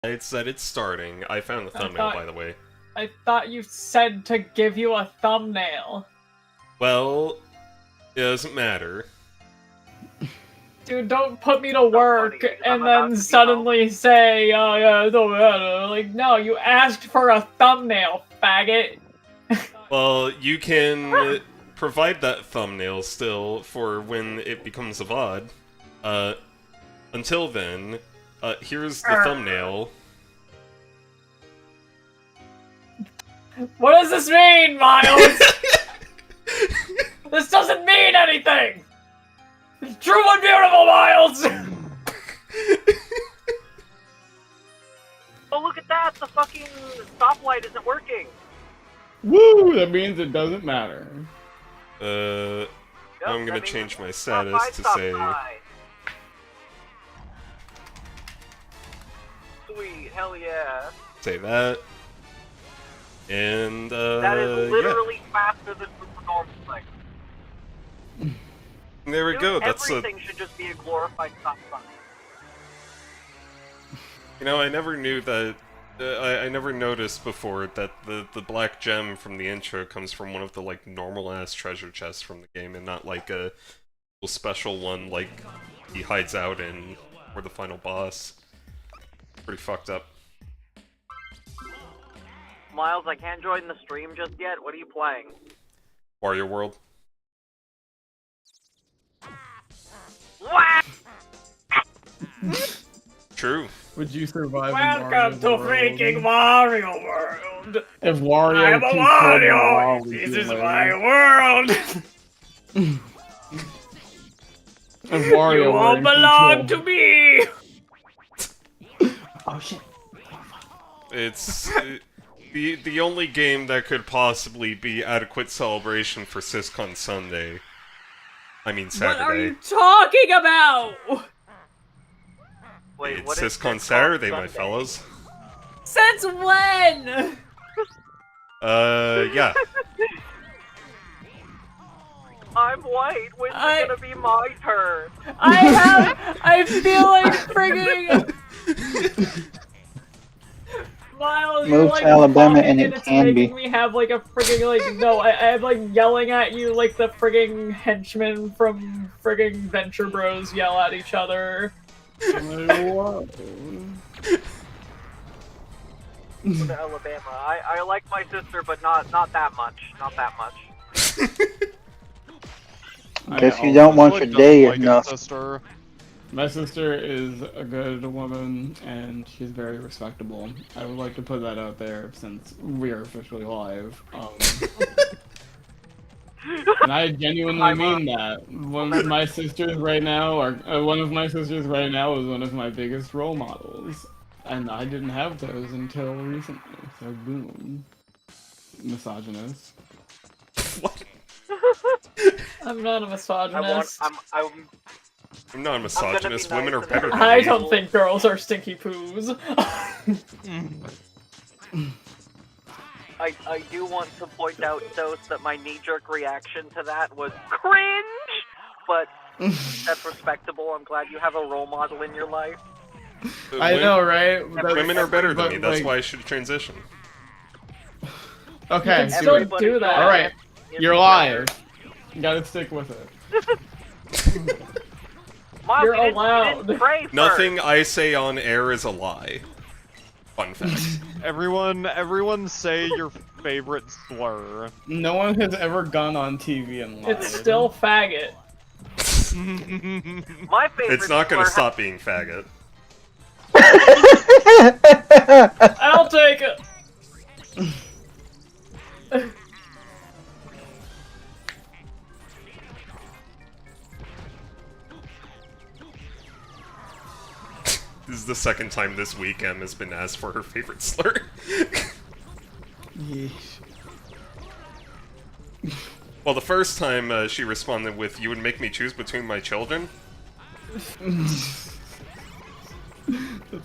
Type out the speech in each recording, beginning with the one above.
It said it's starting. I found the thumbnail, by the way. I thought you said to give you a thumbnail. Well, it doesn't matter. Dude, don't put me to work and then suddenly say, oh yeah, it don't matter. Like, no, you asked for a thumbnail, faggot. Well, you can provide that thumbnail still for when it becomes a VOD. Until then, here's the thumbnail. What does this mean, Miles? This doesn't mean anything! It's true and beautiful, Miles! Oh, look at that! The fucking stoplight isn't working! Woo! That means it doesn't matter. I'm gonna change my status to say... Sweet, hell yeah. Say that. And, that is literally faster than the normal thing. There we go, that's everything should just be a glorified stop sign. You know, I never knew that... I never noticed before that the black gem from the intro comes from one of the, like, normal-ass treasure chests from the game, and not, like, a little special one, like, he hides out in for the final boss. Pretty fucked up. Miles, I can't join the stream just yet. What are you playing? Wario World. What? True. Would you survive Welcome to freaking Wario World! If Wario I'm a Wario! This is my world! If Wario you all belong to me! Oh shit. It's... the only game that could possibly be adequate celebration for Siscon Sunday. I mean Saturday. What are you talking about? Wait, it's what is Siscon Saturday, my fellows. Since when? Yeah. I'm white. When's it gonna be my turn? I feel like frigging... Miles, Move like, to Alabama and it's it can making be. me have like a frigging like no, I'm like yelling at you like the frigging henchmen from frigging Venture Bros yell at each other. To Alabama. I like my sister, but not that much. Not that much. Guess you don't want your day enough. My sister is a good woman, and she's very respectable. I would like to put that out there since we are officially live. And I genuinely mean that. One of my sisters right now is one of my biggest role models, and I didn't have those until recently. So boom, misogynist. What? I'm not a misogynist. I'm not a misogynist. Women are better than me. I don't think girls are stinky poos. I do want to point out, though, that my knee-jerk reaction to that was cringe! But that's respectable. I'm glad you have a role model in your life. I know, right? Women are better than me. That's why I should transition. Okay, you can still do that. Alright, you're live. You gotta stick with it. Mom, You're you allowed. didn't pray first. Nothing I say on air is a lie. Fun fact. Everyone say your favorite slur. No one has ever gone on TV and lied. It's still faggot. My favorite It's not gonna slur stop being faggot. I'll take it. This is the second time this week Em has been asked for her favorite slur. Yeesh. Well, the first time she responded with, "You would make me choose between my children?" That's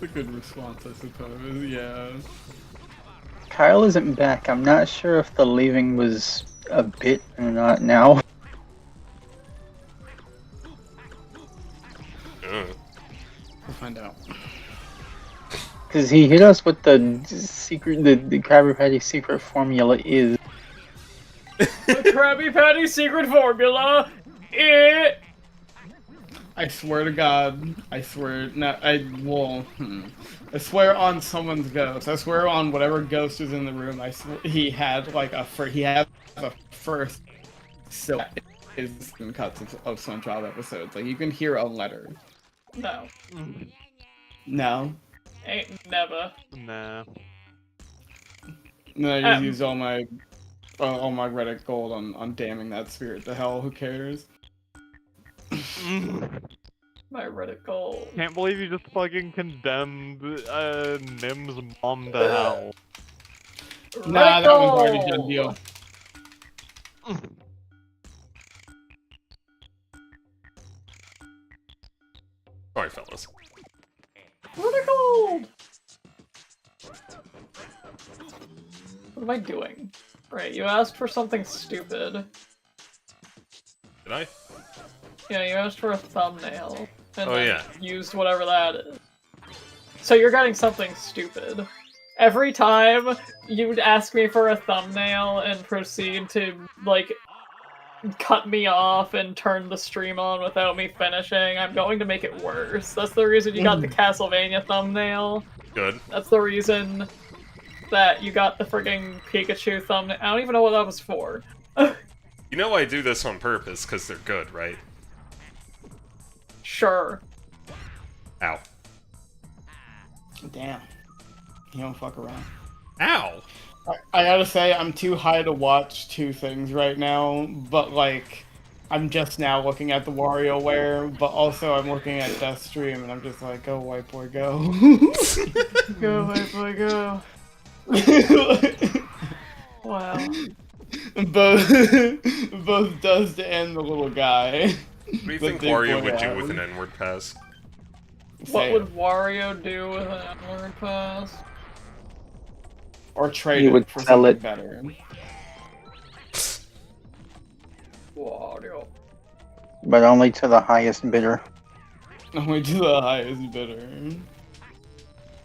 a good response, I suppose, yeah. Kyle isn't back. I'm not sure if the leaving was a bit or not now. We'll find out. Because he hit us with the secret, the Krabby Patty secret formula is. The Krabby Patty secret formula. It. I swear to God, I swear, no, I I swear on someone's ghost. I swear on whatever ghost is in the room. I swear he had like he had a first so is in cuts of SpongeBob episodes. Like you can hear a letter. No. No, Ain't never. Nah. no, I just used all my Reddit gold on damning that spirit to hell. Who cares? My Reddit gold. Can't believe you just fucking condemned Nim's mom to hell. Nah, that one's already done deal. Sorry, fellas. Reddit gold. What am I doing? Right, you asked for something stupid. Did I? Yeah, you asked for a thumbnail. And Oh, then yeah. used whatever that is. So you're getting something stupid. Every time you'd ask me for a thumbnail and proceed to, like, cut me off and turn the stream on without me finishing, I'm going to make it worse. That's the reason you got the Castlevania thumbnail. Good. That's the reason that you got the frigging Pikachu thumbnail. I don't even know what that was for. You know I do this on purpose, because they're good, right? Sure. Ow. Damn, you don't fuck around. Ow! I gotta say, I'm too high to watch two things right now, but like, I'm just now looking at the WarioWare, but also I'm looking at Death's stream, and I'm just like, go white boy, go. Go, white boy, go. Wow. both Dust and the little guy. What do you think Wario would do with an N-word pass? What would Wario do with an N-word pass? Or trade He it would for sell something it. better. Wario. But only to the highest bidder. Only to the highest bidder.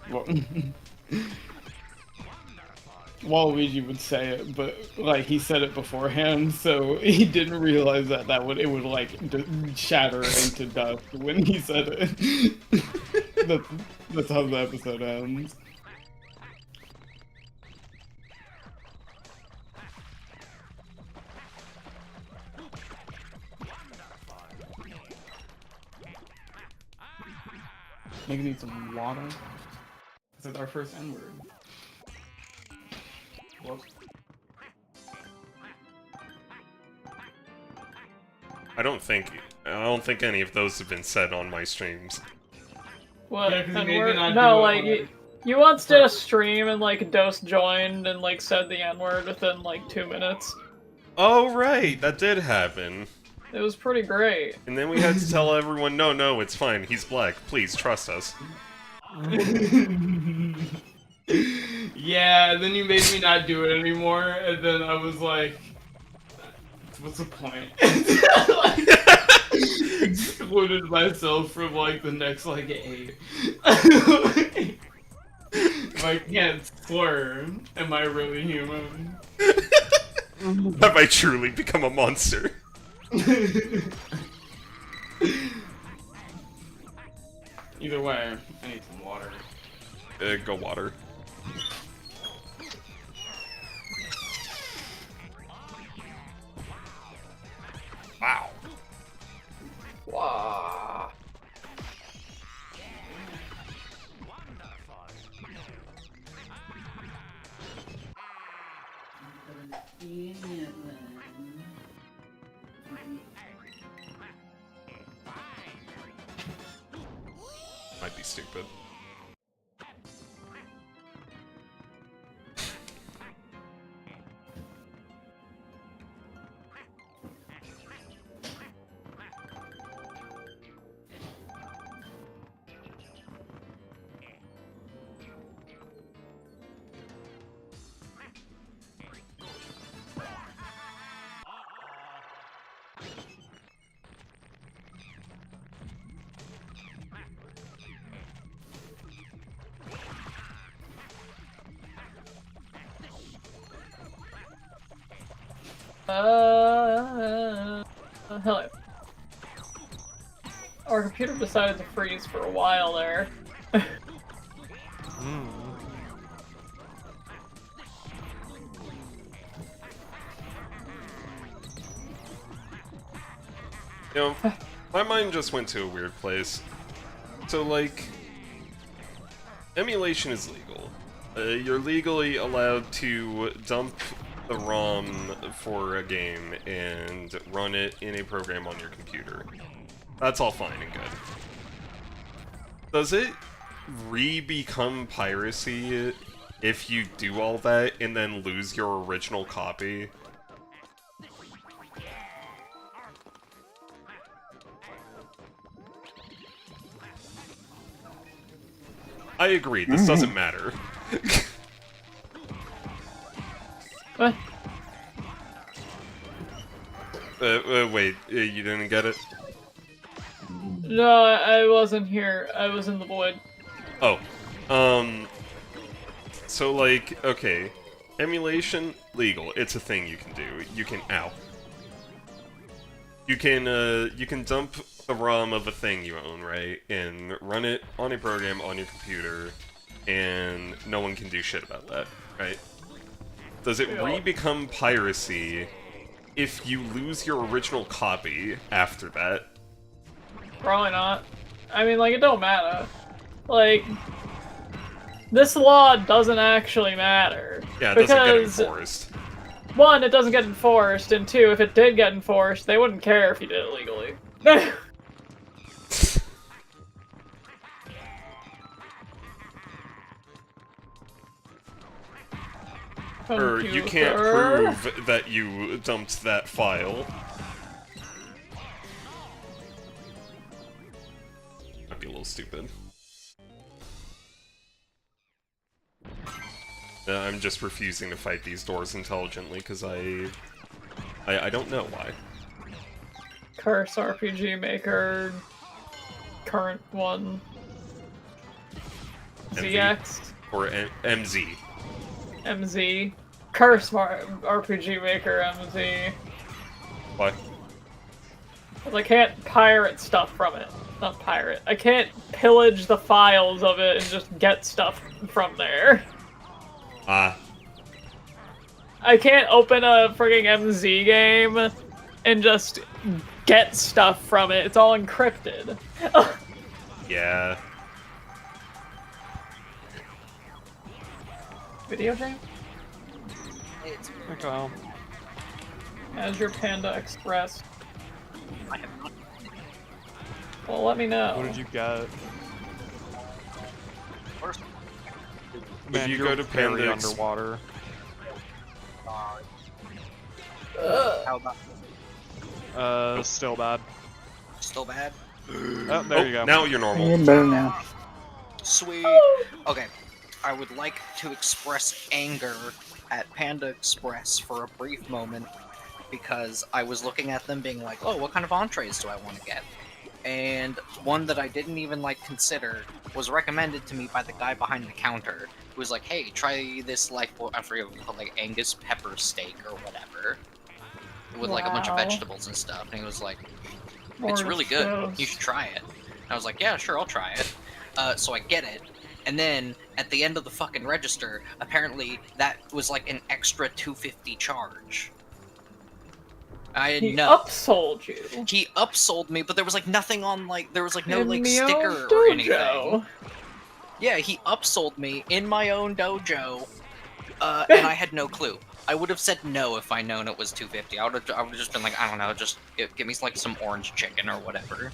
Well, Waluigi would say it, but like he said it beforehand, so he didn't realize that it would like shatter into dust when he said it. That's how the episode ends. Maybe need some water. This is our first N-word. Whoops. I don't think any of those have been said on my streams. What? Yeah, 'cause he made me N-word? not No, do it like, when you once did a stream and, like, Dose joined and, like, said the N-word within, like, 2 minutes. Oh, right! That did happen. It was pretty great. And then we had to tell everyone, no, it's fine, he's black, please, trust us. Yeah, then you made me not do it anymore, and then I was like, what's the point? Like, excluded myself from like the next like 8. If I can't slur, am I really human? Have I truly become a monster? Either way, I need some water. Go water. Wow. Wow. Might be stupid. Hello. Our computer decided to freeze for a while there. You know, my mind just went to a weird place. So, like, emulation is legal. You're legally allowed to dump the ROM for a game and run it in a program on your computer. That's all fine and good. Does it re-become piracy if you do all that and then lose your original copy? I agree, this doesn't matter. What? Wait, you didn't get it? No, I wasn't here. I was in the void. Oh. So, like, okay. Emulation, legal. It's a thing you can do. You can... Ow. You can dump the ROM of a thing you own, right? And run it on a program on your computer, and no one can do shit about that, right? Does it re-become piracy if you lose your original copy after that? Probably not. I mean, like, it don't matter. Like, this law doesn't actually matter. Yeah, it doesn't get because, enforced. one, it doesn't get enforced, and two, if it did get enforced, they wouldn't care if you did it legally. Or you can't prove that you dumped that file. Might be a little stupid. I'm just refusing to fight these doors intelligently because I don't know why. Curse RPG Maker, current one. ZX? Or MZ. MZ. Curse RPG Maker MZ. Why? I can't pirate stuff from it. Not pirate. I can't pillage the files of it and just get stuff from there. Ah. I can't open a frigging MZ game and just get stuff from it. It's all encrypted. Yeah. Video game? Okay. Azure Panda Express. I have not. Well, let me know. What did you get? First, Man, you you're go to very Panda underwater. how about Still bad. still bad? Oh, there you go. Now you're normal. You're better now. Sweet. Okay. I would like to express anger at Panda Express for a brief moment because I was looking at them being like, oh, what kind of entrees do I want to get? And one that I didn't even consider was recommended to me by the guy behind the counter who was like, hey, try this I forget what it's called, Angus pepper steak or whatever. With a bunch of Wow. vegetables and stuff. And he was like, it's Lord really good. knows. You should try it. And I was like, yeah, sure, I'll try it. So I get it. And then, at the end of the fucking register, apparently that was an extra $2.50 charge. I didn't He know. upsold you. He upsold me, but there was nothing on there was no In the sticker old or anything. dojo. Yeah, he upsold me in my own dojo, and I had no clue. I would have said no if I known it was $2.50. I would have just been like, I don't know, just give me some orange chicken or whatever.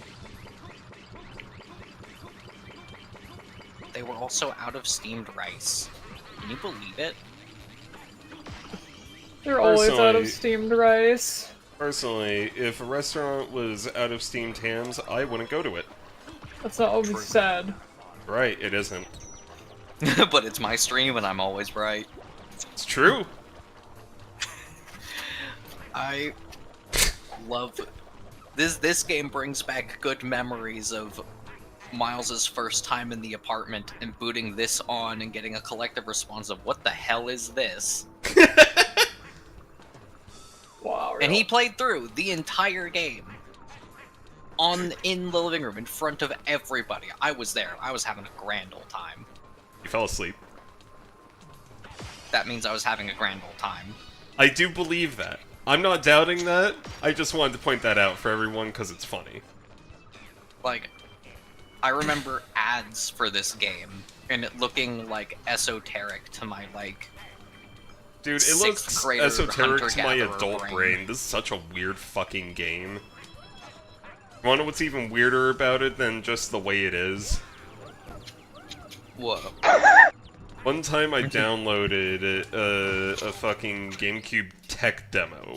They were also out of steamed rice. Can you believe it? You're always out of Personally- steamed rice. Personally, if a restaurant was out of steamed hams, I wouldn't go to it. That's not what we True. said. Right, it isn't. But it's my stream and I'm always right. It's true. I love this game brings back good memories of Miles's first time in the apartment and booting this on and getting a collective response of what the hell is this? Wow. And he played through the entire game in the living room in front of everybody. I was there. I was having a grand old time. You fell asleep. That means I was having a grand old time. I do believe that. I'm not doubting that. I just wanted to point that out for everyone because it's funny. Like, I remember ads for this game and it looking like esoteric to my like. Dude, it Sixth looks grader esoteric to my hunter-gatherer adult brain. This is such a weird fucking game. You wanna know what's even weirder about it than just the way it is? Whoa. One time I downloaded a fucking GameCube tech demo.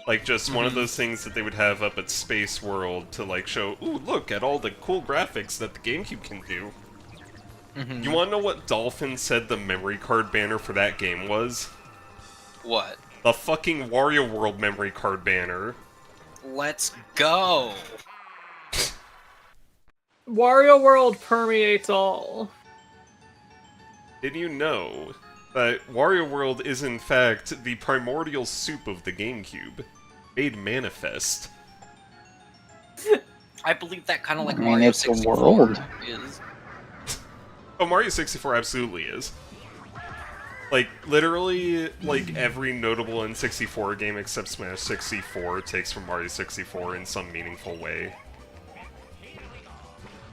Like, just one of those things that they would have up at Space World to, like, show, ooh, look at all the cool graphics that the GameCube can do. You wanna know what Dolphin said the memory card banner for that game was? What? The fucking Wario World memory card banner. Let's go! Wario World permeates all. Did you know that Wario World is in fact the primordial soup of the GameCube, made manifest? I believe that kind of like I mean, Mario it's a 64 world. is. Oh, Mario 64 absolutely is. Like, literally, like, every notable N64 game except Smash 64 takes from Mario 64 in some meaningful way.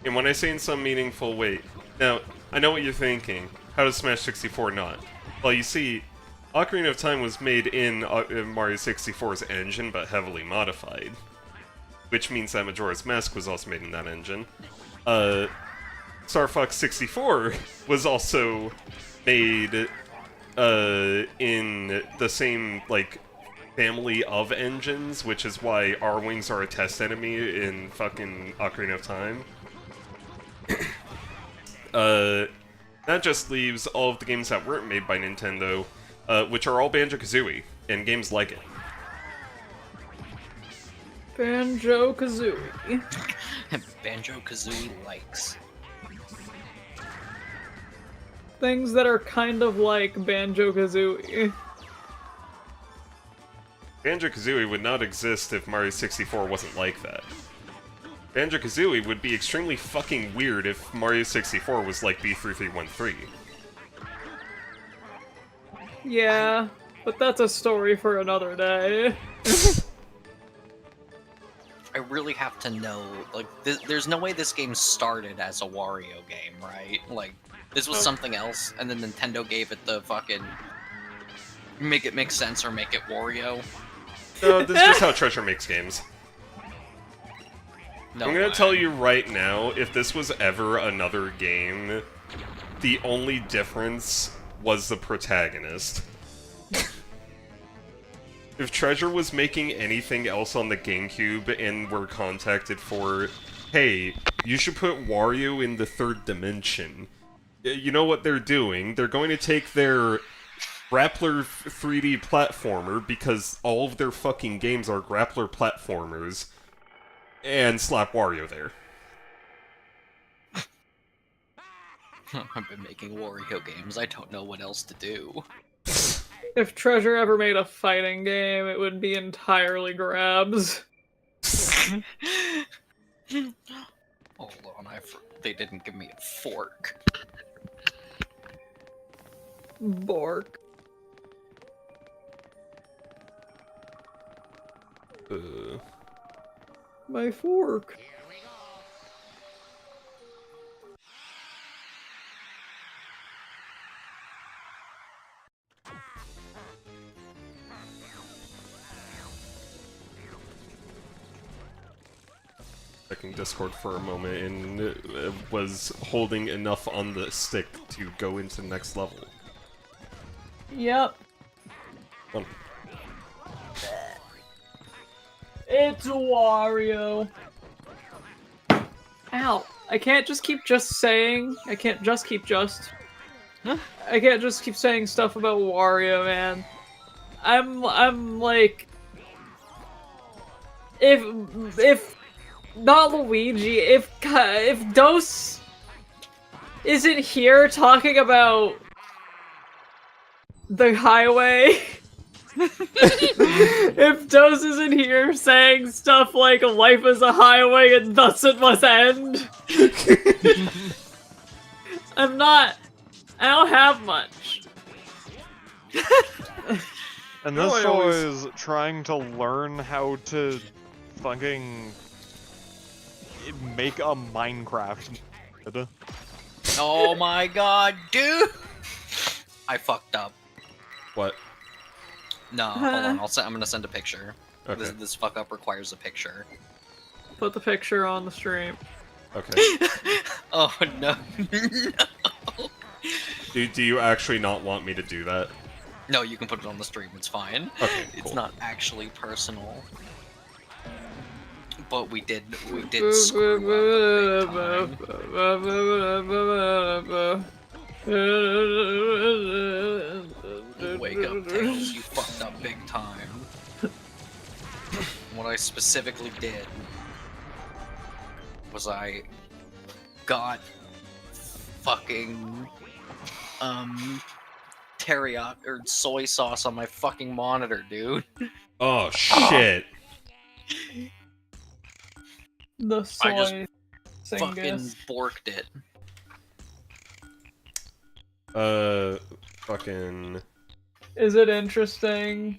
And when I say in some meaningful way, now, I know what you're thinking. How does Smash 64 not? Well, you see, Ocarina of Time was made in Mario 64's engine, but heavily modified. Which means that Majora's Mask was also made in that engine. Star Fox 64 was also made in the same, like, family of engines, which is why R-Wings are a test enemy in fucking Ocarina of Time. That just leaves all of the games that weren't made by Nintendo, which are all Banjo-Kazooie, and games like it. Banjo-Kazooie. Banjo-Kazooie likes. Things that are kind of like Banjo-Kazooie. Banjo-Kazooie would not exist if Mario 64 wasn't like that. Banjo-Kazooie would be extremely fucking weird if Mario 64 was like B3313. Yeah, but that's a story for another day. I really have to know, like, there's no way this game started as a Wario game, right? Like, this was something else, and then Nintendo gave it the fucking make it make sense or make it Wario. No, this is just how Treasure makes games. No I'm gonna way. tell you right now, if this was ever another game, the only difference was the protagonist. If Treasure was making anything else on the GameCube and were contacted for, hey, you should put Wario in the third dimension, you know what they're doing? They're going to take their grappler 3D platformer, because all of their fucking games are grappler platformers, and slap Wario there. I've been making Wario games, I don't know what else to do. If Treasure ever made a fighting game, it would be entirely grabs. Hold on, they didn't give me a fork. Bork. My fork. Checking Discord for a moment and was holding enough on the stick to go into the next level. Yep. One. It's Wario. Ow. I can't just keep saying. I can't just keep I can't just keep saying stuff about Wario, man. I'm like, if not Luigi, if Dos isn't here talking about the highway, If Dose isn't here saying stuff like life is a highway and thus it must end. I don't have much. And No, this I toy always- is trying to learn how to fucking make a Minecraft. Oh my god, dude! I fucked up. What? No, hold on. I'm gonna send a picture. Okay. This fuck up requires a picture. Put the picture on the stream. Okay. Oh no. Do you actually not want me to do that? No, you can put it on the stream. It's fine. Okay, It's cool. not actually personal. But we did screw up a big time. Wake up, Tails. You fucked up big time. What I specifically did was I got fucking teriyaki or soy sauce on my fucking monitor, dude. Oh shit. The I just soy Fucking singus. borked it. Fucking. Is it interesting?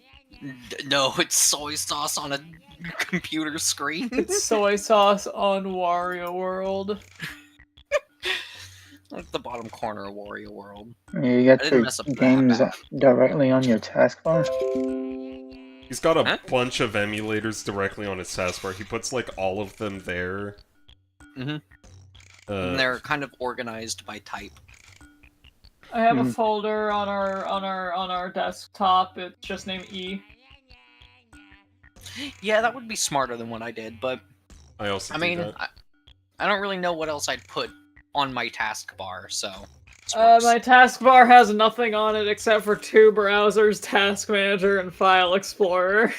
No, it's soy sauce on a computer screen. It's soy sauce on Wario World. Like the bottom corner of Wario World. You I got didn't your mess up that games bad. directly on your taskbar? He's got a Huh? bunch of emulators directly on his taskbar. He puts like all of them there. Mhm. Uh, And they're kind of organized by type. I have a Hmm. folder on our desktop. It's just named E. Yeah, that would be smarter than what I did, but I also I do mean, that. I don't really know what else I'd put on my taskbar, so. this My works. taskbar has nothing on it except for two browsers, Task Manager and File Explorer.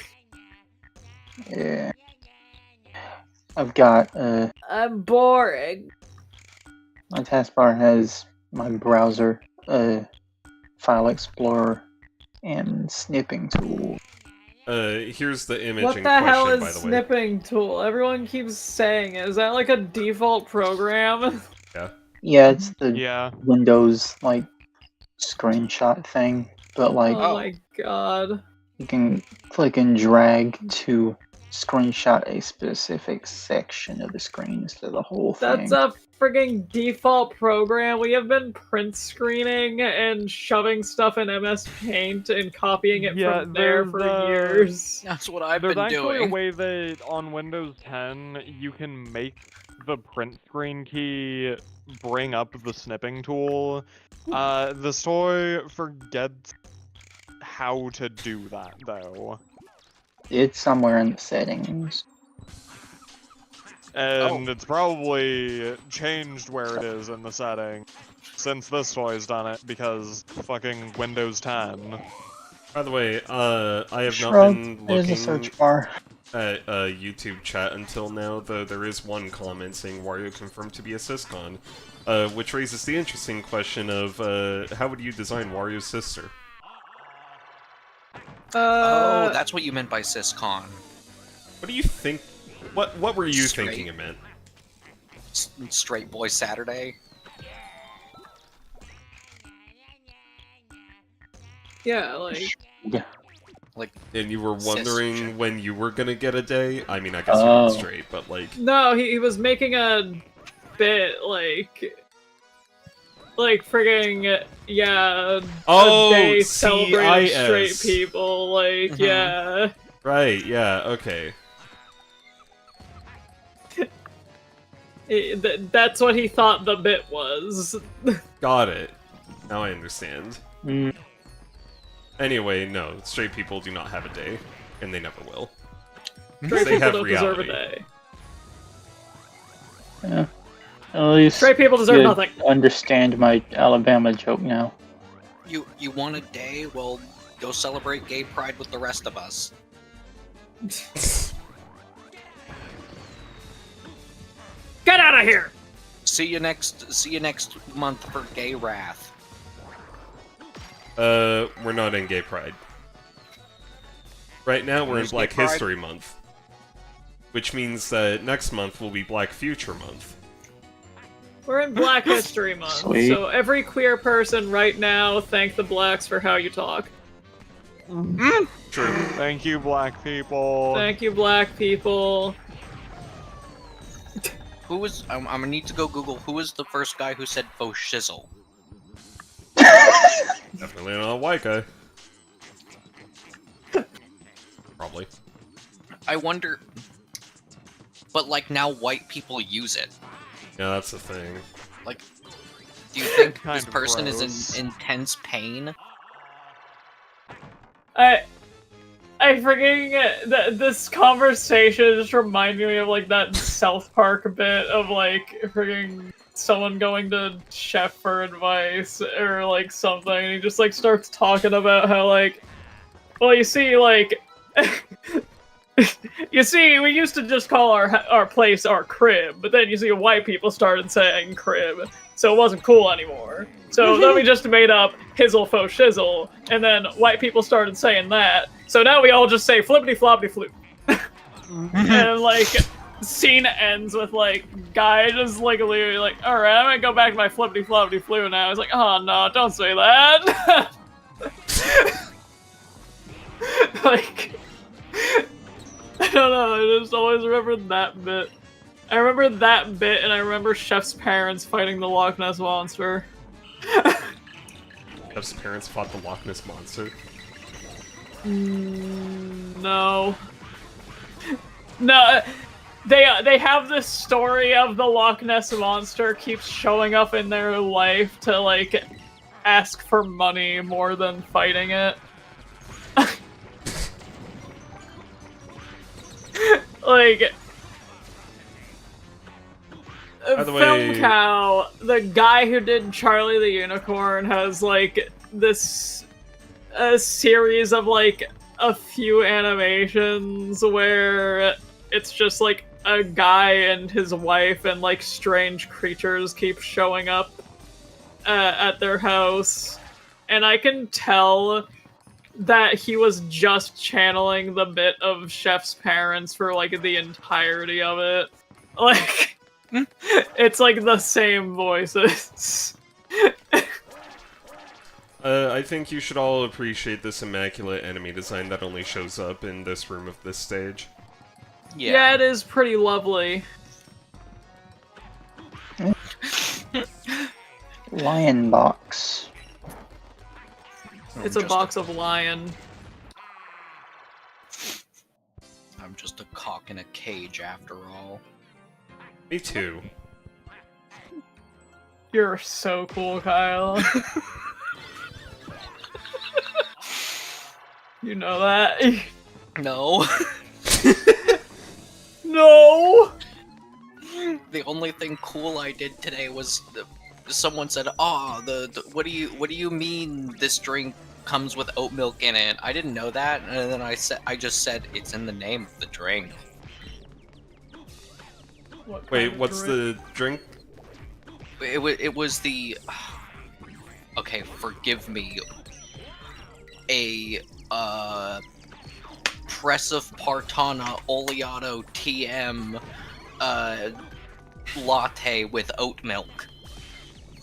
Yeah. I've got, I'm boring. my taskbar has my browser, file explorer, and snipping tool. Here's the image What in the question, hell by is the way. snipping tool? Everyone keeps saying it. Is that like a default program? Yeah, it's the Yeah. Windows, like, screenshot thing, but, like, Oh my god. you can click and drag to screenshot a specific section of the screen instead of the whole thing. That's a frigging default program. We have been print screening and shoving stuff in MS Paint and copying it Yeah, from there there's, for years. That's what I've There's been actually doing. a way that on Windows 10 you can make the print screen key bring up the snipping tool. The toy forgets how to do that though. It's somewhere in the settings. And it's probably changed where it is in the setting since this toy's done it because fucking Windows 10. By the way, I have not Shrug, been there's a looking search bar. at YouTube chat until now, though there is one comment saying Wario confirmed to be a Siscon, which raises the interesting question of how would you design Wario's sister? Oh, that's what you meant by Siscon. What do you think? What were you Straight. thinking it meant? Straight Boy Saturday. Yeah, like... And you were wondering Cis- when you were gonna get a day? I mean, I guess Oh. you're straight, but like... No, he was making a bit, like frigging, yeah, Oh, a day celebrating CIS. straight people, like, Mhm. yeah. Right, yeah, okay. That's what he thought the bit was. Got it. Now I understand. Mm, Anyway, no, straight people do not have a day, and they never will. Straight They people have don't deserve a reality. day. yeah. At least Straight people deserve you nothing. understand my Alabama joke now. You want a day? Well, go celebrate gay pride with the rest of us. Get out of here! See you next month for Gay Wrath. We're not in gay pride. Right now we're in Who's Black Gay Pride? History Month, which means that next month will be Black Future Month. We're in Black History Month, Sweet. so every queer person right now thank the blacks for how you talk. True. Thank you, black people. Thank you, black people. Who was? I'm gonna need to go Google. Who was the first guy who said faux shizzle? Definitely not a white guy. Probably. I wonder. But like now, white people use it. Yeah, that's the thing. Like, do you think Kind this of person gross. is in intense pain? I freaking this conversation just reminded me of like that South Park bit of like freaking someone going to Chef for advice or like something, and he just like starts talking about how like, well, you see, like, you see, we used to just call our place our crib, but then you see white people started saying crib, so it wasn't cool anymore. So then we just made up hizzle faux shizzle, and then white people started saying that. So now we all just say flippity floppity flute. And like, scene ends with like guy just like literally like, all right, I'm gonna go back to my flippity floppity flute now. I was like, oh no, don't say that. Like, I don't know. I just always remembered that bit. I remember that bit, and I remember Chef's parents fighting the Loch Ness monster. Chef's parents fought the Loch Ness monster. No. No, they have this story of the Loch Ness monster keeps showing up in their life to like ask for money more than fighting it. Like, By the Film way- Cow, the guy who did Charlie the Unicorn, has like this a series of like a few animations where it's just like a guy and his wife and like strange creatures keep showing up at their house, and I can tell that he was just channeling the bit of Chef's parents for like the entirety of it. Like, it's like the same voices. I think you should all appreciate this immaculate enemy design that only shows up in this room of this stage. Yeah, it is pretty lovely. Lion box. It's a box of lion. I'm just a cock in a cage after all. Me too. You're so cool, Kyle. You know that? No. No! The only thing cool I did today was someone said, "Oh, what do you mean this drink comes with oat milk in it?" I didn't know that, and then I just said it's in the name of the drink. What kind Wait, of what's drink? the drink? It was the okay, forgive me. A Press of Partana Oleato TM latte with oat milk.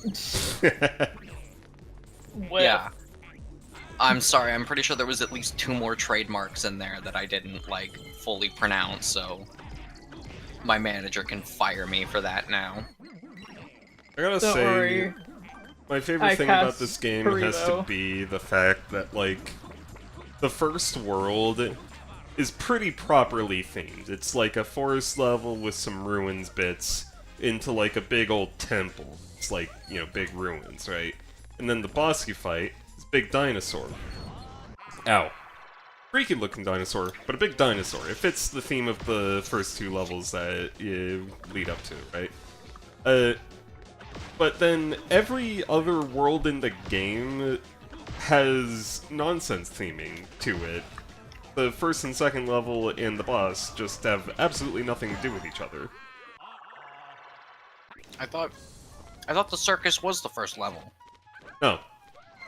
With- Yeah. I'm sorry, I'm pretty sure there was at least 2 more trademarks in there that I didn't, like, fully pronounce, so my manager can fire me for that now. I gotta Don't say, worry. my favorite I thing about cast this game has to burrito. be the fact that, like, the first world is pretty properly themed. It's like a forest level with some ruins bits into, like, a big old temple. It's like, you know, big ruins, right? And then the boss you fight is a big dinosaur. Ow. Freaky looking dinosaur, but a big dinosaur. It fits the theme of the first 2 levels that you lead up to, right? But then every other world in the game has nonsense theming to it. The first and second level and the boss just have absolutely nothing to do with each other. I thought the circus was the first level. No.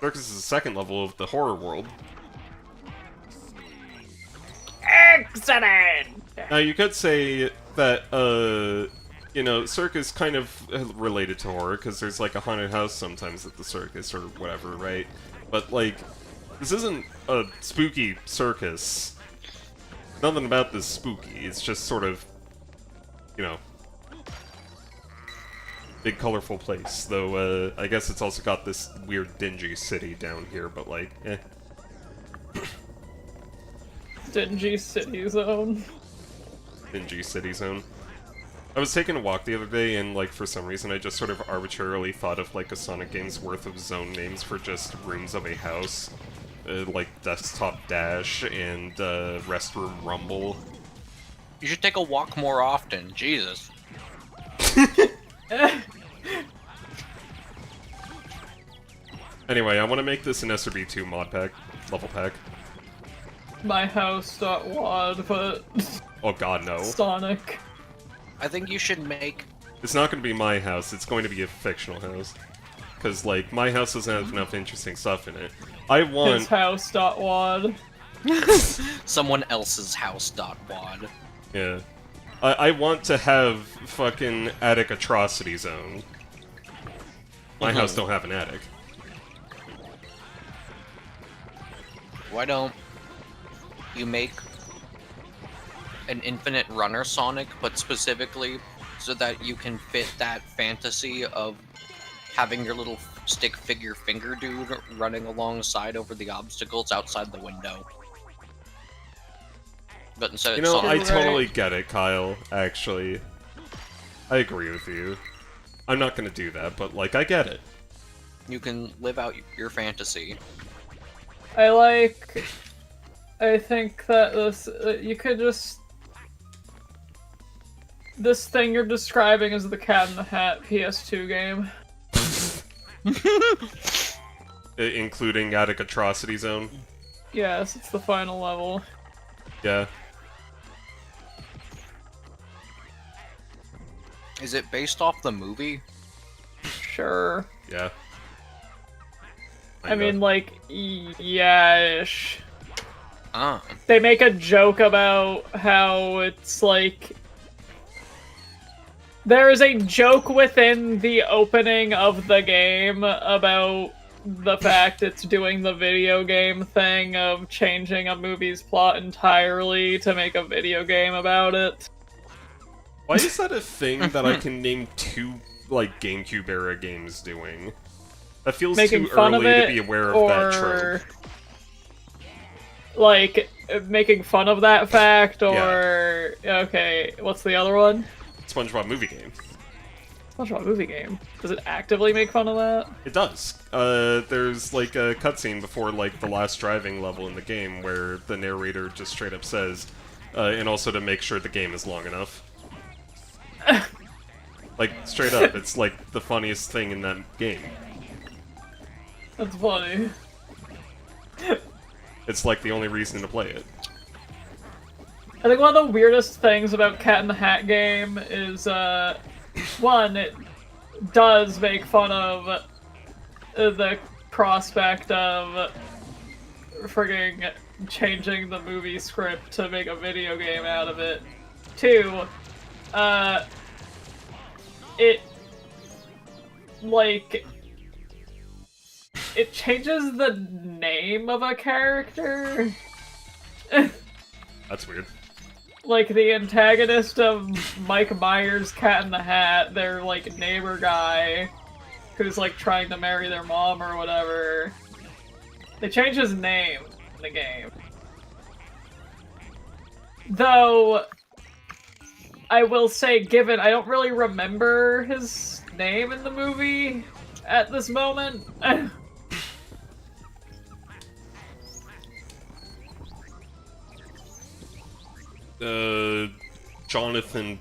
Circus is the second level of the horror world. Excellent! Now you could say that, you know, circus kind of related to horror, because there's like a haunted house sometimes at the circus or whatever, right? But like, this isn't a spooky circus. Nothing about this spooky, it's just sort of, you know, big colorful place. Though, I guess it's also got this weird dingy city down here, but like, eh. Dingy City Zone. Dingy city zone. I was taking a walk the other day, and like for some reason I just sort of arbitrarily thought of like a Sonic game's worth of zone names for just rooms of a house. Like Desktop Dash and Restroom Rumble. You should take a walk more often. Jesus. Anyway, I want to make this an SRB2 mod pack, level pack. MyHouse.wad, but Oh god, no. Sonic. I think you should make... It's not going to be my house, it's going to be a fictional house. Because, like, my house doesn't have enough interesting stuff in it. I His want... house.wad. someone else's house.wad. Yeah. I want to have fucking attic atrocity zone. My house don't have an attic. Why don't you make an infinite runner Sonic, but specifically so that you can fit that fantasy of having your little stick figure finger dude running alongside over the obstacles outside the window. But instead You it's know, Sonic. I totally get it, Kyle, actually. I agree with you. I'm not gonna do that, but, like, I get it. You can live out your fantasy. I think that this, you could just... This thing you're describing is the Cat in the Hat PS2 game. Including attic atrocity zone. Yes, it's the final level. Yeah. Is it based off the movie? Sure. Yeah. I mean, like, yeah-ish. Ah. They make a joke about how it's like... There is a joke within the opening of the game about the fact it's doing the video game thing of changing a movie's plot entirely to make a video game about it. Why is that a thing that I can name two, like, GameCube era games doing? That feels Making too fun of early it, to be aware of that trope. Like, making fun of that fact, or... Okay, what's the other one? SpongeBob movie game. SpongeBob movie game. Does it actively make fun of that? It does. There's like a cutscene before like the last driving level in the game where the narrator just straight up says, and also to make sure the game is long enough. Like, straight up, it's like the funniest thing in that game. That's funny. It's like the only reason to play it. I think one of the weirdest things about Cat in the Hat game is, one, it does make fun of the prospect of frigging changing the movie script to make a video game out of it. Two, it, like, it changes the name of a character. That's weird. Like, the antagonist of Mike Myers' Cat in the Hat, their, like, neighbor guy, who's, like, trying to marry their mom or whatever. They change his name in the game. Though, I will say, given I don't really remember his name in the movie at this moment. Jonathan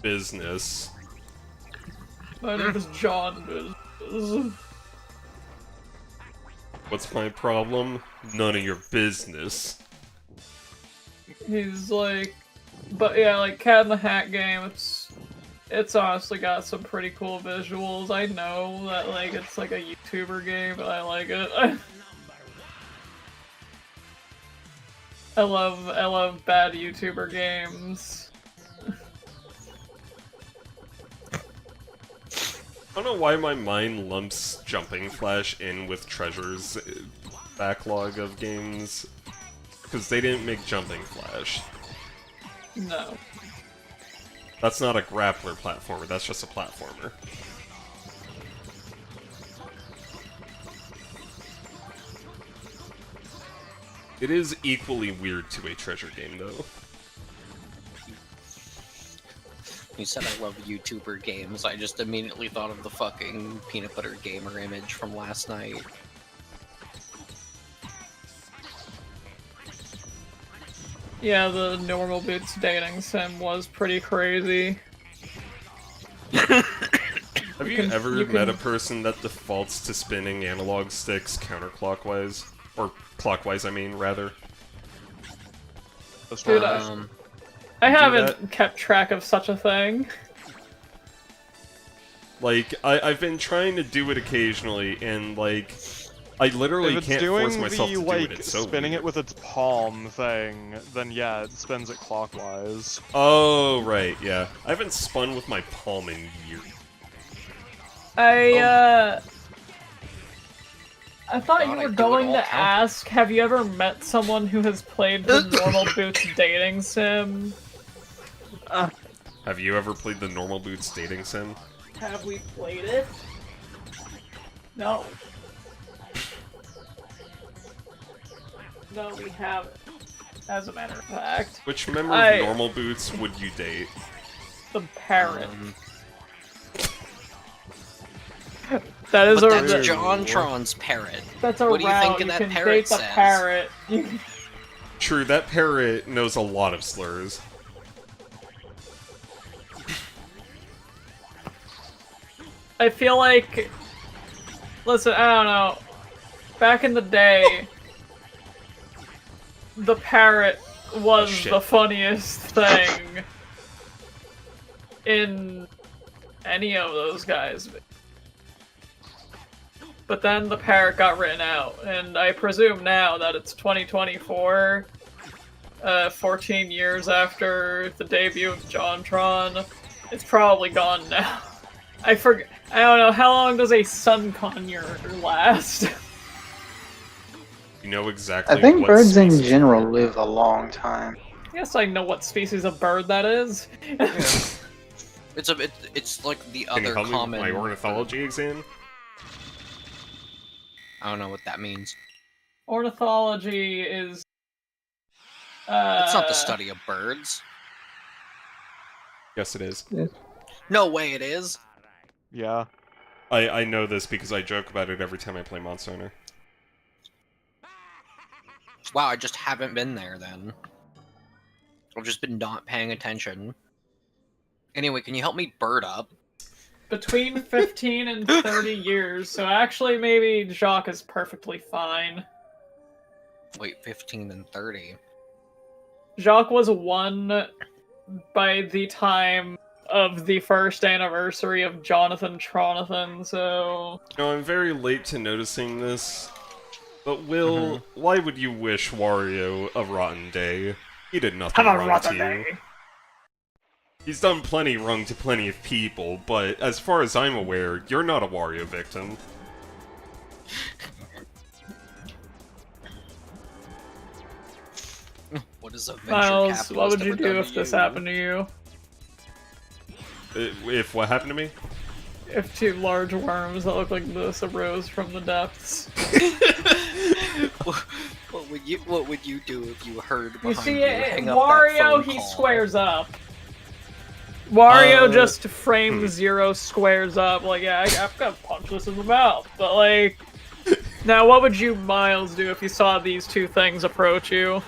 Business. My name is John Business. What's my problem? None of your business. He's like, but yeah, like Cat in the Hat game, it's honestly got some pretty cool visuals. I know that like it's like a YouTuber game, but I like it. I love bad YouTuber games. I don't know why my mind lumps Jumping Flash in with Treasure's backlog of games, because they didn't make Jumping Flash. No. That's not a grappler platformer, that's just a platformer. It is equally weird to a Treasure game, though. You said I love YouTuber games, I just immediately thought of the fucking Peanut Butter Gamer image from last night. Yeah, the normal boots dating sim was pretty crazy. Have you ever you met can- a person that defaults to spinning analog sticks counterclockwise? Or clockwise, I mean, rather. This Dude, one. I Do haven't kept track of such a thing. Like, I've been trying to do it occasionally, and, like, I literally If it's can't doing force myself the, to do like, it. It's so spinning weird. it with its palm thing, then yeah, it spins it clockwise. Oh, right, yeah. I haven't spun with my palm in years. I thought God, you I were do it going all to count. ask, have you ever met someone who has played the Normal Boots dating sim? Have you ever played the Normal Boots dating sim? Have we played it? No. No, we haven't. As a matter of fact. Which member I- of Normal Boots would you date? The parrot. Um, That is but a that's Ooh. JonTron's parrot. that's a what do you think route. of that can parrot date the says? parrot. You True, that parrot knows a lot of slurs. I feel like, listen, I don't know. Back in the day, the parrot was Shit. the funniest thing in any of those guys. But then the parrot got written out, and I presume now that it's 2024, 14 years after the debut of JonTron, it's probably gone now. I don't know, how long does a sun conure last? You know exactly I think what birds in species- general live a long time. Yes, I know what species of bird that is. It's like the Can you other help me with common. my ornithology exam? I don't know what that means. Ornithology is... It's not the study of birds. Yes, it is. No way it is. Yeah. I know this because I joke about it every time I play Monster Hunter. Wow, I just haven't been there then. I've just been not paying attention. Anyway, can you help me bird up? Between 15 and 30 years, so actually maybe Jacques is perfectly fine. Wait, 15 and 30. Jacques was 1 by the time of the first anniversary of Jonathan Tronathan, so... No, I'm very late to noticing this. But Will, why would you wish Wario a rotten day? He did nothing Have a wrong rotten to you. day. He's done plenty wrong to plenty of people, but as far as I'm aware, you're not a Wario victim. What is a venture Miles, capitalist what would you ever do done if to this you? happened to you? If what happened to me? If 2 large worms that look like this arose from the depths. What would you do if you heard You behind see, you hang up that Wario, phone he call? squares up. Wario Uh, just frame 0 squares up, like, yeah, I'm gonna punch this in the mouth, but like... Now, what would you, Miles, do if you saw these 2 things approach you?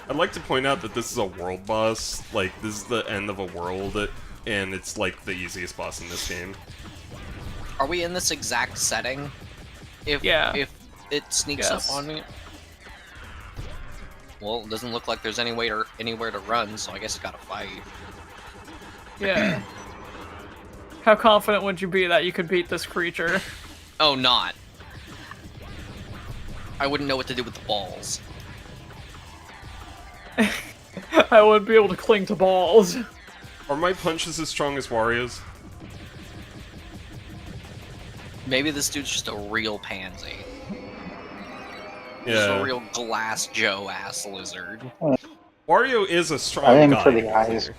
I'd like to point out that this is a world boss. Like, this is the end of a world, and it's like the easiest boss in this game. Are we in this exact setting? If Yeah. If it sneaks Yes. up on me. Well, it doesn't look like there's anywhere to run, so I guess I gotta fight. Yeah. How confident would you be that you could beat this creature? Oh, not. I wouldn't know what to do with the balls. I wouldn't be able to cling to balls. Are my punches as strong as Wario's? Maybe this dude's just a real pansy. Just a Yeah. real Glass Joe ass lizard. Wario is a strong I aim guy. for the eyes.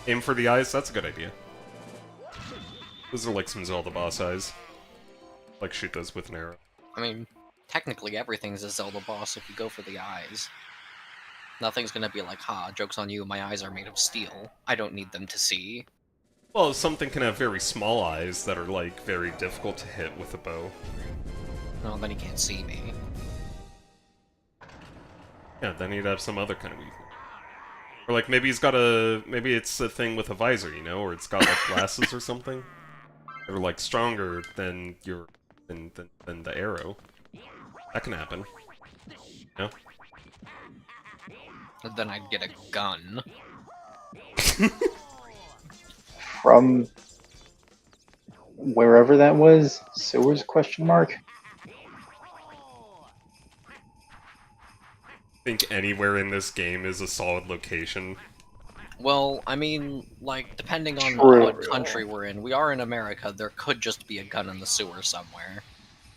Aim for the eyes? That's a good idea. Those are like some Zelda boss eyes. Like shoot those with an arrow. I mean, technically everything's a Zelda boss if you go for the eyes. Nothing's gonna be like, ha, joke's on you, my eyes are made of steel. I don't need them to see. Well, something can have very small eyes that are like very difficult to hit with a bow. No, then he can't see me. Yeah, then he'd have some other kind of weakness. Or like maybe he's got a maybe it's a thing with a visor, you know, or it's got like glasses or something. That are like stronger than your than the arrow. That can happen. No? Then I'd get a gun. From wherever that was, sewers question mark. Think anywhere in this game is a solid location. Well, I mean, like, depending on True. what country we're in, we are in America, there could just be a gun in the sewer somewhere.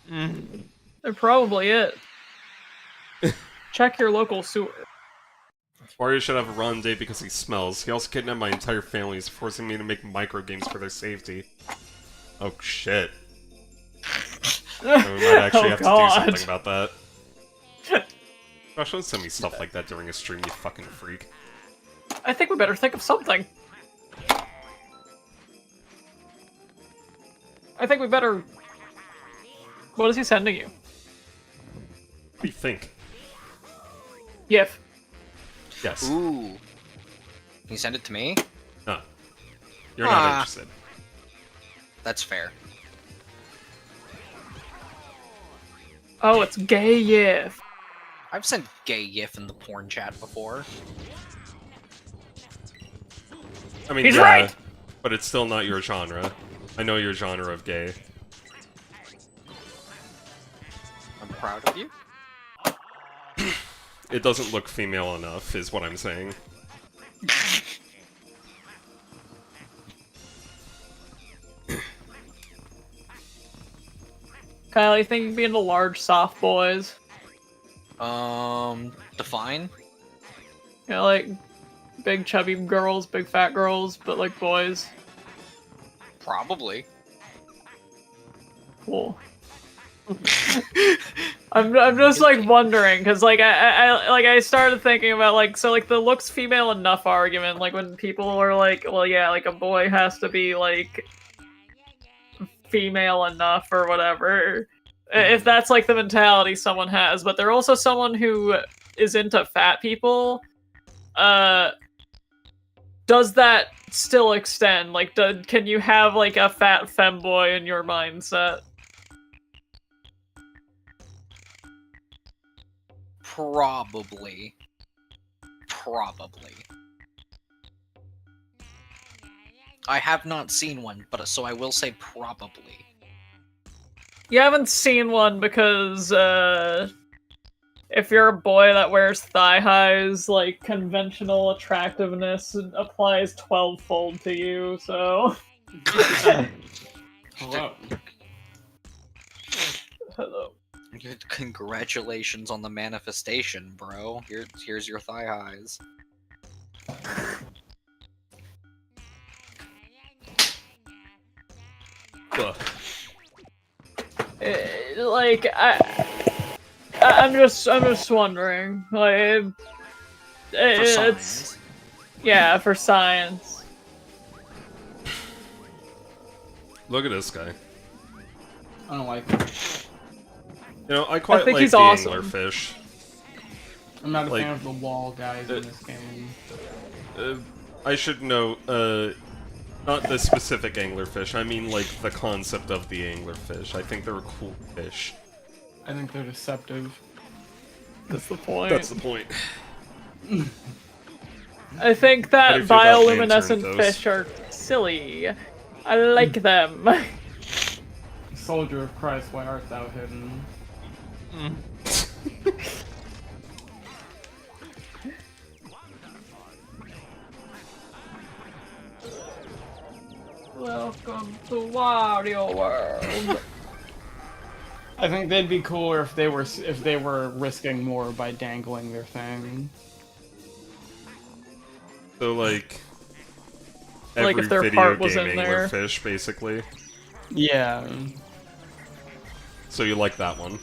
They're probably it. Check your local sewer. Wario should have a run day because he smells. He also kidnapped my entire family. He's forcing me to make micro games for their safety. Oh shit. We might actually have to do something about that. Gosh, don't send me stuff like that during a stream, you fucking freak. I think we better think of something. I think we better... What is he sending you? What do you think? GIF. Yes. Ooh. Can you send it to me? No. You're not interested. That's fair. Oh, it's gay GIF. I've sent gay GIF in the porn chat before. I mean, He's yeah, right! but it's still not your genre. I know your genre of gay. I'm proud of you. It doesn't look female enough, is what I'm saying. Kyle, you think you'd be into large, soft boys? Define? You know, like big, chubby girls, big, fat girls, but like boys. Probably. Cool. I'm just like wondering because like I started thinking about like so like the looks female enough argument, like when people are like, well yeah, like a boy has to be like female enough or whatever, if that's like the mentality someone has, but they're also someone who is into fat people. Does that still extend? Like, can you have like a fat femboy in your mindset? Probably. Probably. I have not seen one, but so I will say probably. You haven't seen one because, if you're a boy that wears thigh highs, like, conventional attractiveness applies 12-fold to you, so... Hello. Hello. Congratulations on the manifestation, bro. Here's your thigh highs. Ugh. Like, I'm just wondering, like, For it's... science. Yeah, for science. Look at this guy. I don't like it. You know, I quite think like he's the awesome. anglerfish. I'm not a Like- fan of the wall guys in this game. I should know, not the specific anglerfish, I mean like the concept of the anglerfish. I think they're a cool fish. I think they're deceptive. That's the point. That's the point. I think How that do you feel about bioluminescent lantern fish are silly. I like them. Soldier of Christ, why art thou hidden? the Wario world. I think they'd be cooler if they were risking more by dangling their thing. So like Like every if their video heart was game in there. anglerfish, basically. Yeah. So you like that one?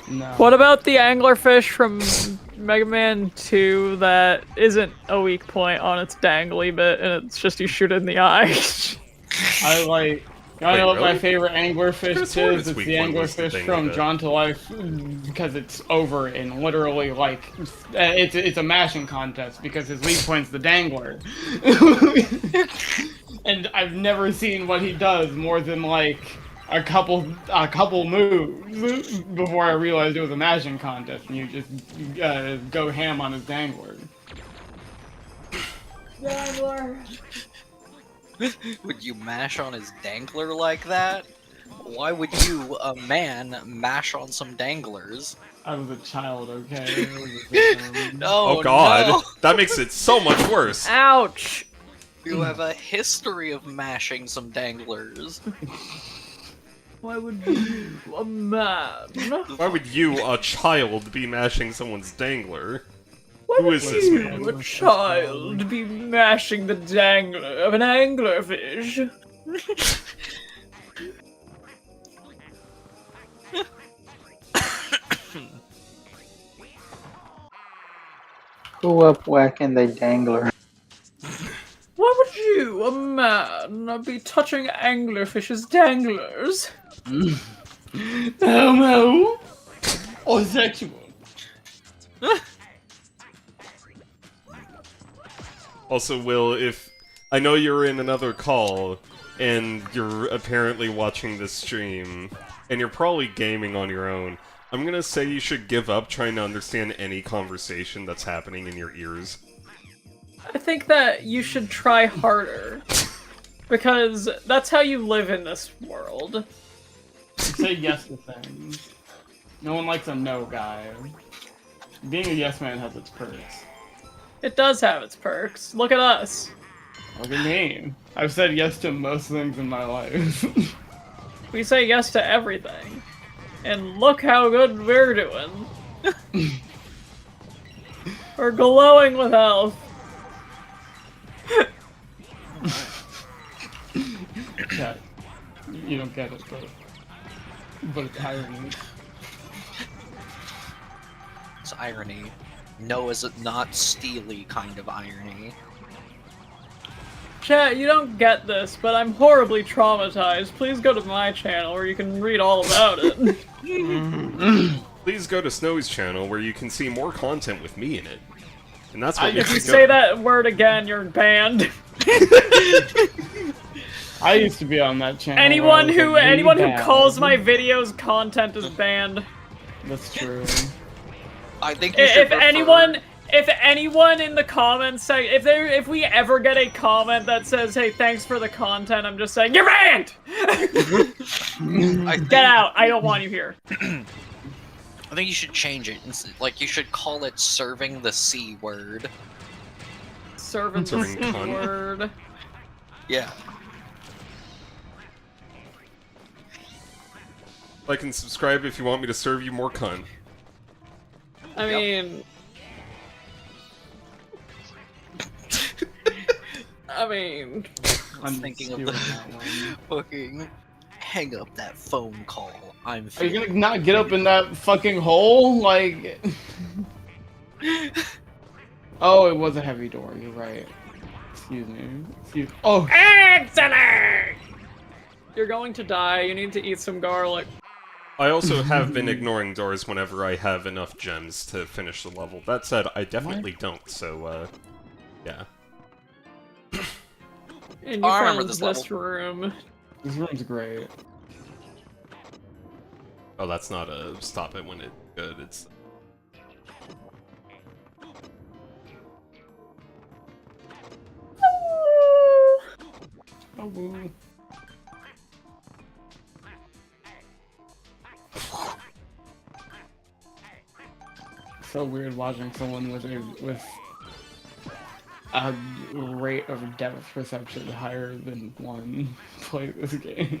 No. What about the anglerfish from Mega Man 2 that isn't a weak point on its dangly bit, and it's just you shoot it in the eye? I like. You wanna Wait, know what my really? favorite Could've anglerfish sworn is? its It's weak the point was the anglerfish thing from with it. Drawn to Life because it's over in literally like it's a mashing contest because his weak point's the dangler. And I've never seen what he does more than like a couple moves before I realized it was a mashing contest and you just go ham on his dangler. Dangler. Would you mash on his dangler like that? Why would you, a man, mash on some danglers? I was a child, okay? It was a victim. No, Oh god, no. that makes it so much worse. Ouch! You have a history of mashing some danglers. Why would you, a man? Why would you, a child, be mashing someone's dangler? Why Who would is this you, man? a child, be mashing the dangler of an anglerfish? Who up whacking the dangler? Why would you, a man, be touching anglerfish's danglers? Homo or sexual? Also, Will, if I know you're in another call and you're apparently watching this stream and you're probably gaming on your own, I'm gonna say you should give up trying to understand any conversation that's happening in your ears. I think that you should try harder. Because that's how you live in this world. Say yes to things. No one likes a no guy. Being a yes man has its perks. It does have its perks. Look at us. Look at me. I've said yes to most things in my life. We say yes to everything. And look how good we're doing. We're glowing with health. Chat. You don't get it, but it's irony. It's irony. No, is it not steely kind of irony? Chat, you don't get this, but I'm horribly traumatized. Please go to my channel where you can read all about it. Please go to Snowy's channel where you can see more content with me in it. And that's what If makes you it say good. that word again, you're banned. I used to be on that channel. Anyone where I who was really anyone who bad. calls my videos content is banned. That's true. I think you should If anyone in the comments say if we ever get a comment that says, "Hey, thanks for the content," I'm just saying you're banned. Get out! I don't want you here. I think you should change it. Like, you should call it serving the C word. Servant Serving cunt. word. Yeah. Like and subscribe if you want me to serve you more cunt. I mean, I'm thinking of the fucking hang up that phone call. I'm Are you gonna not get up in that fucking hole? Like... Oh, it was a heavy door, you're right. Excuse me. Oh! excellent. You're going to die. You need to eat some garlic. I also have been ignoring doors whenever I have enough gems to finish the level. That said, I definitely don't, so, yeah. And you I remember found this this level. room. This room's great. Oh, that's not a stop it when it's good, it's... Oh, woo. So weird watching someone with a rate of depth perception higher than one play this game.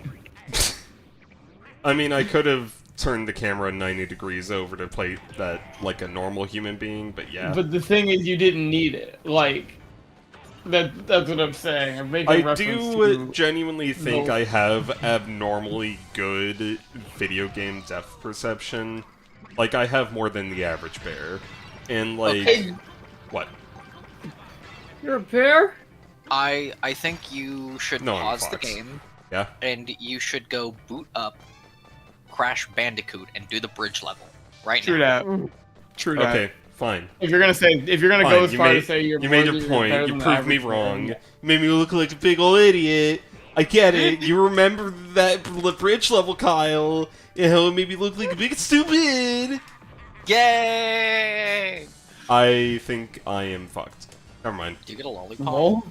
I mean, I could have turned the camera 90 degrees over to play that like a normal human being, but yeah. But the thing is, you didn't need it. Like, that's what I'm saying. I'm making I reference do to genuinely think the- I have abnormally good video game depth perception. Like, I have more than the average bear. And, like... Okay. What? You're a bear? I think you should No, I'm a pause the fox. game, Yeah? and you should go boot up Crash Bandicoot and do the bridge level right True now. that. True that. Okay, fine. If you're gonna Fine, go as you far made, to say you're you made more your than- point, better you than the proved me average wrong, bear, you made me look like a big old idiot. I get it, you remember that bridge level, Kyle, and how it made me look like a big stupid. Yay! I think I am fucked. Never mind. Do you get a lollipop? Lol.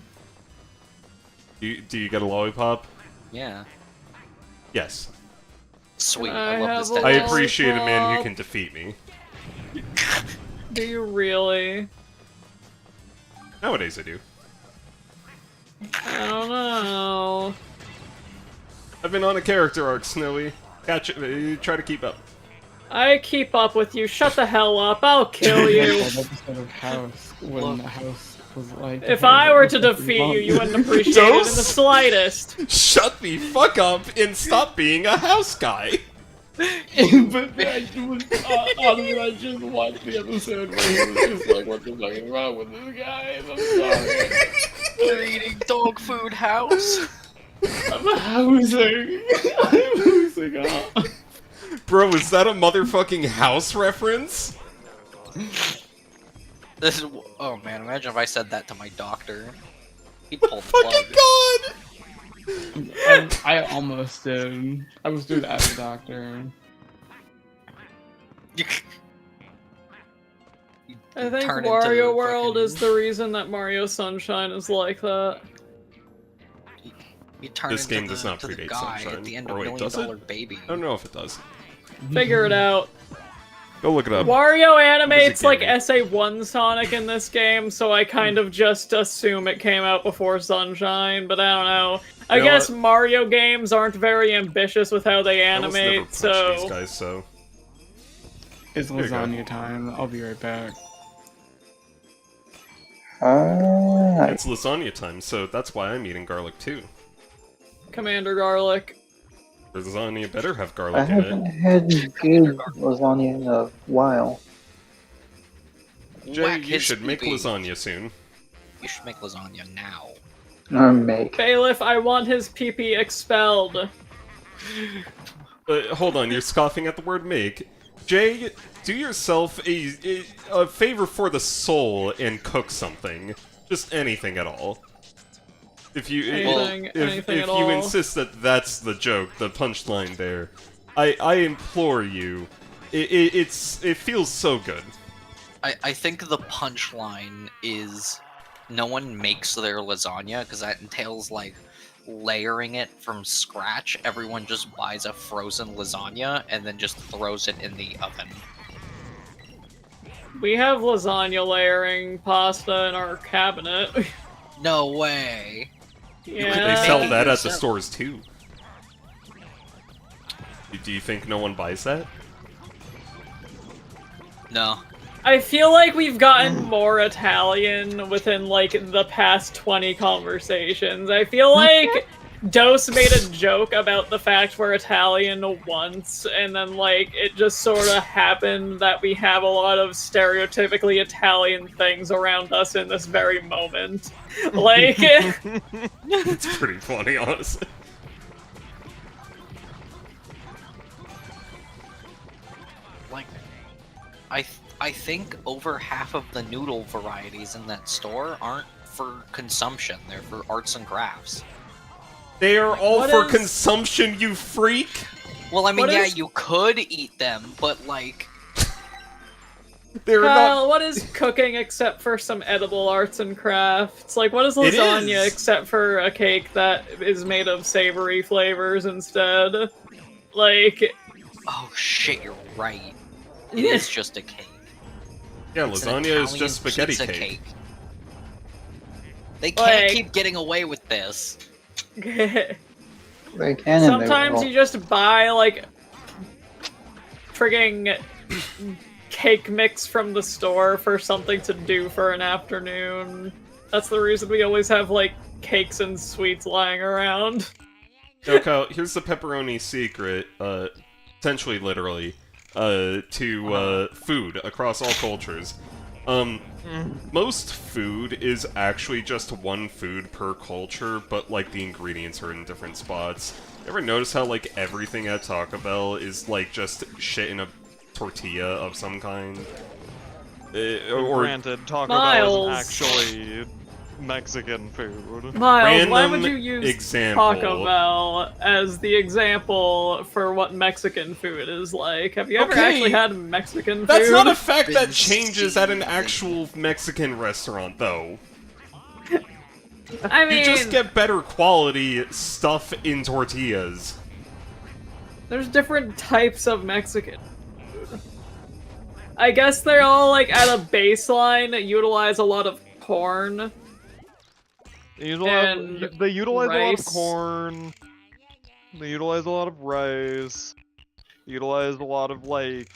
Do you get a lollipop? Yeah. Yes. Sweet. I I love have this. a I tattoo. appreciate a man who lollipop. can defeat me. Do you really? Nowadays I do. I don't know. I've been on a character arc, Snowy. Catch it, try to keep up. I keep up with you. Shut the hell up. I'll kill you. That episode of House, when the house was like... If I were to defeat you, you wouldn't appreciate it in the Dose? slightest. Shut the fuck up and stop being a house guy. But I was, honestly, I just watched the episode where he was just like, what the fuck is wrong with this guy? I'm sorry. They're eating dog food house. I'm housing. I'm housing up. Bro, is that a motherfucking house reference? This is. Oh man, imagine if I said that to my doctor. He'd pull the Fucking plug. god! I almost did. I was doing that as a doctor. I think Turn into Wario World fucking- is the reason that Mario Sunshine is like that. You turn This into game the, does not to the predate guy Sunshine. at the end Or of wait, Million does it? Dollar Baby. I don't know if it does. Figure it out. Go look it up. Wario animates like gaming. SA1 Sonic in this game, so I kind of just assume it came out before Sunshine, but I don't know. I You know guess what? Mario games aren't very ambitious with how they I almost never animate, punched so... these guys, so... It's Here you go. lasagna time. I'll be right back. It's lasagna time, so that's why I'm eating garlic too. Commander Garlic. The lasagna better have I garlic in haven't it. had good lasagna in a while. Jay, Whack you his should make pee-pee. lasagna soon. You should make lasagna now. Or make. Bailiff, I want his pee-pee expelled. Hold on, you're scoffing at the word make. Jay, do yourself a favor for the soul and cook something. Just anything at all. If you Anything- anything if at you all. insist that that's the joke, the punchline there, I implore you. It feels so good. I think the punchline is no one makes their lasagna because that entails like layering it from scratch. Everyone just buys a frozen lasagna and then just throws it in the oven. We have lasagna layering pasta in our cabinet. No way. Yeah. They sell make it that at the yourself. stores too. Do you think no one buys that? No. I feel like we've gotten more Italian within, like, the past 20 conversations. I feel like Dose made a joke about the fact we're Italian once, and then, like, it just sort of happened that we have a lot of stereotypically Italian things around us in this very moment. Like, It's pretty funny, honestly. Like, I think over half of the noodle varieties in that store aren't for consumption. They're for arts and crafts. They are all What for is- consumption, you freak! Well, I mean, What yeah, is- you could eat them, but like, They're Kyle, not. what is cooking except for some edible arts and crafts? Like, what is It lasagna is. except for a cake that is made of savory flavors instead? Like, oh shit, you're right. It is just a cake. Yeah, It's an lasagna is Italian just spaghetti pizza cake. They can't Like- keep getting away with this. They can and they Sometimes will. you just buy like frigging cake mix from the store for something to do for an afternoon. That's the reason we always have like cakes and sweets lying around. No, Kyle, here's the pepperoni secret, essentially literally, to food across all cultures. Most food is actually just one food per culture, but like the ingredients are in different spots. Ever notice how like everything at Taco Bell is like just shit in a tortilla of some kind? Or Granted, Taco Miles. Bell is actually Mexican food. Miles, why Random would you use example. Taco Bell as the example for what Mexican food is like? Have you ever Okay, actually had Mexican food? That's not a fact that Been changes at an seasoned. actual Mexican restaurant, though. I mean, You just get better quality stuff in tortillas. there's different types of Mexican food. I guess they're all like at a baseline utilize a lot of corn. They utilize And a lot of rice. corn. They utilize a lot of rice. Utilize a lot of like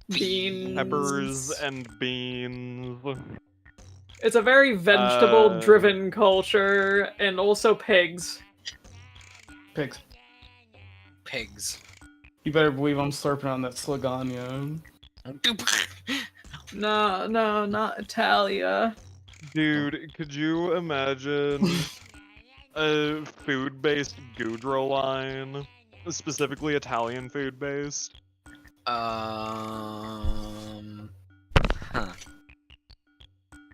Beans. peppers and beans. It's a very vegetable-driven culture, and also pigs. Pigs. Pigs. You better believe I'm slurping on that slagania. No, not Italia. Dude, could you imagine a food-based Goudreau line? Specifically Italian food-based? Huh.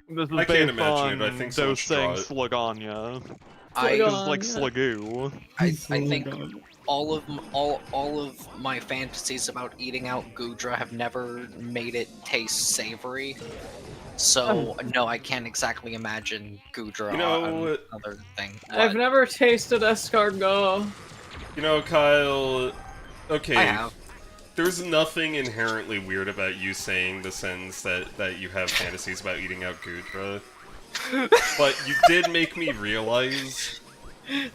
This is I can't based imagine it, I on think someone those should draw saying it. slagania. I It's like Slagania. slagoo. I think all of my fantasies about eating out Gudra have never made it taste savory. So no, I can't exactly imagine Gudra You know, on another thing. I've What? never tasted escargot. You know, Kyle... Okay, I have. there's nothing inherently weird about you saying the sentence that you have fantasies about eating out Gudra. But you did make me realize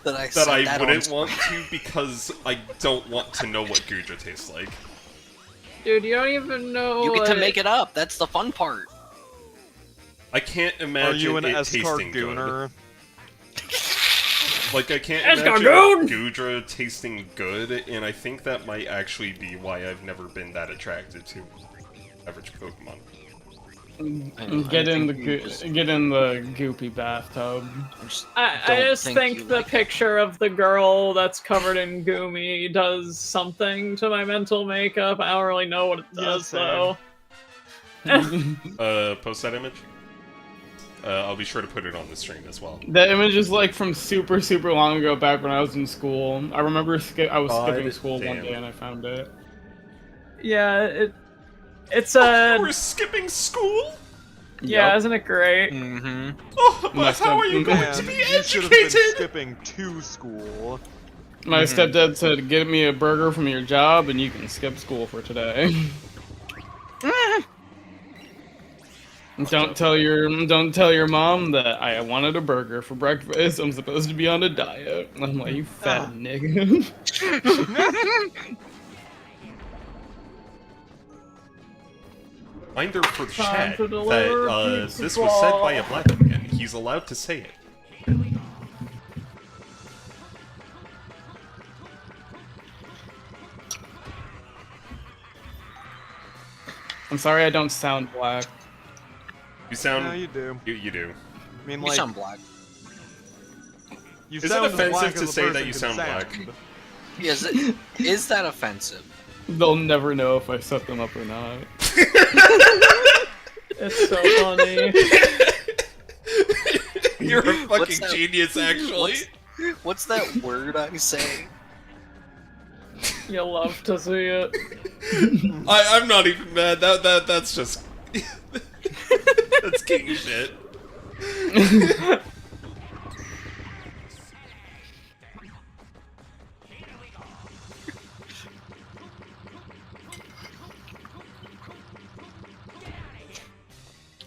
That I that said I that wouldn't on want to because I don't want to know what Gudra tastes like. Dude, you don't even know. You get to what- make it up. That's the fun part. I can't Are imagine you an it tasting good. escargooner? Like, I can't Escargoon! imagine Gudra tasting good, and I think that might actually be why I've never been that attracted to average Pokemon. Get in think you just- the goopy bathtub. I don't just think think you the like it. picture of the girl that's covered in gumi does something to my mental makeup. I don't really know what it Yeah, does, same. though. Post that image? I'll be sure to put it on the stream as well. That image is like from super long ago, back when I was in school. I remember I was God skipping school one damn. day and I found it. Yeah, it's You a... were skipping school? Yeah, Yup. isn't it great? Mm-hmm. Oh, but Must how have- are you going Man, to be you should have been educated? skipping to school. My stepdad said, "Get me a burger from your job, and you can skip school for today." Don't tell your mom that I wanted a burger for breakfast. I'm supposed to be on a diet. I'm like, you fat nigga. Reminder for Time chat to that deliver pizza this was said by a ball. black man. He's allowed to say it. I'm sorry I don't sound black. You sound... Yeah, you do. You do. I mean, You like, sound black. you Is it sound as offensive black to as a say that person you can sound black? Is that offensive? They'll never know if I set them up or not. It's so funny. You're a What's fucking that- genius, actually. What's that word I say? You love to see it. I'm not even mad. That's just... that's king shit.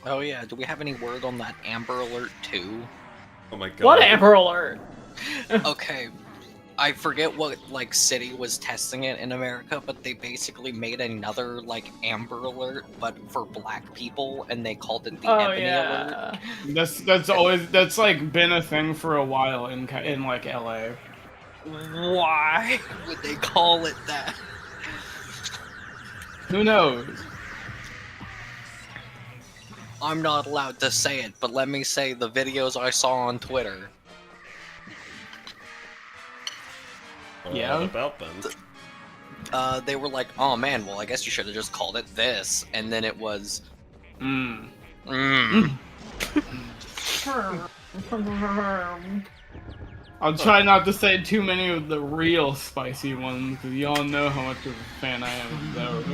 Oh yeah, do we have any word on that Amber Alert 2? Oh my god. What Amber Alert? Okay, I forget what like city was testing it in America, but they basically made another like Amber Alert, but for black people, and they called it the Oh Ebony Alert. yeah. That's like been a thing for a while in like LA. Why would they call it that? Who knows? I'm not allowed to say it, but let me say the videos I saw on Twitter. Yeah. What about them? They were like, "Oh man, well I guess you should have just called it this," and then it was, Mm. I'll try not to say too many of the real spicy ones, because y'all know how much of a fan I am of those.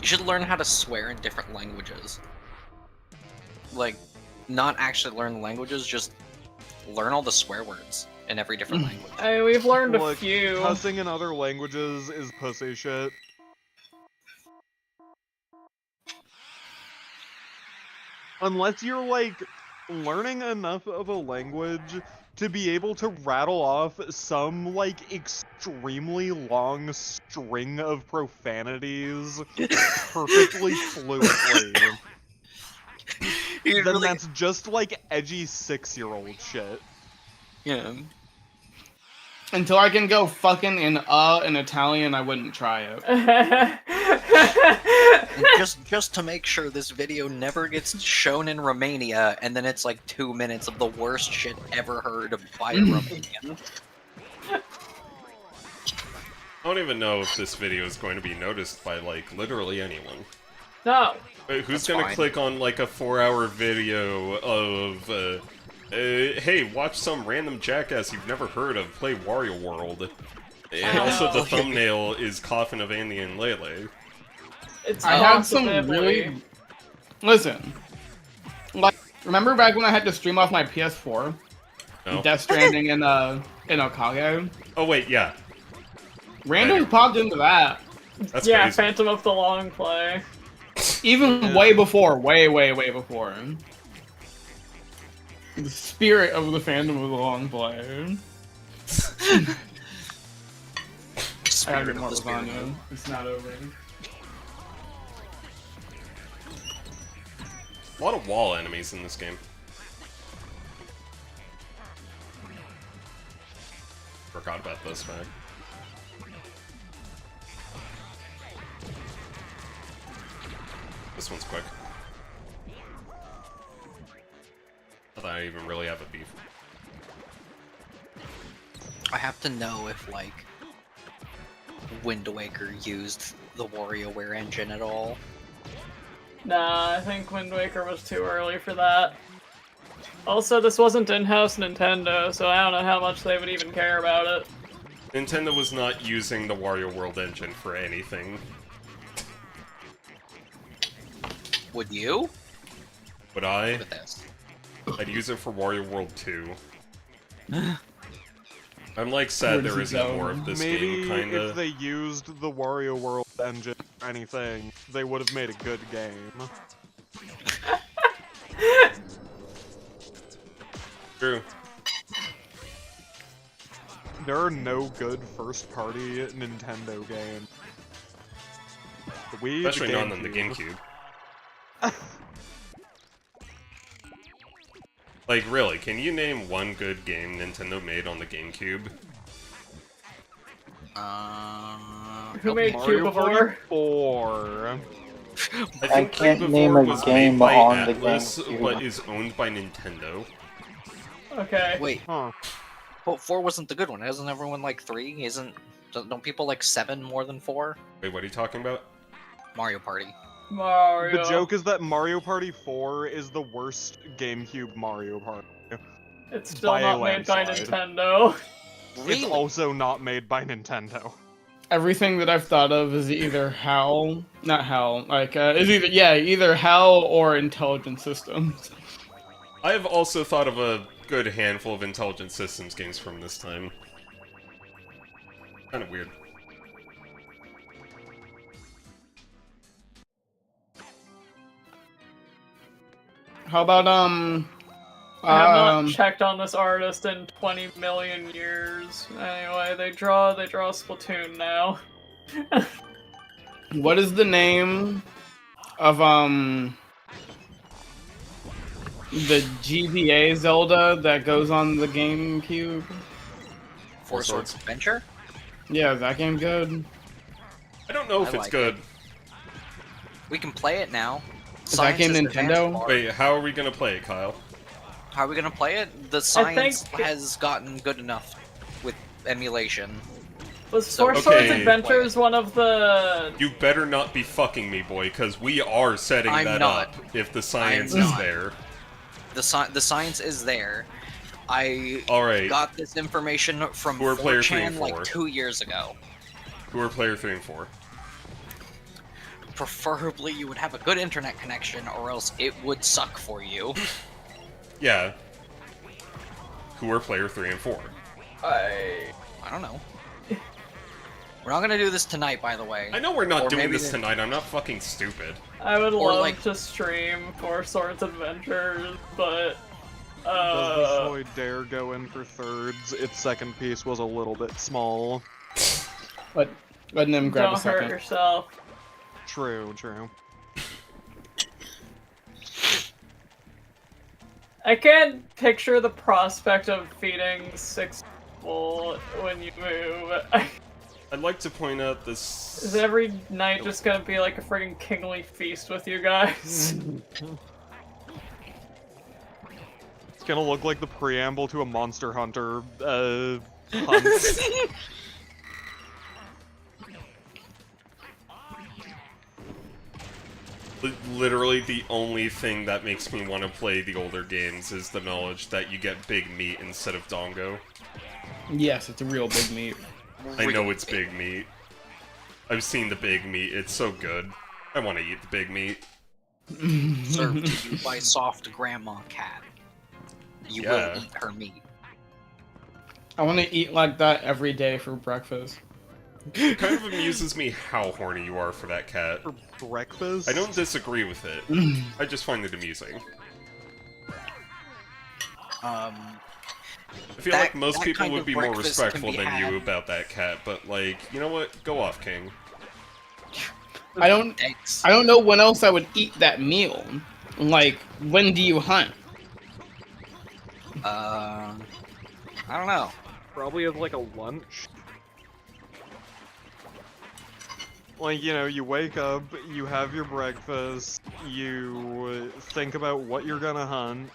You should learn how to swear in different languages. Like, not actually learn the languages, just learn all the swear words in every different language. I mean, we've learned a Look, few. cussing in other languages is pussy shit. Unless you're, like, learning enough of a language to be able to rattle off some, like, extremely long string of profanities perfectly fluently, You then really, that's just, like, edgy 6-year-old shit. yeah. Until I can go fucking in Italian, I wouldn't try it. Just to make sure this video never gets shown in Romania, and then it's like 2 minutes of the worst shit ever heard by a Romanian. I don't even know if this video is going to be noticed by, like, literally anyone. No. Wait, who's That's gonna fine. click on, like, a 4-hour video of, hey, watch some random jackass you've never heard of play Wario World. And also the Okay. thumbnail is Coffin of Andy and Lele. It's I had some possibly- really... Listen. Like, remember back when I had to stream off my PS4? No? Death Stranding in Okage? Oh wait, yeah. Randoms popped into that. That's Yeah, crazy. Phantom of the Long Play. Even way before. Way before. The spirit of the Phantom of the Long Play. I gotta get more of the spirit. lasagna. It's not over. A lot of wall enemies in this game. Forgot about this fact. This one's quick. I thought I even really have a beef. I have to know if, like, Wind Waker used the WarioWare engine at all. Nah, I think Wind Waker was too early for that. Also, this wasn't in-house Nintendo, so I don't know how much they would even care about it. Nintendo was not using the Wario World engine for anything. Would you? Would I? Look at this. I'd use it for Wario World 2. I'm like sad Where does there it isn't go? more of this Maybe game, kinda. if they used the Wario World engine or anything, they would have made a good game. True. There are no good first-party Nintendo games. The Wii, the Especially not on the GameCube. GameCube. Like, really, can you name one good game Nintendo made on the GameCube? Who made Mario Cube Party before? 4. I I think can't Cube name before a was game made by on the Atlas, GameCube. but is owned by Nintendo. Okay. Wait, Huh. but 4 wasn't the good one. Isn't everyone like 3? Don't people like 7 more than 4? Wait, what are you talking about? Mario Party. Mario. The joke is that Mario Party 4 is the worst GameCube Mario Party. It's still by a not made by landslide. Nintendo. It's also not made by Nintendo. Everything that I've thought of is either HAL, not HAL, like, is either HAL or Intelligent Systems. I have also thought of a good handful of Intelligent Systems games from this time. Kind of weird. How about, I have not Um, checked on this artist in 20 million years. Anyway, they draw Splatoon now. what is the name of the GBA Zelda that goes on the GameCube? Four Swords Adventure? Yeah, is that game good? I don't know if I it's like good. We can play it now. Is that game Science is Nintendo? advanced bar. Wait, how are we gonna play it, Kyle? How are we gonna play it? The science think- has gotten good enough with emulation. Was So- Four Swords Okay. Adventures one of the... You better not be fucking me, boy, because we are setting I'm that not. up if the science I'm is not. there. The science is there. I Alright, got this information from Who are player 3 4chan and like 4? 2 years ago. who are player 3 and 4? Preferably you would have a good internet connection or else it would suck for you. Yeah. Who are player 3 and 4? I don't know. We're not gonna do this tonight, by the way. I know we're not Or doing maybe this they- tonight, I'm not fucking stupid. I would Or, love like- to stream Four Swords Adventures, but... Does the toy dare go in for thirds? Its second piece was a little bit small. Let them grab don't a hurt second. yourself. True, true. I can't picture the prospect of feeding 6 people when you move. I'd like to point out this... Is every night just gonna be like a friggin' kingly feast with you guys? It's gonna look like the preamble to a Monster Hunter hunt. Literally the only thing that makes me want to play the older games is the knowledge that you get big meat instead of dongo. Yes, it's a real big meat. I know it's big meat. I've seen the big meat, it's so good. I want to eat the big meat. Served to you by soft grandma cat. You Yeah. will eat her meat. I want to eat like that every day for breakfast. It kind of amuses me how horny you are for that cat. For breakfast? I don't disagree with it. I just find it amusing. I feel That- like most that people kind would of be more breakfast can respectful be than had- you about that cat, but like, you know what? Go off, King. I don't know when else I would eat that meal. Like, when do you hunt? I don't know. Probably as like a lunch. Like, you know, you wake up, you have your breakfast, you think about what you're gonna hunt,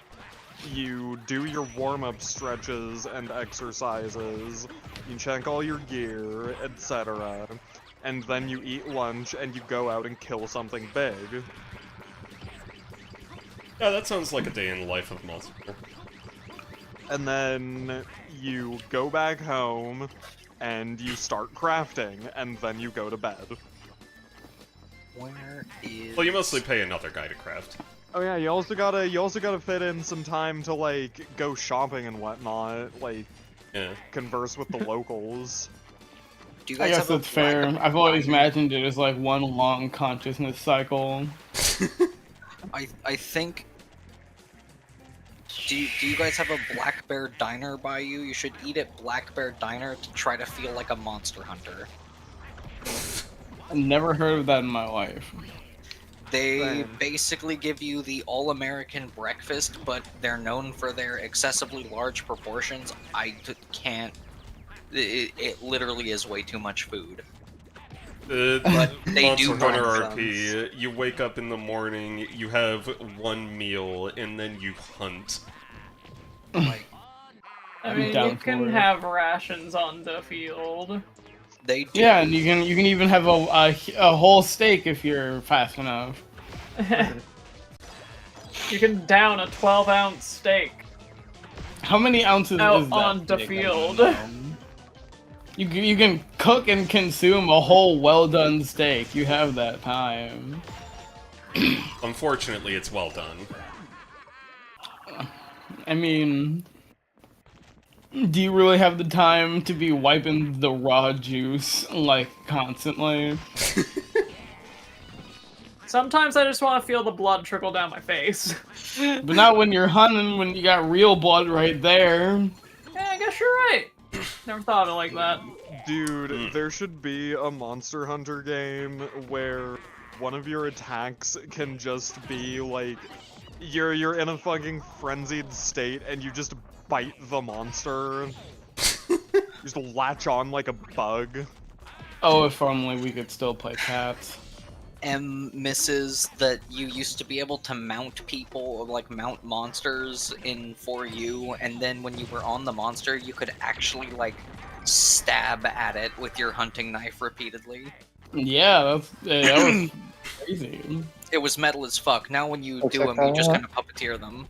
you do your warm-up stretches and exercises, you check all your gear, etc. And then you eat lunch and you go out and kill something big. Yeah, that sounds like a day in the life of Monster. And then you go back home and you start crafting, and then you go to bed. Where is... Well, you mostly pay another guy to craft. Oh yeah, you also gotta fit in some time to like go shopping and whatnot, like Yeah. converse with the locals. Do you I guys guess have a that's fair. black- I've always imagined it as like one long consciousness cycle. I think... Do you guys have a Black Bear Diner by you? You should eat at Black Bear Diner to try to feel like a monster hunter. I've never heard of that in my life. They Same. basically give you the all-American breakfast, but they're known for their excessively large proportions. Can't... It literally is way too much food. But they do Monster Hunter run RP, you wake up in the morning, you have one meal, and then you hunt. Like, I I'm mean, down you can for it. have rations on the field. they do. Yeah, and you can even have a whole steak if you're fast enough. You can down a 12-ounce steak. How many ounces Out is that? on the steak? field. You can cook and consume a whole well done steak. You have that time. Unfortunately, it's well done. I mean, do you really have the time to be wiping the raw juice like constantly? Sometimes I just want to feel the blood trickle down my face. But not when you're hunting, when you got real blood right there. Yeah, I guess you're right. Never thought of it like that. Dude, there should be a Monster Hunter game where one of your attacks can just be like you're in a fucking frenzied state and you just bite the monster. Just latch on like a bug. Oh, if only we could still play cats. Misses that you used to be able to mount people or like mount monsters in 4U, and then when you were on the monster, you could actually like stab at it with your hunting knife repeatedly. Yeah, that was crazy. It was metal as fuck. Now when you I'll do check them, that you just out. kind of puppeteer them.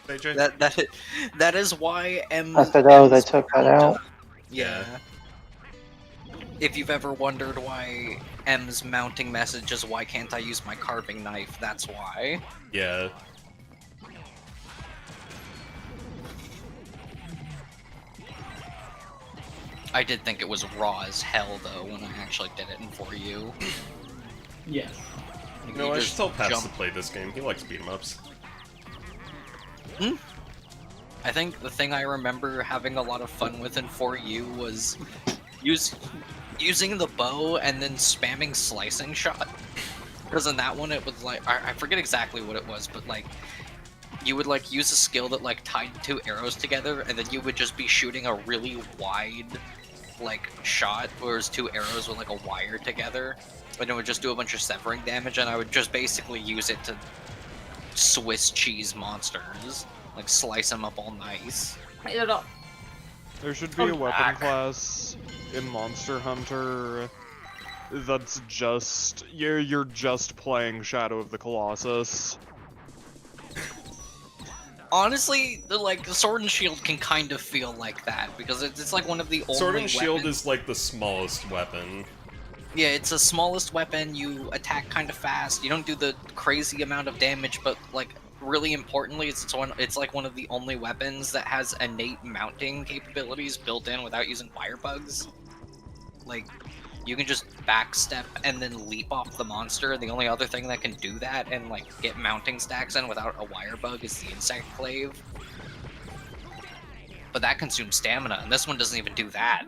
AJ? That is why M. I said, oh, they M's took that mount- out. Yeah. If you've ever wondered why M's mounting message is why can't I use my carving knife, that's why. Yeah. I did think it was raw as hell though when I actually did it in 4U. Yes. No, You I just should tell Pats to jump- play this game. He likes beat 'em ups. I think the thing I remember having a lot of fun with in 4U was using the bow and then spamming slicing shot. Because in that one it was like, I forget exactly what it was, but like, you would like use a skill that like tied two arrows together and then you would just be shooting a really wide like shot, whereas two arrows with like a wire together. And it would just do a bunch of severing damage, and I would just basically use it to Swiss cheese monsters. Like, slice them up all nice. Eat it up. There should be a Come weapon back. class in Monster Hunter that's just you're just playing Shadow of the Colossus. Honestly, the Sword and Shield can kind of feel like that, because it's like one of the only Sword and Shield weapons- is like the smallest weapon. Yeah, it's the smallest weapon, you attack kind of fast, you don't do the crazy amount of damage, but, like, really importantly, it's like one of the only weapons that has innate mounting capabilities built in without using wire bugs. Like, you can just backstep and then leap off the monster, the only other thing that can do that and, like, get mounting stacks in without a wire bug is the Insect Clave. But that consumes stamina, and this one doesn't even do that.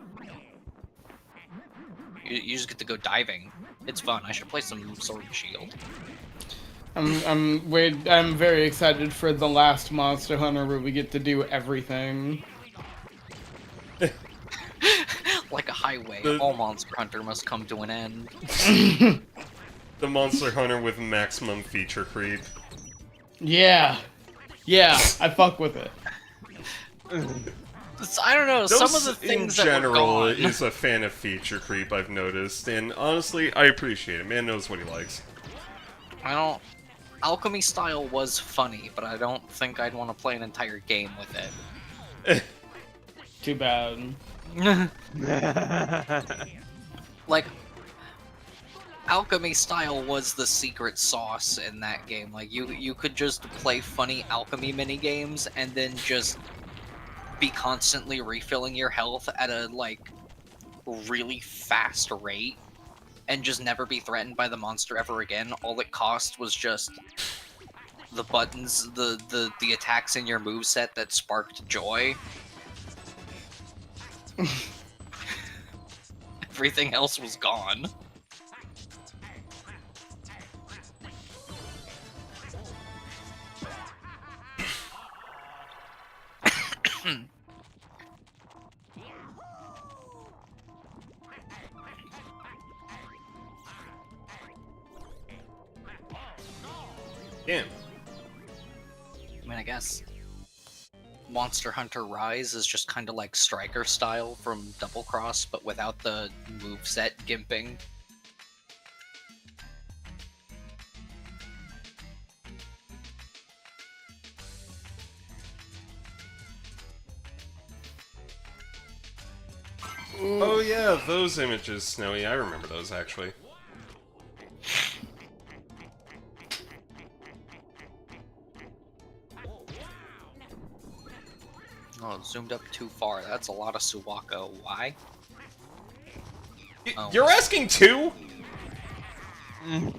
You just get to go diving. It's fun. I should play some Sword and Shield. I'm very excited for the last Monster Hunter where we get to do everything. Like a highway, The- all Monster Hunter must come to an end. The Monster Hunter with maximum feature creep. Yeah. Yeah, I fuck with it. I don't know, some of Those, the things in that were general, gone. is a fan of feature creep, I've noticed, and honestly, I appreciate it. Man knows what he likes. I don't... Alchemy style was funny, but I don't think I'd want to play an entire game with it. Too bad. Like, alchemy style was the secret sauce in that game. Like, you could just play funny alchemy minigames and then just be constantly refilling your health at a, like, really fast rate and just never be threatened by the monster ever again. All it cost was just the buttons, the attacks in your moveset that sparked joy. Everything else was gone. Damn. I mean, I guess Monster Hunter Rise is just kind of like Striker style from Double Cross, but without the moveset gimping. Oh yeah, those images, Snowy. I remember those, actually. Oh, it zoomed up too far. That's a lot of Suwako. Why? Oh. You're asking two? Mm.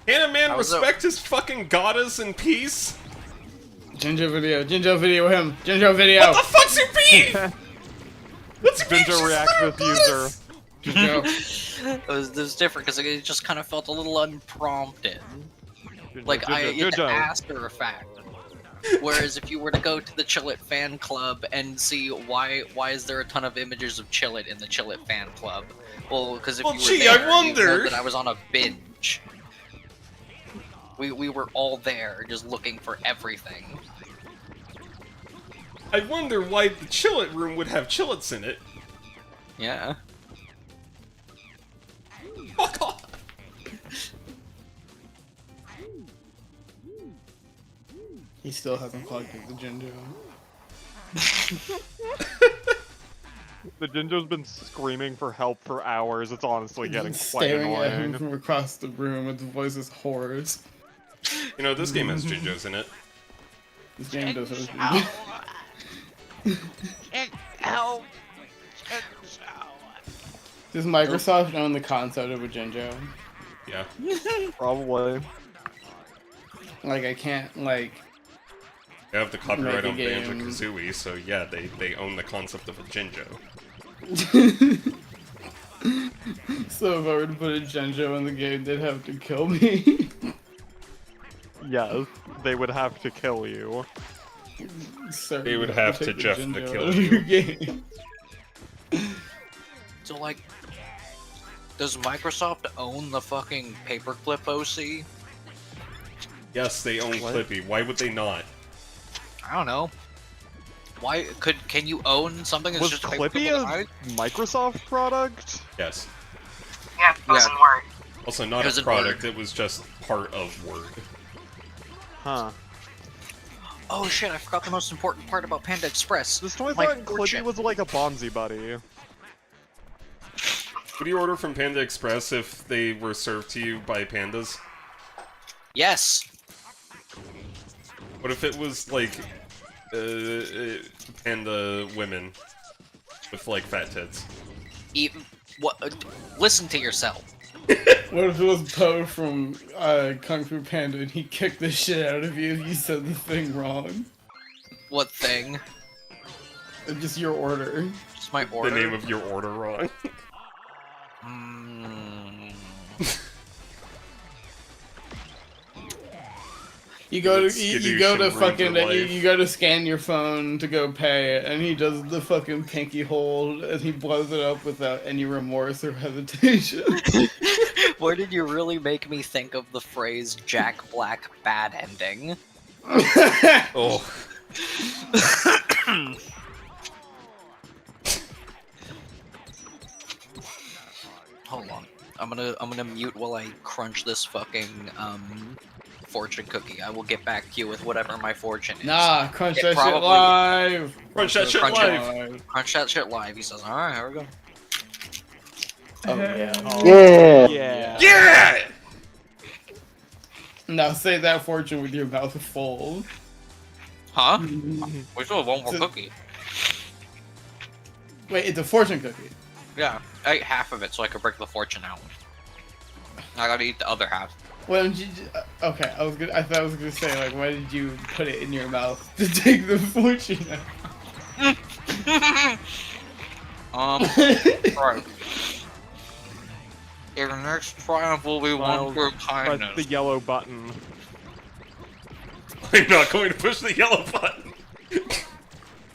Can a man How's that- respect his fucking goddess in peace? Jinjo video him. Jinjo video. What the fuck's your beef? What's your beef? Jinjo She's react a with user. Jinjo. It was different because it just kind of felt a little unprompted. Like, Jinjo, it's Jinjo. after a fact. Whereas if you were to go to the Chillit fan club and see why is there a ton of images of Chillit in the Chillit fan club? Well, because if Well, you were gee, there, I you know wonder. that I was on a binge. We were all there, just looking for everything. I wonder why the Chillit room would have Chillits in it. Yeah. Fuck off. He still hasn't plugged in the Jinjo. The Jinjo's been screaming for help for hours. It's honestly getting quite Staring at him annoying. from across the room with the voice is hoarse. You know, this game has Jinjos in it. This game does have Ow. Does Microsoft own the concept of a Jinjo? Yeah. Probably. Like, I can't, like... They have the copyright Make a on game. Banjo-Kazooie, so yeah, they own the concept of a Jinjo. So if I were to put a Jinjo in the game, they'd have to kill me. Yes, they would have to kill you. Sir, They would you have to take the Jeff the Jinjo kill out of you. your game. So, like, does Microsoft own the fucking Paperclip OC? Yes, they own What? Clippy. Why would they not? I don't know. Why can you own something that's Was just a Clippy paperclip? a Microsoft product? Yes. Yeah, it doesn't work. Also, not It a doesn't product, work. it was just part of Word. Huh. Oh shit! I forgot the most important part about Panda Express. This toy My thought Clippy fortune. was like a Bonzi buddy. Would you order from Panda Express if they were served to you by pandas? Yes. What if it was like panda women with like fat tits? Even what? Listen to yourself. What if it was Poe from Kung Fu Panda and he kicked the shit out of you if you said the thing wrong? What thing? Just your order. Just my order. The name of your order wrong. Mm. You go to Skadoosh you go to and ruins fucking your life. you go to scan your phone to go pay, and he does the fucking pinky hold, and he blows it up without any remorse or hesitation. Where did you really make me think of the phrase Jack Black bad ending? Oh. Hold on. I'm gonna mute while I crunch this fucking fortune cookie. I will get back to you with whatever my fortune is. Nah, crunch It that shit probably- live. Crunch that shit Crunch live. Crunch that shit live. He says, "All right, here we go." Oh yeah. Yeah. Yeah. Yeah! Now say that fortune with your mouth full. Huh? We still have one more So- cookie. Wait, it's a fortune cookie. Yeah, I ate half of it so I could break the fortune out. I gotta eat the other half. Why don't you? Okay, I thought I was gonna say like, why did you put it in your mouth to take the fortune out? Right. Your next triumph will be one Miles, for Press kindness. the yellow button. I'm not going to push the yellow button.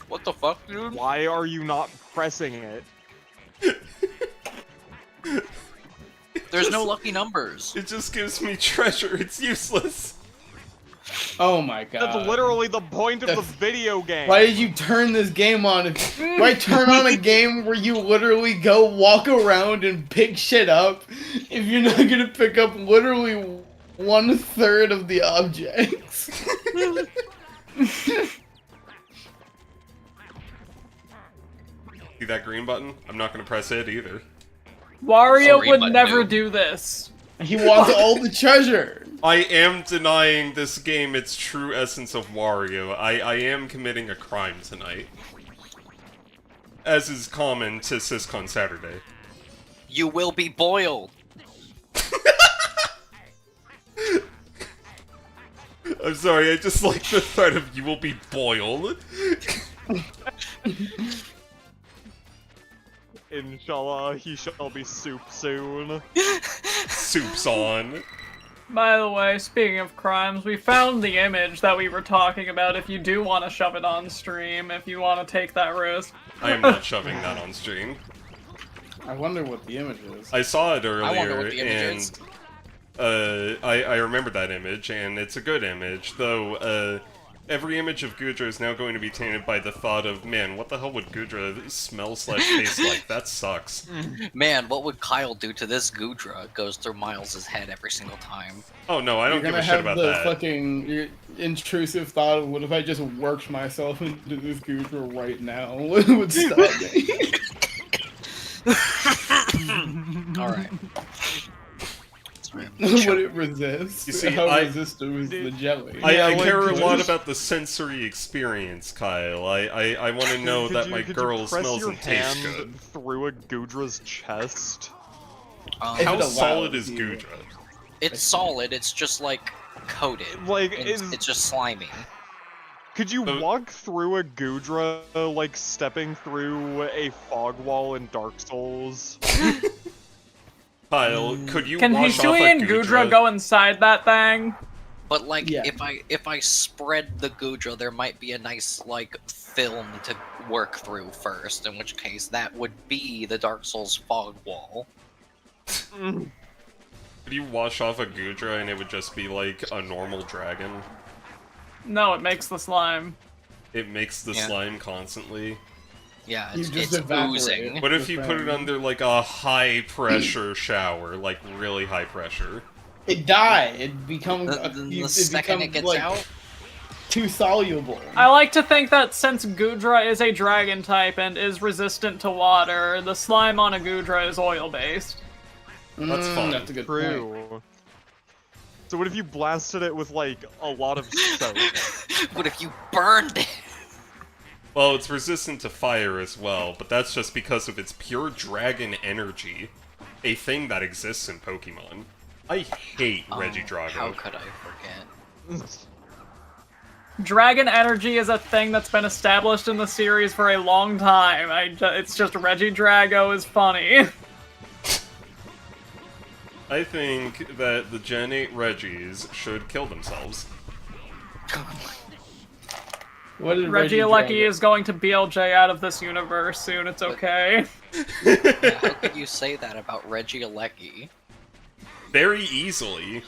What the fuck, dude? Why are you not pressing it? There's no lucky numbers. It just gives me treasure. It's useless. Oh my god. That's literally the point of the video game. Why did you turn this game on? Why turn on a game where you literally go walk around and pick shit up if you're not gonna pick up literally 1/3 of the objects? See that green button? I'm not going to press it either. Wario Sorry, would but never no. do this. He wants all the treasure. I am denying this game its true essence of Wario. I am committing a crime tonight. As is common to Siscon Saturday. You will be boiled. I'm sorry, I just like the thought of you will be boiled. Inshallah, he shall be soup soon. Soup's on. By the way, speaking of crimes, we found the image that we were talking about if you do want to shove it on stream, if you want to take that risk. I am not shoving that on stream. I wonder what the image is. I saw it earlier, I wonder what the image and is. I remember that image, and it's a good image, though, every image of Gudra is now going to be tainted by the thought of, man, what the hell would Gudra smell/taste like? That sucks. Man, what would Kyle do to this Gudra? It goes through Miles' head every single time. Oh no, I don't You're give gonna a shit have about the that. fucking intrusive thought of, what if I just worked myself into this Gudra right now? What would stop me? Alright. Would it resist? You see, How I- resistant was the jelly? I like, care a could lot you- about the sensory experience, Kyle. I want to know Could that you- my could girl you press smells your and tastes hand good. through a Gudra's chest? If How it allows solid is you. Gudra? It's solid, it's just like coated. Like, It's just slimy. could you Uh, walk through a Gudra like stepping through a fog wall in Dark Souls? Kyle, could you Can wash off a Hisui and Gudra go inside that thing? But like, Yeah. if I spread the Gudra, there might be a nice like film to work through first. In which case, that would be the Dark Souls fog wall. Could you wash off a Gudra and it would just be like a normal dragon? No, it makes the slime. It makes the Yeah. slime constantly. Yeah, You it's, just it's evaporate. oozing. What if you put it under like a high pressure shower, like really high pressure? It die. It becomes. The second it gets out, too soluble. I like to think that since Gudra is a dragon type and is resistant to water, the slime on a Gudra is oil-based. That's fine. That's a good point. True. So what if you blasted it with like a lot of soap? what if you burned it? Well, it's resistant to fire as well, but that's just because of its pure dragon energy, a thing that exists in Pokemon. I hate How Regidrago. could I forget? Dragon energy is a thing that's been established in the series for a long time. It's just Regidrago is funny. I think that the Gen 8 Regis should kill themselves. What did Regieleki is going to BLJ out of this universe soon, it's okay. Yeah, how could you say that about Regieleki? Very easily.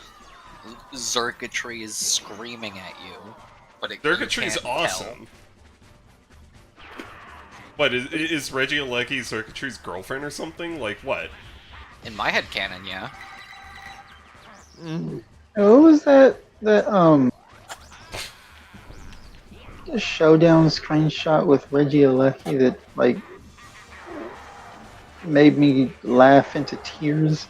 Zergatry is screaming at you, but you Zergatry's can't tell. awesome. What, is Regieleki Zergatry's girlfriend or something? Like, what? In my head canon, yeah. What was that the showdown screenshot with Regieleki that like made me laugh into tears?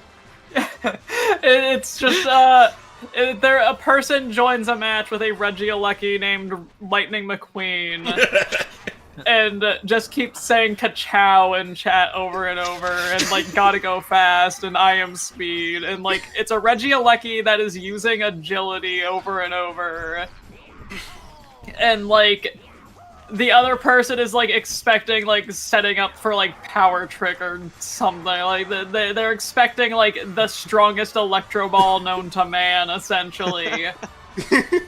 It's just, a person joins a match with a Regieleki named Lightning McQueen, and just keeps saying ka-chow in chat over and over, and like, gotta go fast, and I am speed, and like, it's a Regieleki that is using agility over and over, and like, the other person is like expecting like setting up for like power trick or something, like they're expecting like the strongest Electro Ball known to man, essentially.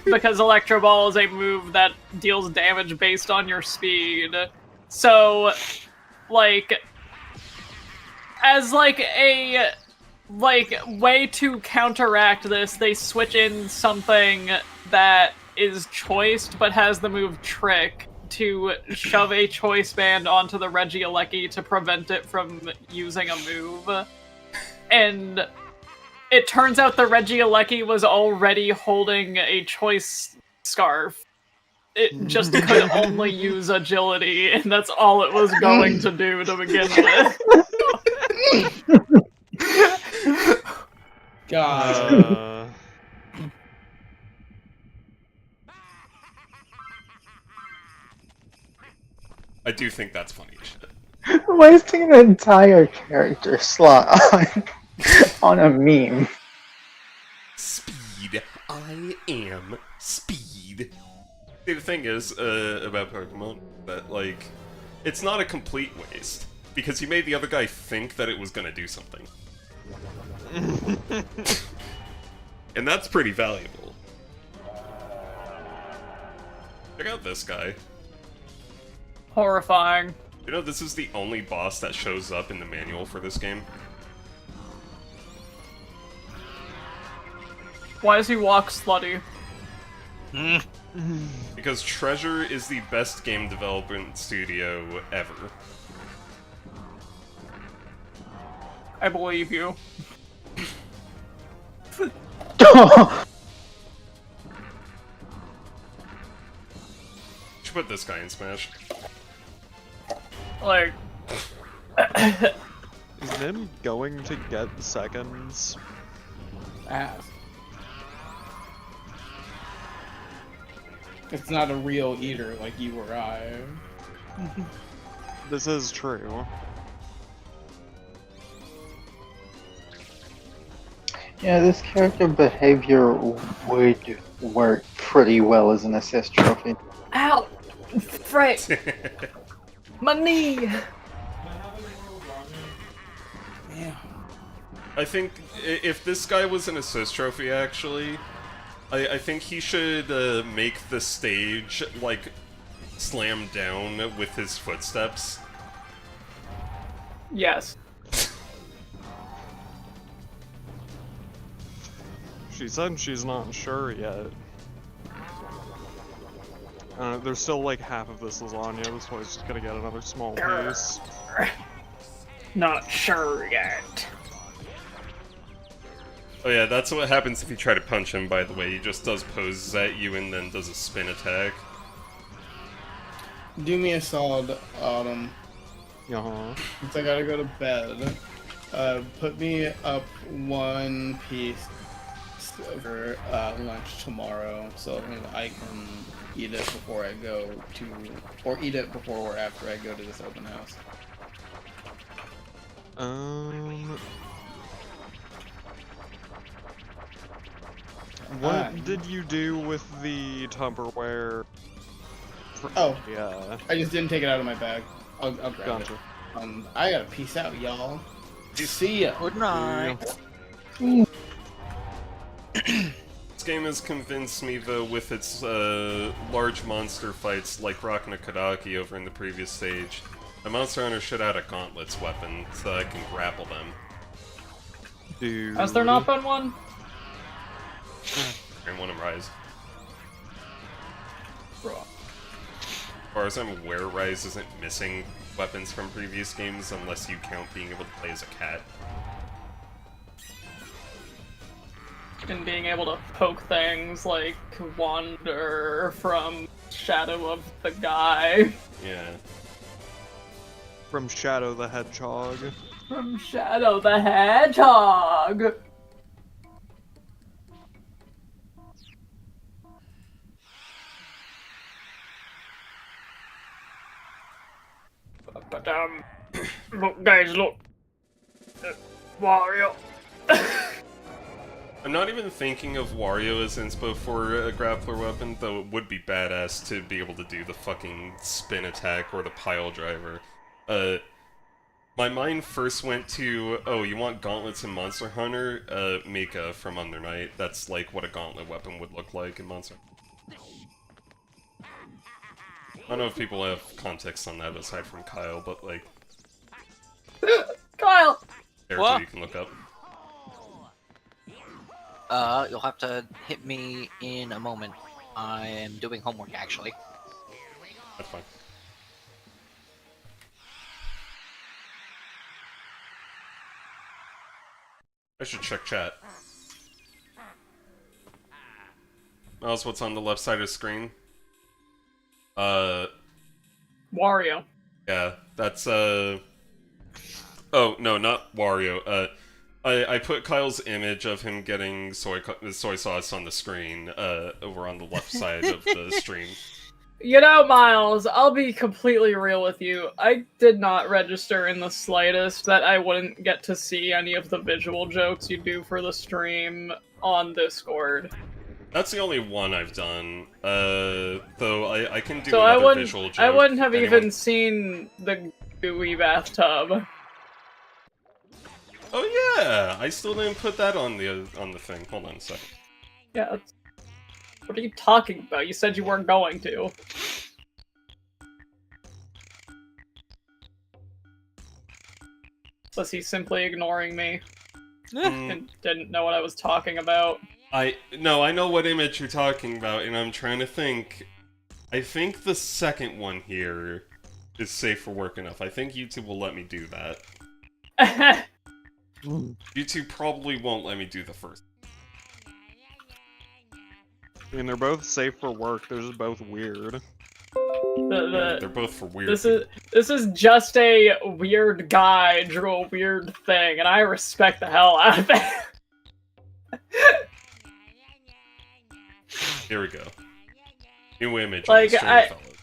Because Electro Ball is a move that deals damage based on your speed. So, like, as like a way to counteract this, they switch in something that is choiced but has the move Trick to shove a choice band onto the Regieleki to prevent it from using a move. And it turns out the Regieleki was already holding a choice scarf. It just could only use agility, and that's all it was going to do to begin with. God. I do think that's funny as shit. wasting an entire character slot on a meme. Speed. I am speed. See, the thing is, about Pokemon, that, like, it's not a complete waste, because you made the other guy think that it was gonna do something. And that's pretty valuable. Check out this guy. Horrifying. You know, this is the only boss that shows up in the manual for this game. Why does he walk slutty? Because Treasure is the best game development studio ever. I believe you. Should put this guy in Smash. Like... Is Nim going to get seconds? Ass. It's not a real eater like you or I. This is true. Yeah, this character behavior would work pretty well as an assist trophy. Ow! Frick! My knee! Yeah. I think if this guy was an assist trophy, actually, I think he should make the stage, like, slam down with his footsteps. Yes. She said she's not sure yet. There's still like half of this lasagna. This toy's just gonna get another small piece. Not sure yet. Oh yeah, that's what happens if you try to punch him, by the way. He just does poses at you and then does a spin attack. Do me a solid, Autumn. Uh-huh. Since I gotta go to bed, put me up one piece for lunch tomorrow, so I can eat it before I go to, or eat it before or after I go to this open house. What did you do with the Tupperware? Oh, Yeah. I just didn't take it out of my bag. I'll grab Gotcha. it. I gotta peace out, y'all. See ya. Good night. This game has convinced me, though, with its large monster fights like Rockna Kadaki over in the previous stage, the Monster Hunter should add a gauntlets weapon so I can grapple them. Dude. Has there not been one? And one in Rise. Bro. As far as I'm aware, Rise isn't missing weapons from previous games unless you count being able to play as a cat. And being able to poke things like wander from Shadow of the Guy. Yeah. From Shadow the Hedgehog. From Shadow the Hedgehog! But, look, guys, look. Wario. I'm not even thinking of Wario as inspo for a grappler weapon, though it would be badass to be able to do the fucking spin attack or the pile driver. My mind first went to, oh, you want gauntlets in Monster Hunter? Mika from Under Night. That's like what a gauntlet weapon would look like in Monster Hunter. I don't know if people have context on that aside from Kyle, but like... Kyle! Character you can look up. You'll have to hit me in a moment. I am doing homework, actually. That's fine. I should check chat. Miles, what's on the left side of the screen? Wario. Yeah, that's, Oh, no, not Wario. I put Kyle's image of him getting soy sauce on the screen, over on the left side of the stream. You know, Miles, I'll be completely real with you. I did not register in the slightest that I wouldn't get to see any of the visual jokes you do for the stream on Discord. That's the only one I've done. Though I can do So another visual joke. I wouldn't have Anyone? even seen the gooey bathtub. Oh yeah, I still didn't put that on the thing. Hold on a second. Yeah. What are you talking about? You said you weren't going to. Was he simply ignoring me and didn't know what I was talking about? No, I know what image you're talking about, and I'm trying to think. I think the second one here is safe for work enough. I think YouTube will let me do that. YouTube probably won't let me do the first. I mean, they're both safe for work. They're just both weird. They're both for weird. This is just a weird guy drew a weird thing, and I respect the hell out of it. Here we go. New image. Like, on the stream, fellas.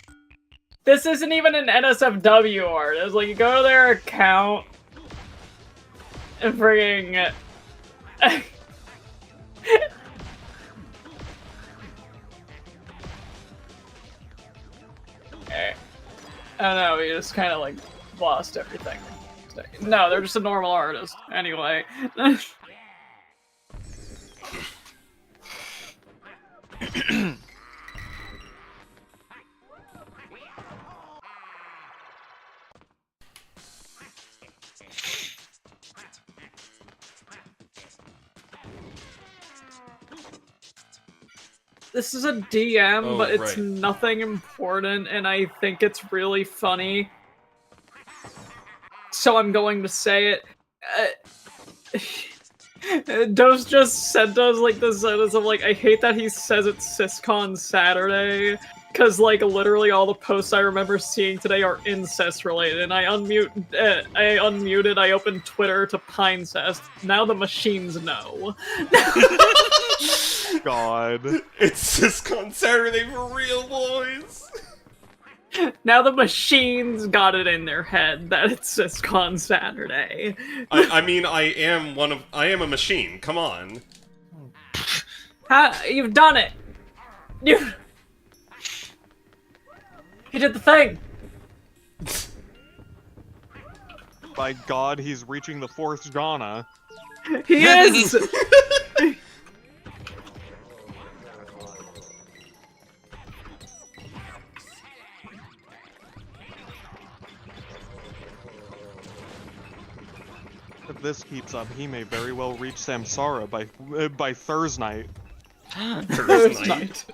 This isn't even an NSFW art. It's like you go to their account and frigging. I don't know, he just kind of like lost everything. No, they're just a normal artist. Anyway. This is a DM, but it's right. nothing important, and I think it's really funny. So I'm going to say it. Dose just sent us like the sentence of like, I hate that he says it's Siscon Saturday, because like literally all the posts I remember seeing today are incest related, and I unmuted, I opened Twitter to Pinecest. Now the machines know. God. It's Siscon Saturday for real, boys! Now the machines got it in their head that it's Siscon Saturday. I mean, I am a machine, come on. You've done it! You did the thing! By God, he's reaching the 4th jhana. He is! If this keeps up, he may very well reach Samsara by Thursday night. Thursday night.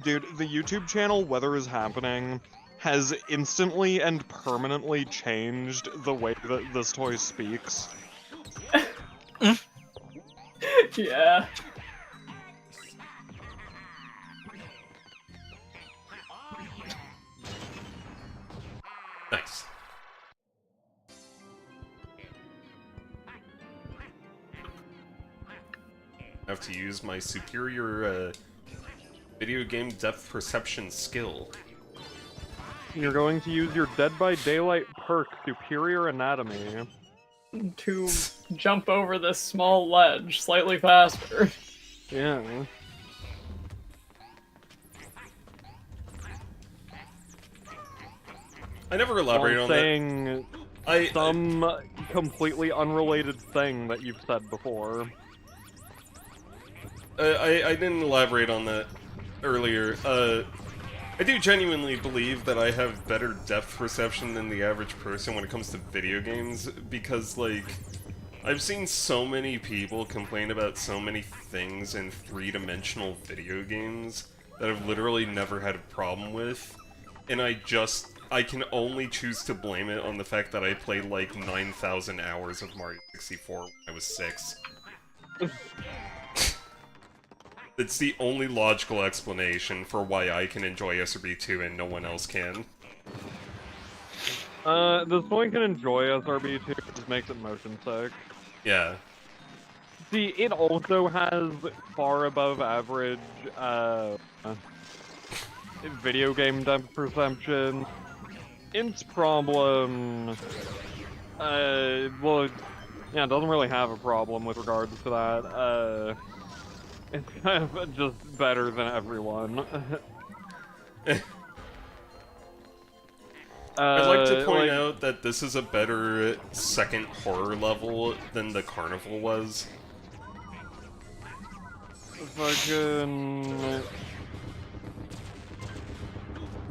Dude, the YouTube channel Weather is Happening has instantly and permanently changed the way that this toy speaks. Yeah. Nice. I have to use my superior video game depth perception skill. You're going to use your Dead by Daylight perk, Superior Anatomy. To jump over this small ledge slightly faster. Yeah. I never elaborated on that. Saying some completely unrelated thing that you've said before. I didn't elaborate on that earlier. I do genuinely believe that I have better depth perception than the average person when it comes to video games, because, like, I've seen so many people complain about so many things in three-dimensional video games that I've literally never had a problem with, and I can only choose to blame it on the fact that I played, like, 9,000 hours of Mario 64 when I was 6. It's the only logical explanation for why I can enjoy SRB 2 and no one else can. This one can enjoy SRB 2, it just makes it motion sick. Yeah. See, it also has far above average video game depth perception. Its problem, well, yeah, it doesn't really have a problem with regards to that. It's kind of just better than everyone. I'd like to point like, out that this is a better second horror level than the carnival was. fucking...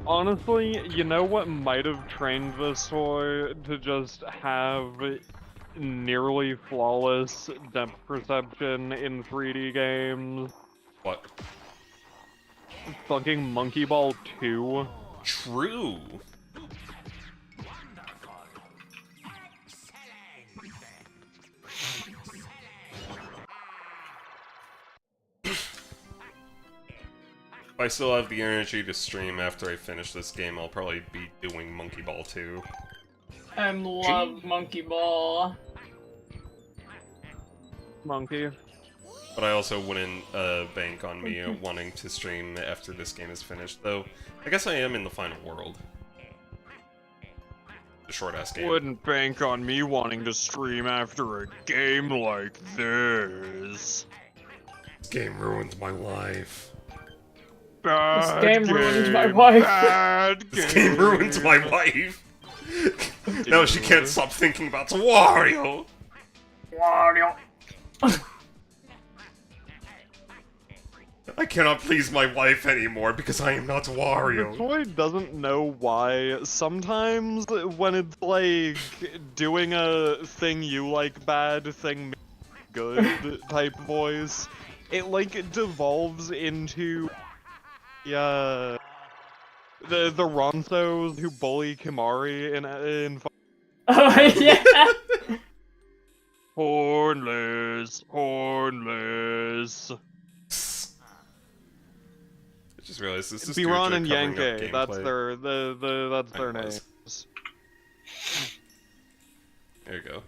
Honestly, you know what might have trained this toy to just have nearly flawless depth perception in 3D games? What? Fucking Monkey Ball 2. True! If I still have the energy to stream after I finish this game, I'll probably be doing Monkey Ball 2. I love Monkey Ball. Monkey. But I also wouldn't bank on me wanting to stream after this game is finished, though I guess I am in the final world. The short-ass game. Wouldn't bank on me wanting to stream after a game like this. This game ruined my life. Bad This game ruined my wife. Bad This game ruined my wife! No, she can't stop thinking about Wario! Wario. I cannot please my wife anymore because I am not The Wario. toy doesn't know why. Sometimes when it's like doing a thing you like bad, thing good type voice, it like devolves into the Ronsos who bully Kimari in Oh yeah. Hornless, hornless. I just realized this is Biran Gurja and covering up Yankee, that's gameplay. that's their I was. names. There you go.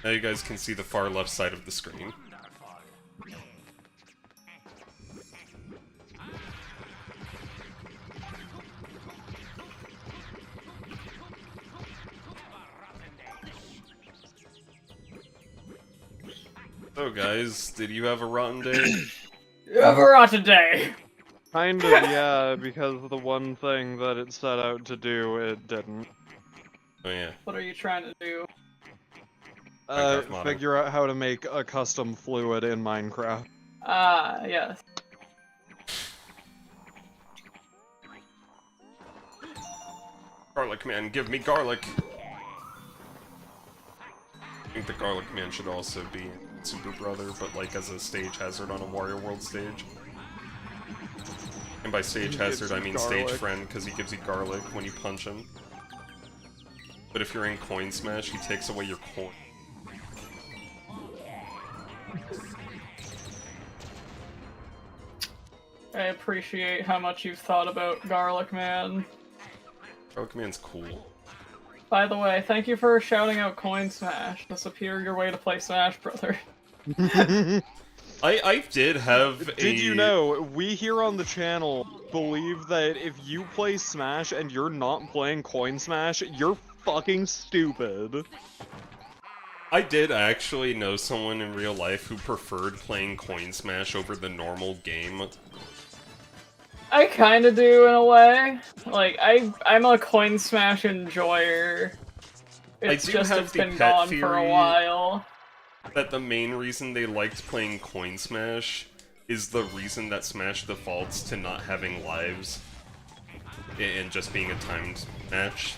Now you guys can see the far left side of the screen. So guys, did you have a rotten day? Ever today. Kind of, yeah, because the one thing that it set out to do, it didn't. Oh yeah. What are you trying to do? Minecraft modding. Figure out how to make a custom fluid in Minecraft. Ah, yes. Garlic man, give me garlic! I think the garlic man should also be in Super Brother, but like as a stage hazard on a Wario World stage. And by stage He hazard, gives I you mean stage garlic. friend, because he gives you garlic when you punch him. But if you're in Coin Smash, he takes away your coin. I appreciate how much you've thought about Garlic Man. Garlic man's cool. By the way, thank you for shouting out Coin Smash, the superior way to play Smash Brother. I did have a... Did you know, we here on the channel believe that if you play Smash and you're not playing Coin Smash, you're fucking stupid. I did actually know someone in real life who preferred playing Coin Smash over the normal game. I kinda do, in a way. Like, I'm a Coin Smash enjoyer. It's do just have it's the been pet gone for a theory while. That the main reason they liked playing Coin Smash is the reason that Smash defaults to not having lives and just being a timed match.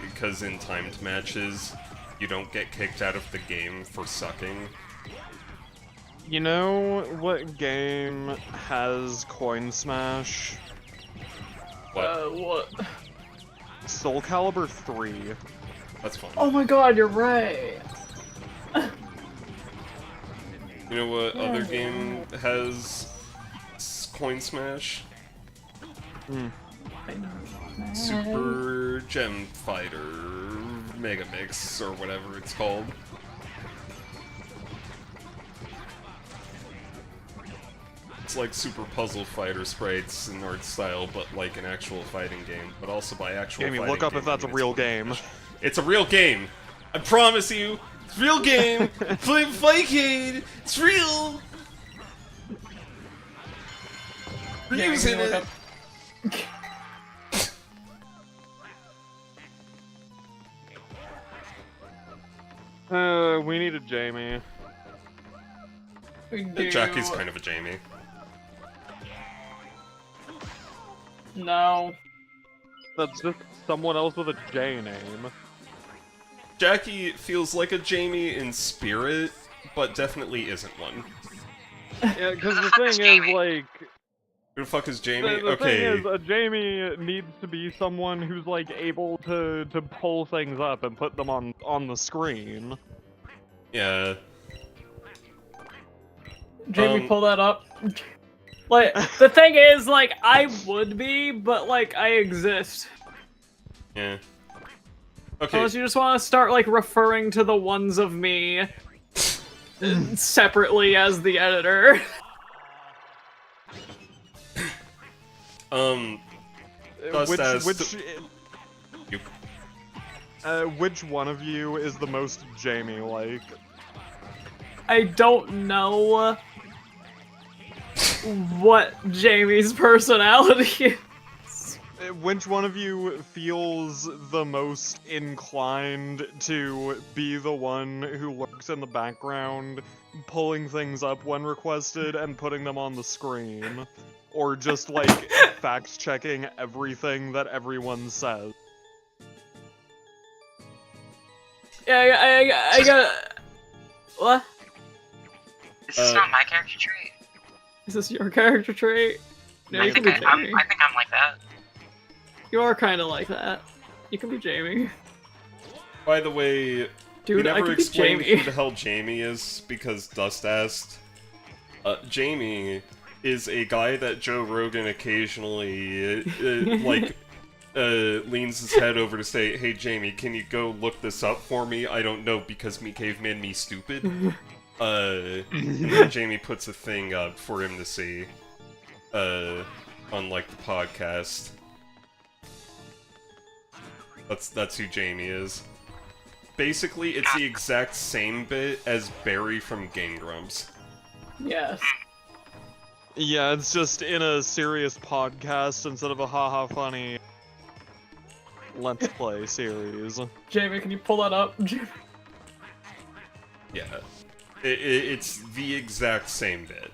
Because in timed matches, you don't get kicked out of the game for sucking. You know what game has Coin Smash? What? What? Soul Calibur 3. That's fun. Oh my god, you're right! You know what other game has Coin Smash? Super Gem Fighter Mega Mix, or whatever it's called. it's like Super Puzzle Fighter sprites in art style, but like an actual fighting game. But also by actual Jamie, fighting look up game, if that's I a mean real it's game. It's a real game. I promise you. It's a real game. Play Fightcade. It's real. Yeah, Ryu's in look it. up. We need a Jamie. We do... Jackie's kind of a Jamie. No. That's just someone else with a J name. Jackie feels like a Jamie in spirit, but definitely isn't one. Yeah, because the thing is, like, Who the fuck is Jamie? the Okay. thing is, a Jamie needs to be someone who's like able to pull things up and put them on the screen. Yeah. Jamie, pull that up. Like, the thing is, like, I would be, but, like, I exist. Yeah. Okay. Unless you just want to start, like, referring to the ones of me separately as the editor. Which one of you is the most Jamie-like? I don't know what Jamie's personality is. Which one of you feels the most inclined to be the one who lurks in the background, pulling things up when requested and putting them on the screen? Or just, like, fact-checking everything that everyone says? Yeah, I got... What? Is this not my character trait? Is this your character trait? No, I you can think be I'm Jamie. like that. You are kind of like that. You can be Jamie. By the way, Dude, we I never could be explained Jamie. who the hell Jamie is because Dust asked. Jamie is a guy that Joe Rogan occasionally, leans his head over to say, "Hey Jamie, can you go look this up for me? I don't know because me caveman me stupid." And then Jamie puts a thing up for him to see, on like the podcast. That's who Jamie is. Basically, it's the exact same bit as Barry from Game Grumps. Yes. Yeah, it's just in a serious podcast instead of a haha funny Let's Play series. Jamie, can you pull that up? Yeah. It's the exact same bit.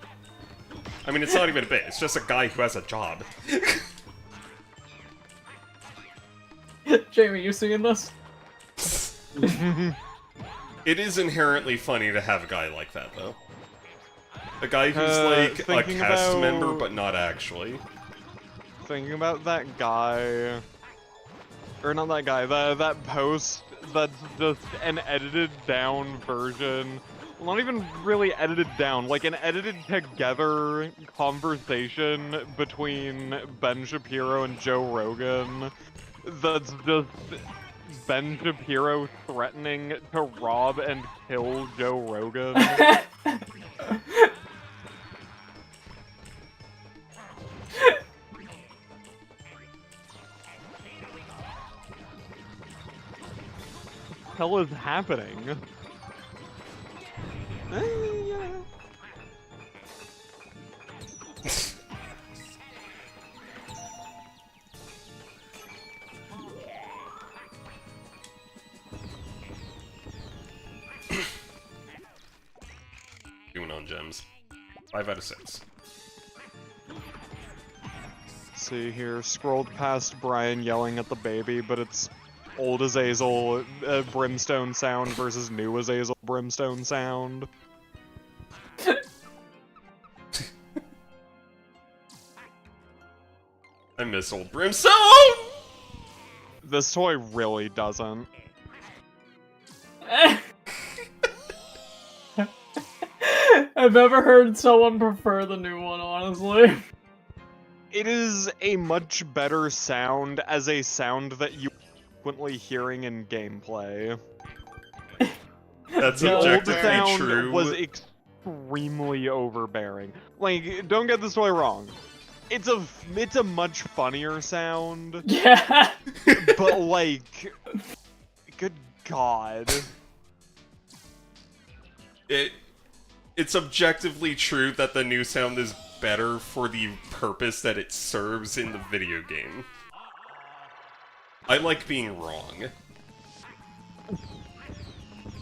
I mean, it's not even a bit, it's just a guy who has a job. Jamie, you seeing this? It is inherently funny to have a guy like that, though. A guy who's like a thinking cast about- member, but not actually. Thinking about that guy... Or not that guy, that post that's just an edited down version. Well, not even really edited down, like an edited together conversation between Ben Shapiro and Joe Rogan. That's just Ben Shapiro threatening to rob and kill Joe Rogan. What the hell is happening? Doing on gems. 5 out of 6. See here, scrolled past Brian yelling at the baby, but it's old Azazel Brimstone sound versus new Azazel Brimstone sound. I miss old Brimstone! This toy really doesn't. I've never heard someone prefer the new one, honestly. It is a much better sound as a sound that you frequently hearing in gameplay. That's The old objectively sound true. was extremely overbearing. Like, don't get this way wrong. It's a much funnier sound, Yeah. but like, good God. It's objectively true that the new sound is better for the purpose that it serves in the video game. I like being wrong.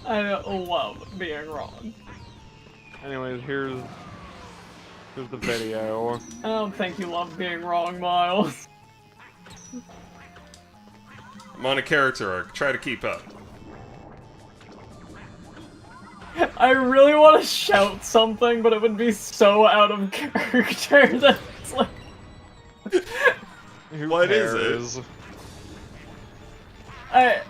I love being wrong. Anyways, here's the video. I don't think you love being wrong, Miles. I'm on a character arc. Try to keep up. I really want to shout something, but it would be so out of character that it's like... Who What is cares? it? I...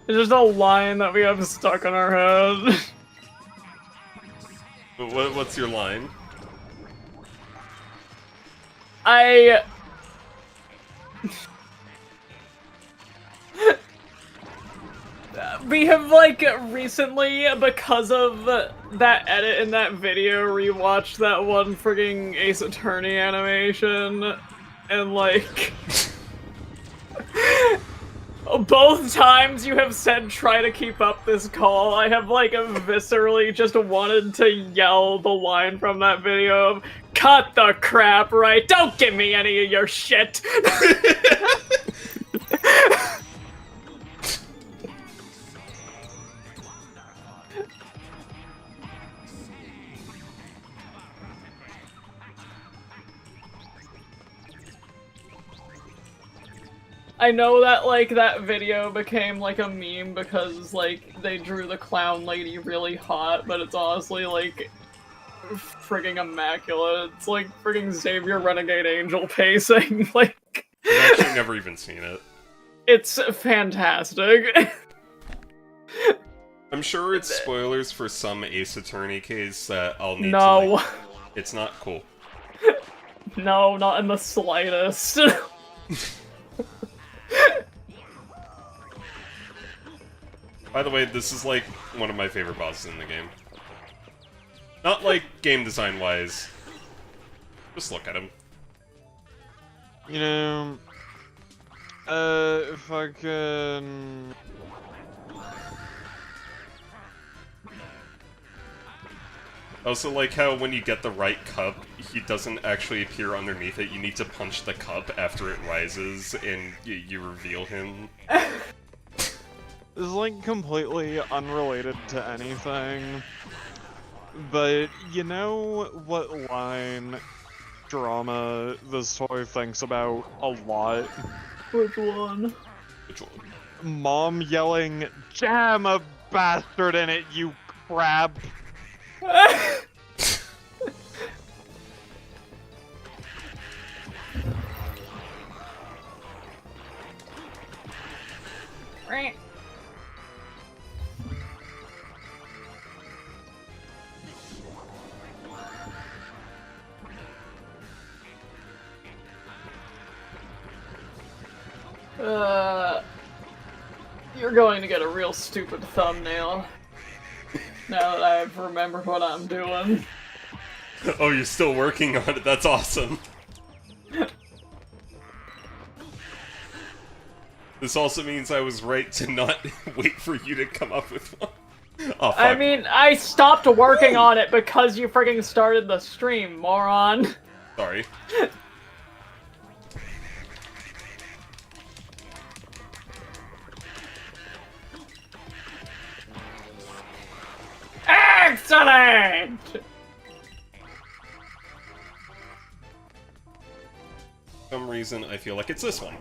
There's just a line that we have stuck in our head. What's your line? We have, like, recently, because of that edit in that video, rewatched that one frigging Ace Attorney animation, and, like... Both times you have said try to keep up this call, I have, like, viscerally just wanted to yell the line from that video of, cut the crap, right? Don't give me any of your shit! I know that, like, that video became, like, a meme because, like, they drew the clown lady really hot, but it's honestly, like, frigging immaculate. It's like frigging Xavier Renegade Angel pacing, like... I've actually never even seen it. It's fantastic. I'm sure it's spoilers for some Ace Attorney case that I'll need to, No. like... It's not cool. No, not in the slightest. By the way, this is, like, one of my favorite bosses in the game. Not, like, game design-wise. Just look at him. You know, fucking... I also like how when you get the right cup, he doesn't actually appear underneath it. You need to punch the cup after it rises, and you reveal him. This is like completely unrelated to anything, but you know what line drama this toy thinks about a lot? Which one? Which one? Mom yelling, "Jam a bastard in it, you crab!" You're going to get a real stupid thumbnail. Now that I've remembered what I'm doing. Oh, you're still working on it. That's awesome. This also means I was right to not wait for you to come up with one. Oh, fuck. I mean, I stopped working on it because you friggin' started the stream, moron. Sorry. Excellent! For some reason, I feel like it's this one.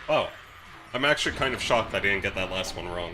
Oh. I'm actually kind of shocked I didn't get that last one wrong.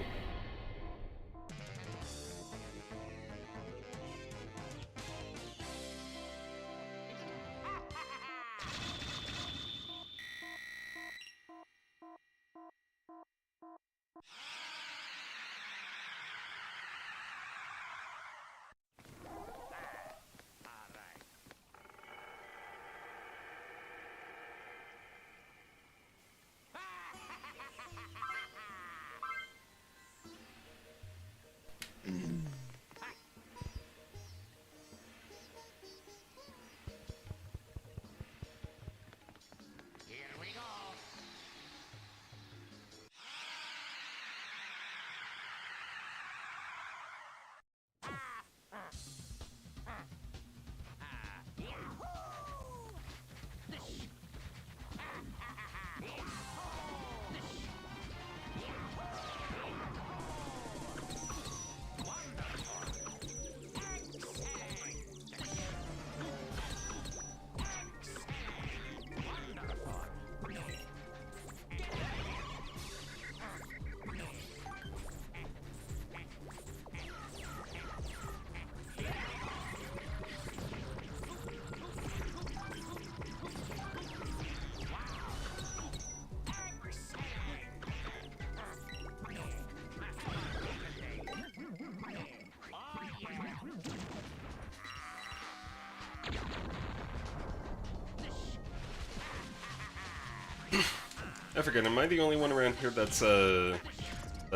I forget, am I the only one around here that's, that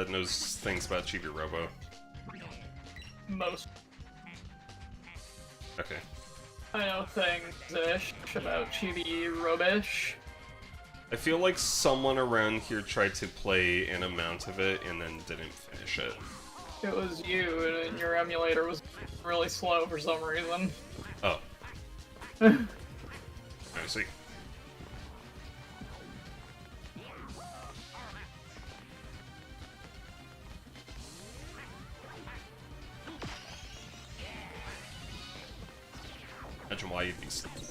knows things about Chibi Robo? Most. Okay. I know things-ish about Chibi Robish. I feel like someone around here tried to play an amount of it and then didn't finish it. It was you, and your emulator was really slow for some reason. Oh. I see. Imagine why you'd be sleeping.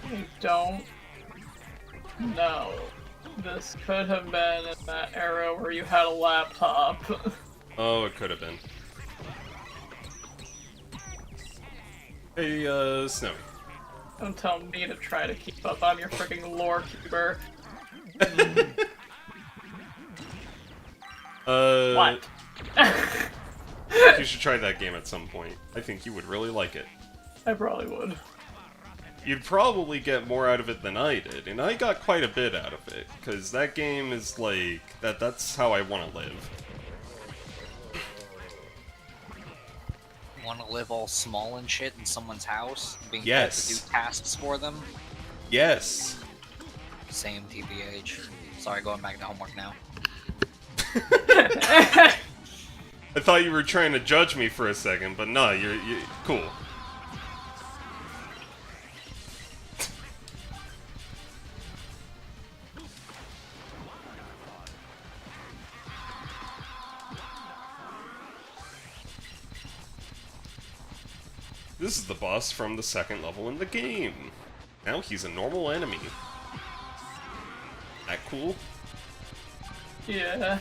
I don't know. This could have been in that era where you had a laptop. Oh, it could have been. Hey, Snowy. Don't tell me to try to keep up. I'm your freaking lore keeper. What? You should try that game at some point. I think you would really like it. I probably would. You'd probably get more out of it than I did, and I got quite a bit out of it, because that game is like, that's how I want to live. Want to live all small and shit in someone's house, being Yes. told to do tasks for them? Yes! Same TBH. Sorry, going back to homework now. I thought you were trying to judge me for a second, but no, you're cool. This is the boss from the second level in the game. Now he's a normal enemy. That cool? Yeah.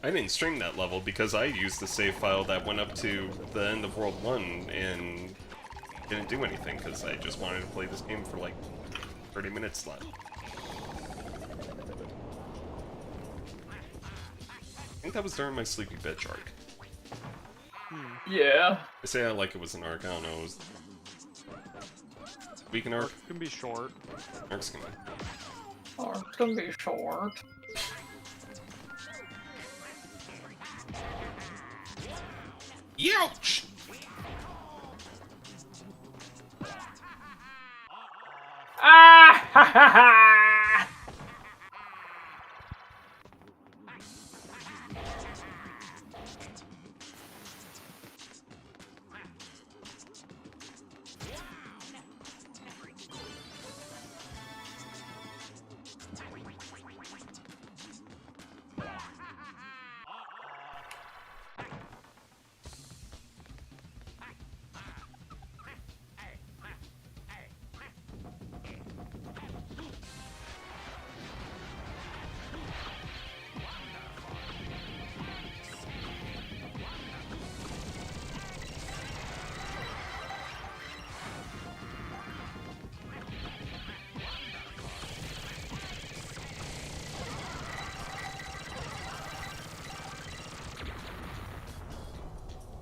I didn't stream that level because I used the save file that went up to the end of World 1 and didn't do anything because I just wanted to play this game for like 30 minutes left. I think that was during my Sleepy Bitch arc. Yeah. I say I like it was an arc, I don't know, it was... Weekend arc? It can be short. Arc's gonna... Or it's gonna be short. Youch! Ah! Ha ha ha!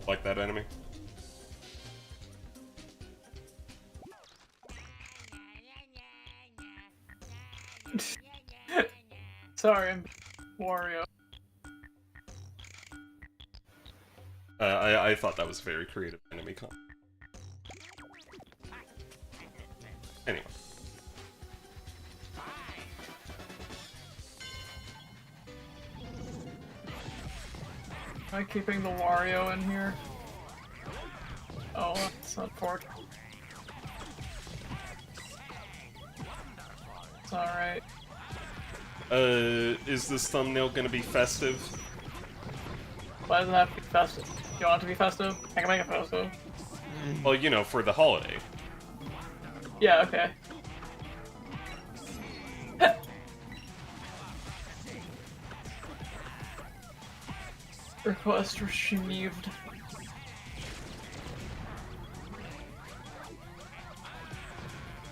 Like that enemy? Sorry, I'm Wario. I thought that was a very creative enemy comp. Anyway. Am I keeping the Wario in here? Oh, that's unfortunate. It's alright. Is this thumbnail gonna be festive? Why does it have to be festive? You want it to be festive? I can make it festive. Well, you know, for the holiday. Yeah, okay. Request received.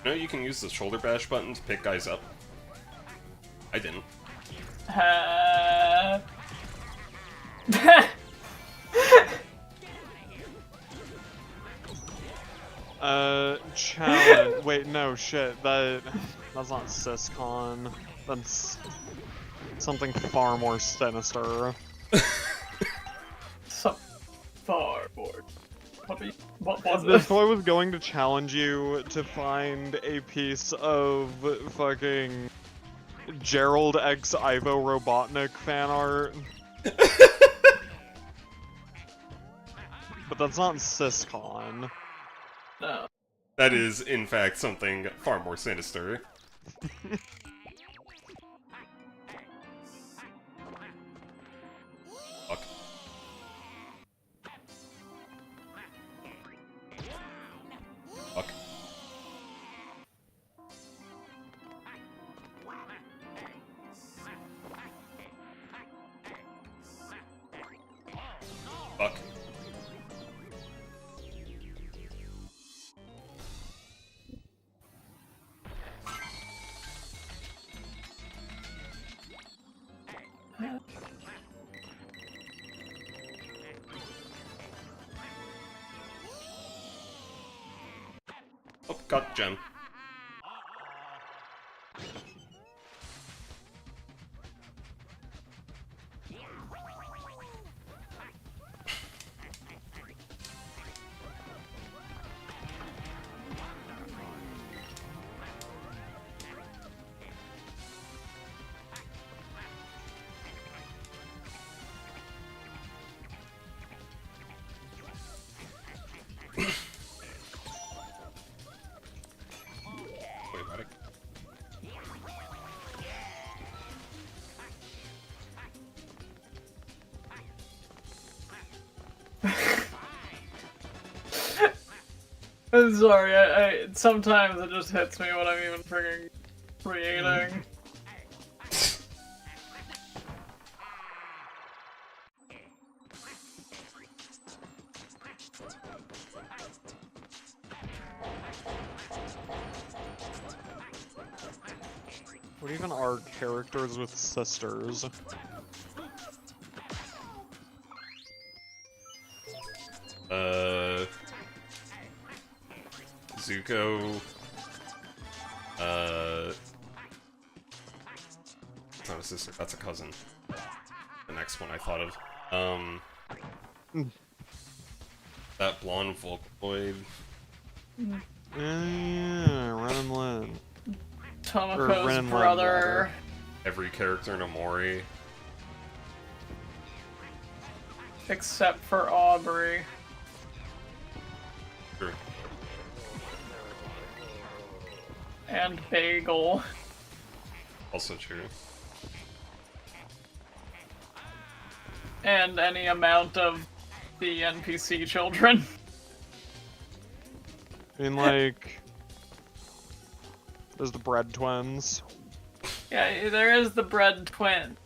You know you can use the shoulder bash button to pick guys up? I didn't. Challenge. Wait, no, shit. That's not Siscon. That's something far more sinister. So far more. What was This it? boy was going to challenge you to find a piece of fucking Gerald X Ivo Robotnik fan art. But that's not Siscon. No. That is, in fact, something far more sinister. Fuck. Fuck. Fuck. Oh, got gem. Wait about it. I'm sorry, I sometimes it just hits me when I'm even freaking creating. What even are characters with sisters? Zuko. It's not a sister, that's a cousin. The next one I thought of. That blonde Volcoid. Yeah, Ren and Lin. Tomoko's Ren and Lin, brother. rather. Every character in Omori. Except for Aubrey. Sure. And Bagel. Also true. And any amount of the NPC children. I mean, like, there's the Bread Twins. Yeah, there is the bread twin.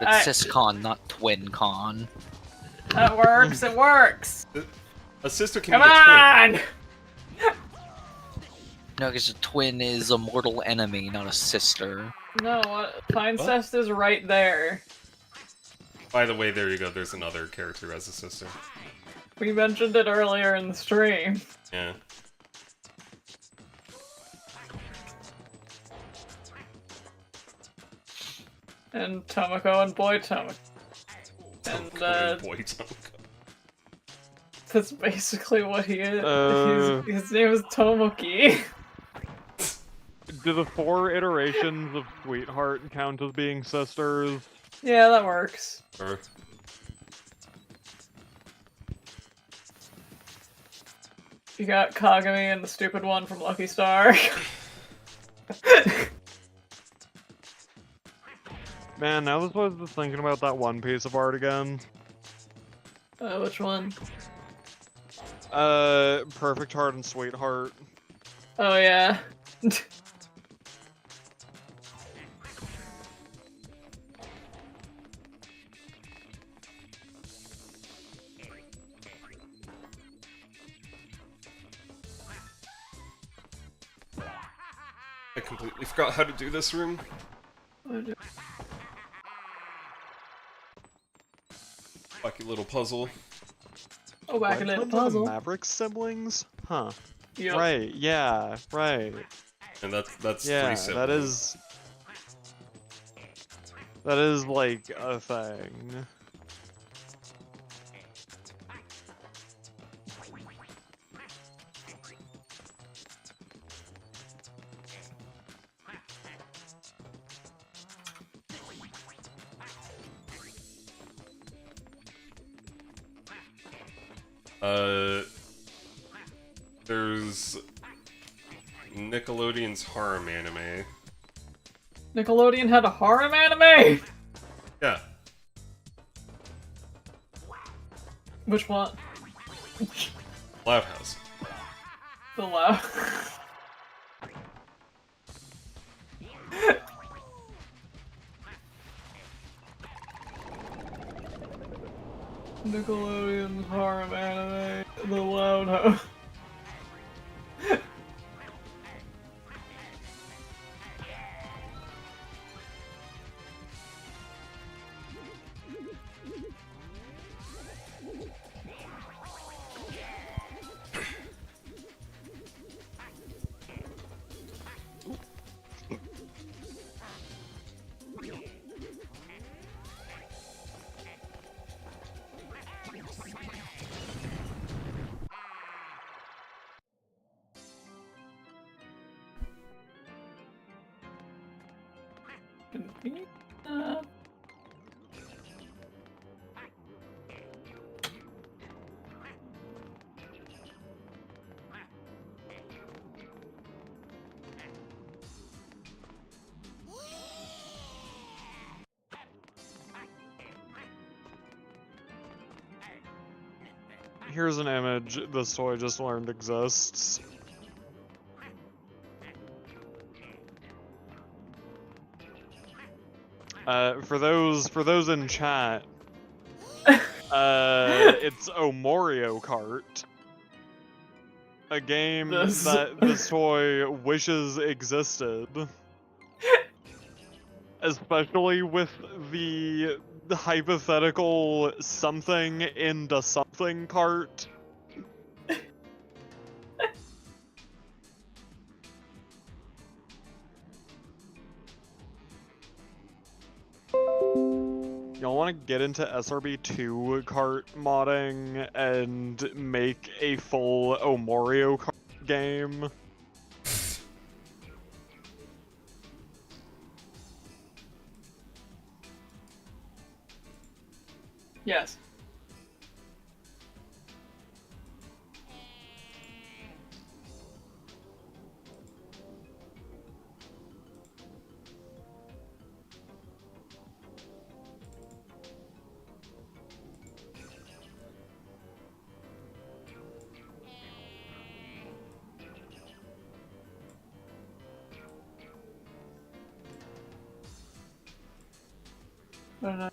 It's Siscon, not TwinCon. That works, it works! A sister can Come be a on! No, because a twin is a mortal enemy, not a sister. No, Finecest is right there. twin. By the way, there you go, there's another character as a sister. We mentioned it earlier in the stream. Yeah. And Tomoko and Boy Tomoko. And, Boy Tonka. that's basically what he is. His name is Tomoki. Do the 4 iterations of Sweetheart count as being sisters? Yeah, that works. Or You got Kagami and the stupid one from Lucky Star. Man, now this was just thinking about that one piece of art again. Which one? Perfect Heart and Sweetheart. Oh, yeah. I completely forgot how to do this room. Wacky little puzzle. Oh, back in Right, the twins are the puzzle. Maverick siblings? Huh. Yep. Right, yeah, right. And that's Yeah, three siblings. that is like a thing. There's Nickelodeon's harem anime. Nickelodeon had a harem anime? Yeah. Which one? Loud House. The loud. Nickelodeon's harem anime. The Loud House. Here's an image this toy just learned exists. For those in chat, it's Mario Kart, a game that this toy wishes existed, especially with the hypothetical something into something cart. Y'all want to get into SRB2 cart modding and make a full Mario Kart game? Yes. I don't know.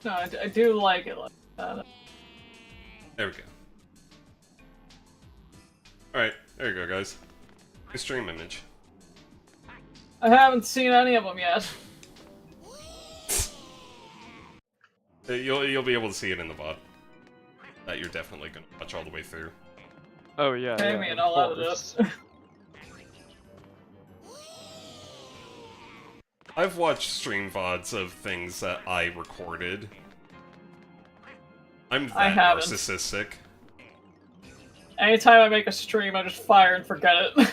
No, I do like it like that. There we go. Alright, there you go, guys. New stream image. I haven't seen any of them yet. You'll be able to see it in the VOD. That you're definitely gonna watch all the way through. Oh yeah, Pay me and I'll add it up. I've watched stream VODs of things that I recorded. I'm I that haven't. narcissistic. Anytime I make a stream, I just fire and forget it.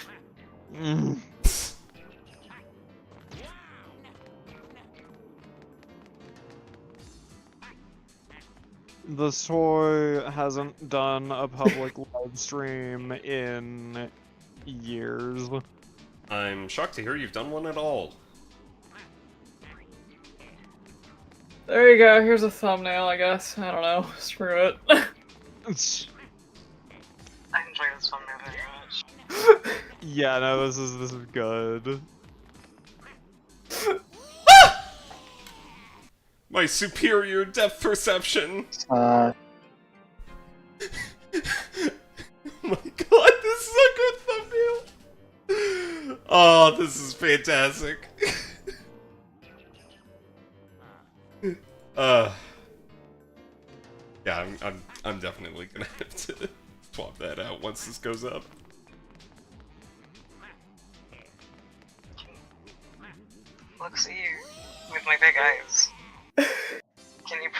This toy hasn't done a public live stream in years. I'm shocked to hear you've done one at all. There you go, here's a thumbnail, I guess. I don't know. Screw it. I enjoy this one very much. Yeah, no, this is good. My superior depth perception! Uh, Oh my god, this is a good thumbnail! Oh, this is fantastic. Yeah, I'm definitely gonna have to swap that out once this goes up. Look, see you with my big eyes. Can you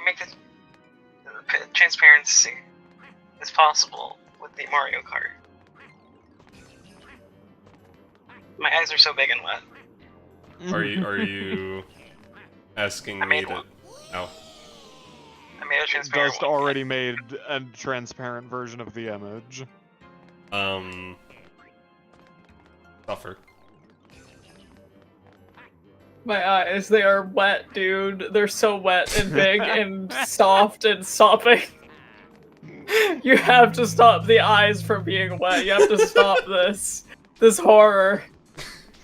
make the transparency as possible with the Mario Kart? My eyes are so big and wet. Are you asking I me made to? one. Oh, I made a transparent Just one. already made a transparent version of the image. suffer. My eyes, they are wet, dude. They're so wet and big and soft and sopping. You have to stop the eyes from being wet. You have to stop this. This horror.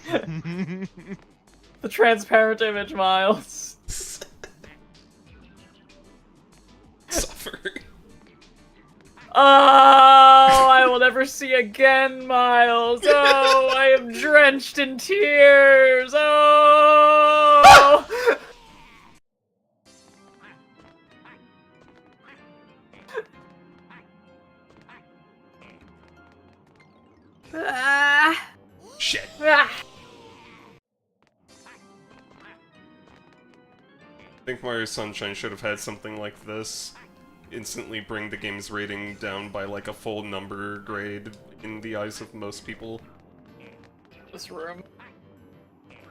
The transparent image, Miles. Suffer. Oh, I will never see again, Miles. Oh, I am drenched in tears. Oh. Ah. Shit. Ah. I think Mario Sunshine should have had something like this. Instantly bring the game's rating down by like a full number grade in the eyes of most people. This room.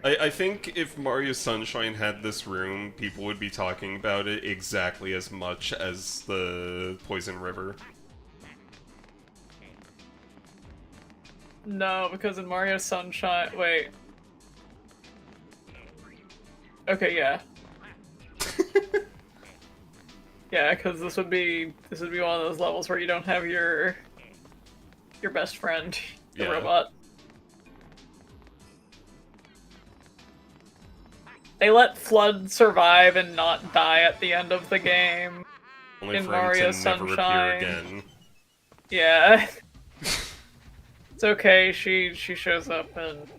I think if Mario Sunshine had this room, people would be talking about it exactly as much as the Poison River. No, because in Mario Sunshine, wait. Okay, yeah. Yeah, because this would be one of those levels where you don't have your best friend, the Yeah. robot. They let Flood survive and not die at the end of the game. Only In for Mario him to never Sunshine. appear again. Yeah. It's okay, she shows up and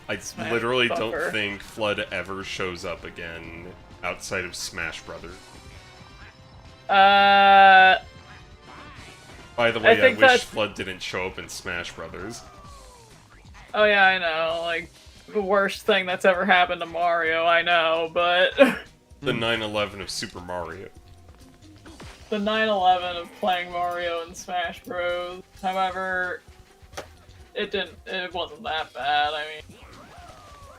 I Smash literally Buffer. don't think Flood ever shows up again outside of Smash Brothers. By the way, I think wish that- Flood didn't show up in Smash Brothers. Oh yeah, I know, like, the worst thing that's ever happened to Mario, I know, but The 9/11 of Super Mario. the 9/11 of playing Mario in Smash Bros. However, it wasn't that bad. I mean,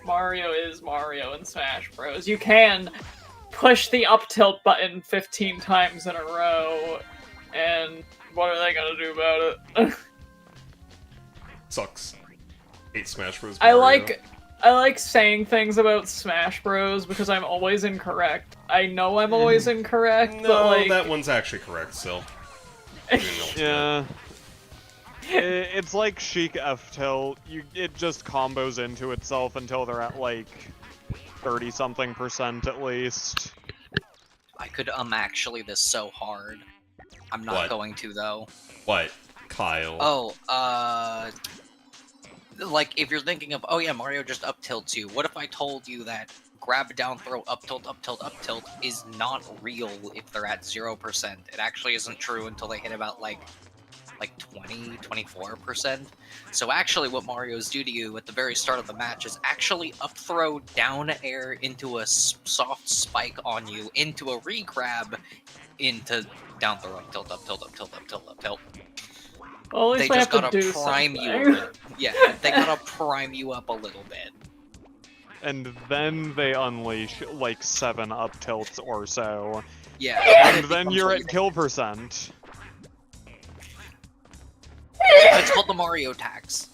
Mario is Mario in Smash Bros. You can push the up tilt button 15 times in a row, and what are they gonna do about it? Sucks. Hate Smash Bros. I Mario. like saying things about Smash Bros. Because I'm always incorrect. I know I'm always incorrect, No, but like... that one's actually correct still. Even though Yeah. It's like Chic F-Tilt. It just combos into itself until they're at like 30-something% at least. I could actually this so hard. I'm not What? going to though. What? Kyle. Oh, like if you're thinking of, oh yeah, Mario just up tilts you. What if I told you that grab, down, throw, up tilt is not real if they're at 0%? It actually isn't true until they hit about like 20, 24%. So actually what Mario's do to you at the very start of the match is actually up throw, down air into a soft spike on you, into a re-grab, into down throw, up tilt, up tilt, up tilt, up tilt, up tilt. Well, at They least I just have to gotta do prime something. you. Yeah, they gotta prime you up a little bit. And then they unleash like 7 up tilts or so. Yeah, And then you're at at kill percent. It's called the Mario tax.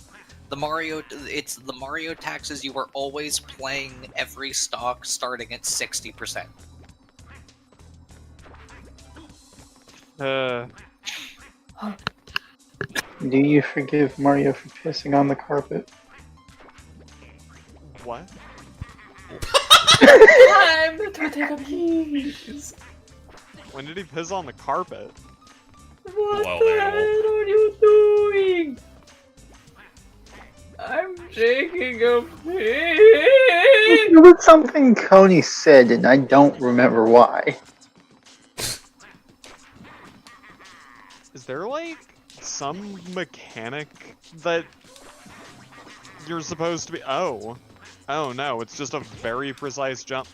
It's the Mario taxes. You are always playing every stock starting at 60%. Do you forgive Mario for pissing on the carpet? What? Time to take a piece. When did he piss on the carpet? What Wild the animal. hell are you doing? I'm taking a piss. It was something Coney said, and I don't remember why. Is there like some mechanic that you're supposed to be? Oh no, it's just a very precise jump.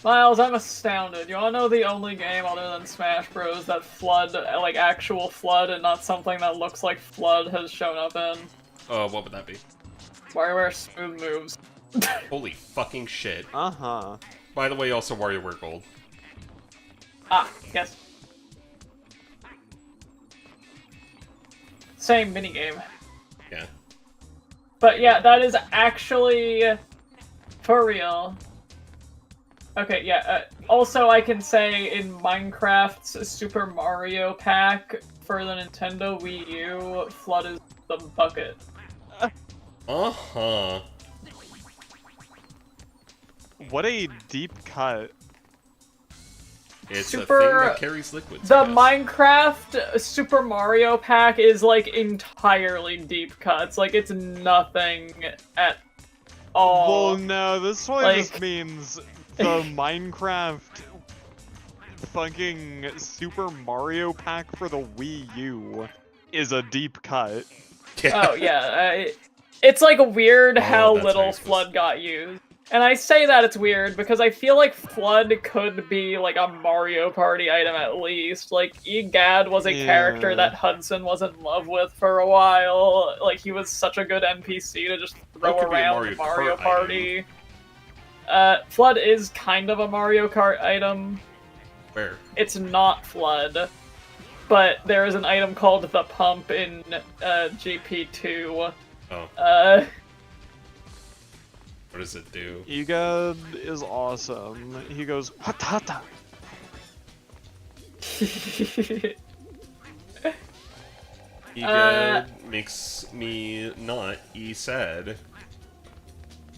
Miles, I'm astounded. You wanna know the only game other than Smash Bros. That FLUDD, like actual FLUDD and not something that looks like FLUDD has shown up in? What would that be? WarioWare Smooth Moves. Holy fucking shit. Uh-huh. By the way, also WarioWare Gold. Ah, yes. Same minigame. Yeah. But yeah, that is actually for real. Okay, yeah. Also, I can say in Minecraft's Super Mario pack for the Nintendo Wii U, FLUDD is the bucket. Uh-huh. What a deep cut. It's a thing Super- that carries liquids. The I guess. Minecraft Super Mario pack is like entirely deep cuts. Like it's nothing at all. Well, no, this one Like- just means the Minecraft fucking Super Mario pack for the Wii U is a deep cut. Oh yeah, it's like weird Oh, how that's little racist. FLUDD got used. And I say that it's weird because I feel like FLUDD could be like a Mario Party item at least. Like Egad was a character Yeah. that Hudson was in love with for a while. Like he was such a good NPC to just throw could be a around Mario Mario Kart Party. FLUDD is kind of a Mario Kart item. Where? It's not FLUDD, but there is an item called the Pump in GP2. Oh. What does it do? Egad is awesome. He goes, Hatata! Egad makes me not sad.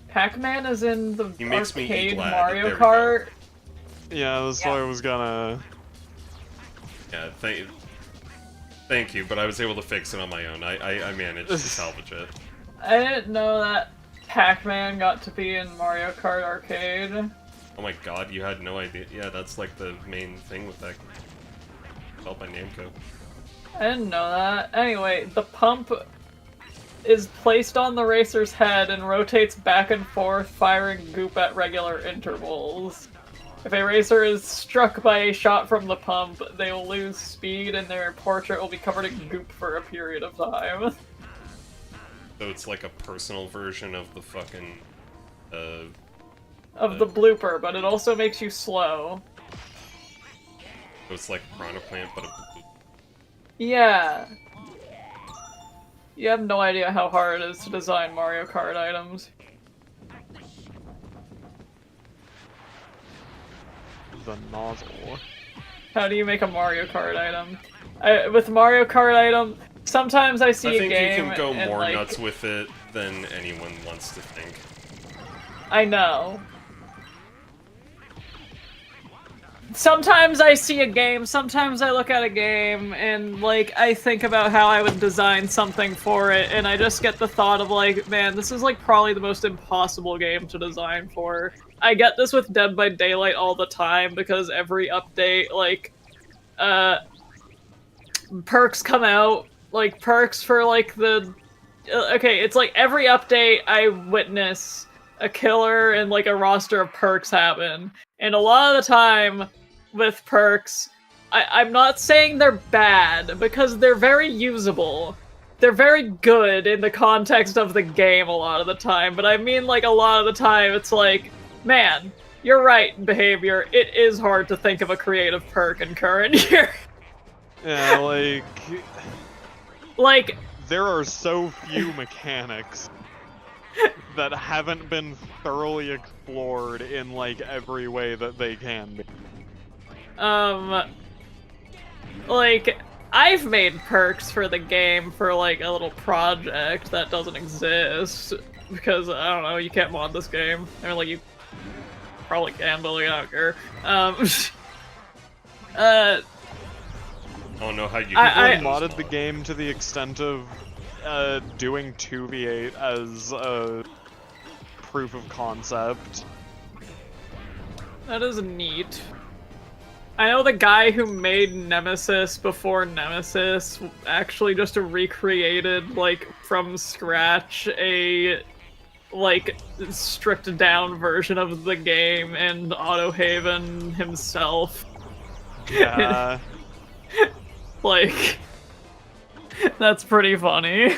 Pac-Man is in the He makes me arcade glad. Mario There we go. Kart. Yeah, that's what I was gonna... Yeah, thank you, but I was able to fix it on my own. I managed to salvage it. I didn't know that Pac-Man got to be in Mario Kart Arcade. Oh my god, you had no idea. Yeah, that's like the main thing with that. Developed by Namco. I didn't know that. Anyway, the pump is placed on the racer's head and rotates back and forth, firing goop at regular intervals. If a racer is struck by a shot from the pump, they will lose speed and their portrait will be covered in goop for a period of time. So it's like a personal version of the fucking, Of the blooper, but it also makes you slow. so it's like Piranha Plant, but a Yeah. You have no idea how hard it is to design Mario Kart items. The nozzle. How do you make a Mario Kart item? With Mario Kart item, sometimes I see I a think game you can go and, more like, nuts with it than anyone wants to think. I know. Sometimes I see a game, sometimes I look at a game, and, like, I think about how I would design something for it, and I just get the thought of, like, man, this is, like, probably the most impossible game to design for. I get this with Dead by Daylight all the time, because every update, like, perks come out, like, perks for, like, the... okay, it's like every update I witness a killer and, like, a roster of perks happen. And a lot of the time, with perks, I'm not saying they're bad, because they're very usable. They're very good in the context of the game a lot of the time, but I mean, like, a lot of the time it's like, man, you're right, Behavior, it is hard to think of a creative perk in current year. Yeah, like... Like, there are so few mechanics that haven't been thoroughly explored in, like, every way that they can be. like, I've made perks for the game for, like, a little project that doesn't exist. Because, I don't know, you can't mod this game. I mean, like, you probably can, but, like, I don't care. I don't know how you I can modded the game to the extent of doing 2v8 as a proof of concept. That is neat. I know the guy who made Nemesis before Nemesis actually just recreated, like, from scratch a, like, stripped down version of the game and Autohaven himself. Yeah. Like, that's pretty funny.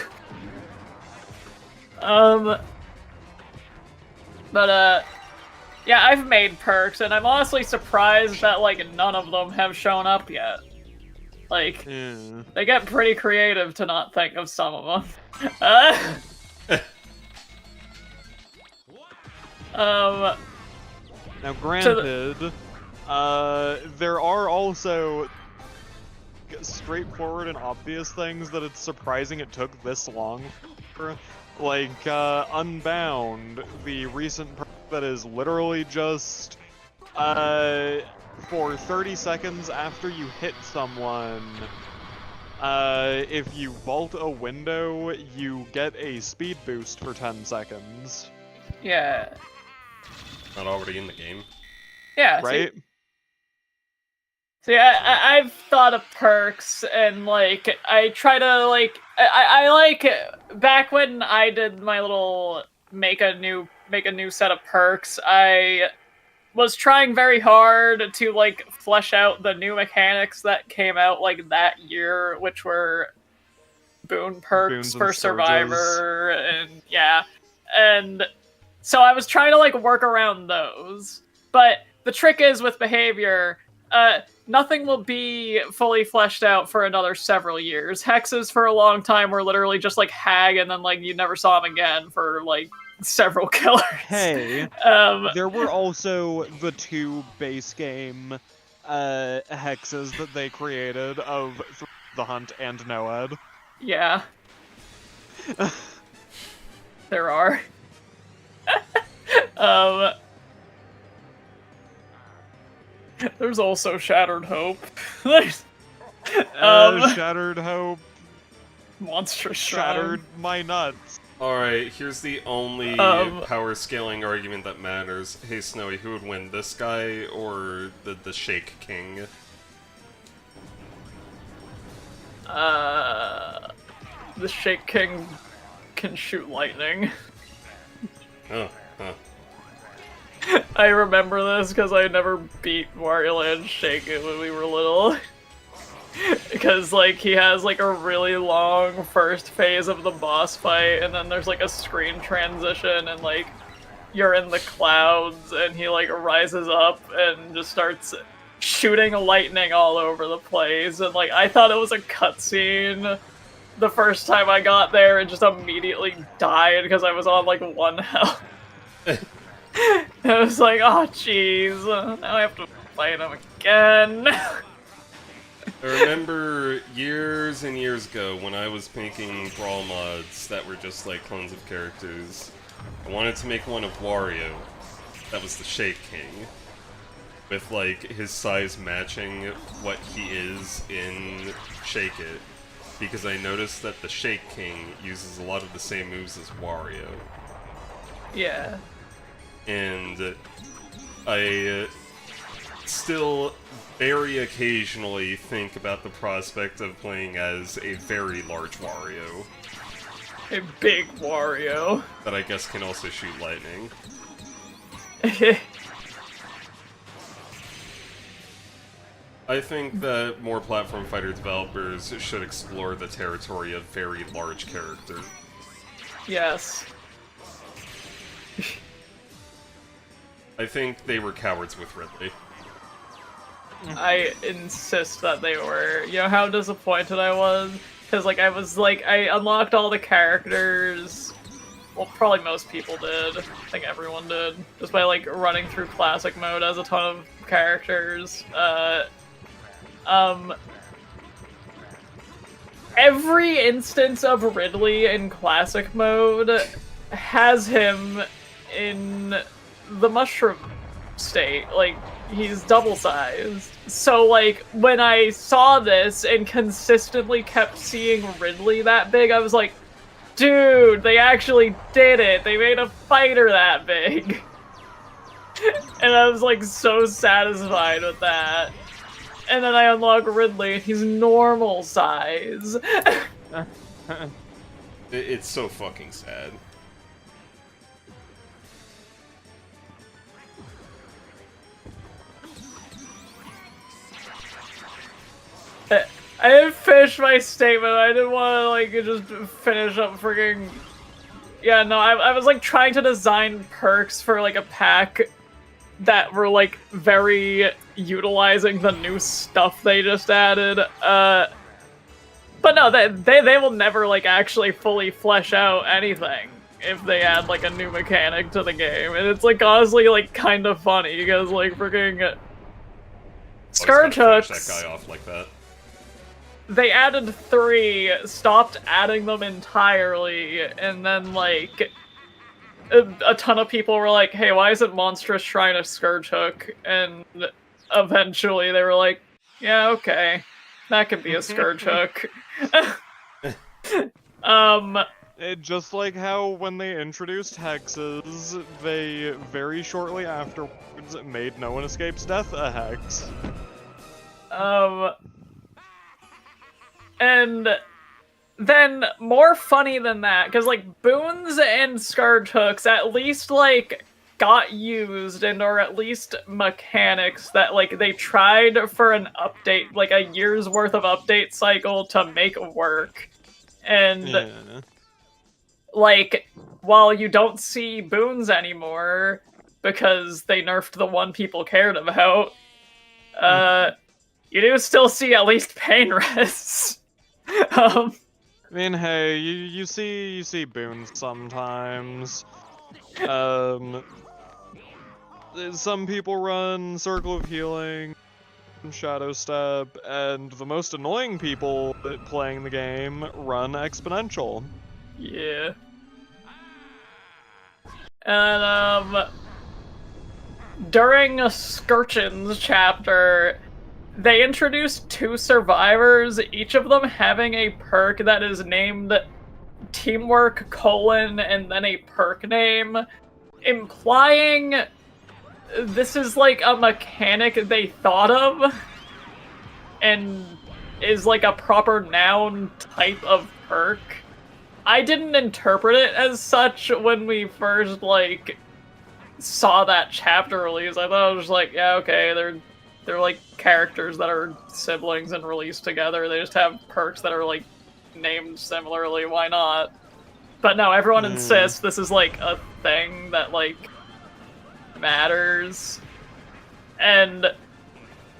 Yeah, I've made perks, and I'm honestly surprised that, like, none of them have shown up yet. Like, Yeah. they get pretty creative to not think of some of them. Now, granted, there are also straightforward and obvious things that it's surprising it took this long for. Like, Unbound, the recent perk that is literally just, for 30 seconds after you hit someone, if you vault a window, you get a speed boost for 10 seconds. Yeah. Not already in the game. Yeah, Right? See, I've thought of perks, and, like, I try to, like, I like, back when I did my little make a new set of perks, I was trying very hard to, like, flesh out the new mechanics that came out, like, that year, which were boon perks Boons and for surges. Survivor, and, yeah. And so I was trying to, like, work around those. But the trick is with behavior, nothing will be fully fleshed out for another several years. Hexes for a long time were literally just like Hag, and then like you never saw him again for like several killers. Hey, there were also the 2 base game hexes that they created of the Hunt and Noed. Yeah. There are. There's also Shattered Hope. There's Shattered Hope. Monstrous Shattered Shrine. my nuts. Alright, here's the only power scaling argument that matters. Hey Snowy, who would win, this guy or the Shake King? The Shake King can shoot lightning. Oh, huh. I remember this because I never beat Wario Land Shake It when we were little. Because, like, he has, like, a really long first phase of the boss fight, and then there's, like, a screen transition, and, like, you're in the clouds, and he, like, rises up and just starts shooting lightning all over the place, and, like, I thought it was a cutscene the first time I got there, and just immediately died because I was on, like, 1 health. I was like, oh jeez, now I have to fight him again. I remember years and years ago when I was making Brawl mods that were just like clones of characters. I wanted to make one of Wario. That was the Shake King. With like his size matching what he is in Shake It. Because I noticed that the Shake King uses a lot of the same moves as Wario. Yeah. And I still very occasionally think about the prospect of playing as a very large Wario. A big Wario. That I guess can also shoot lightning. I think that more platform fighter developers should explore the territory of very large characters. Yes. I think they were cowards with Ridley. I insist that they were. You know how disappointed I was? Because, like, I unlocked all the characters. Well, probably most people did. I think everyone did. Just by, like, running through classic mode as a ton of characters. every instance of Ridley in classic mode has him in the mushroom state. Like, he's double-sized. So, like, when I saw this and consistently kept seeing Ridley that big, I was like, dude, they actually did it! They made a fighter that big! And I was, like, so satisfied with that. And then I unlock Ridley, and he's normal size. It's so fucking sad. I didn't finish my statement. I didn't want to, like, just finish up freaking... Yeah, no, I was, like, trying to design perks for, like, a pack that were, like, very utilizing the new stuff they just added. But no, they will never, like, actually fully flesh out anything if they add, like, a new mechanic to the game. And it's, like, honestly, like, kind of funny, because, like, freaking... Scourge hooks... That guy off like that. They added 3, stopped adding them entirely, and then, like, a ton of people were like, hey, why isn't Monstrous Shrine a Scourge Hook? And eventually they were like, yeah, okay, that could be a Scourge Hook. Just like how when they introduced hexes, they very shortly afterwards made No One Escapes Death a hex. And then, more funny than that, because, like, boons and Scourge Hooks at least, like, got used, and or at least mechanics that, like, they tried for an update, like, a year's worth of update cycle to make work. And, Yeah. like, while you don't see boons anymore, because they nerfed the one people cared about, you do still see at least pain rests. I mean, hey, you see boons sometimes. Some people run Circle of Healing, Shadow Step, and the most annoying people playing the game run Exponential. Yeah. And, during a Skirchins chapter, they introduced 2 survivors, each of them having a perk that is named Teamwork, and then a perk name, implying this is like a mechanic they thought of, and is like a proper noun type of perk. I didn't interpret it as such when we first, like, saw that chapter release. I thought it was like, yeah, okay, they're like characters that are siblings and released together. They just have perks that are like named similarly. Why not? But no, everyone insists this is like a thing that like matters. And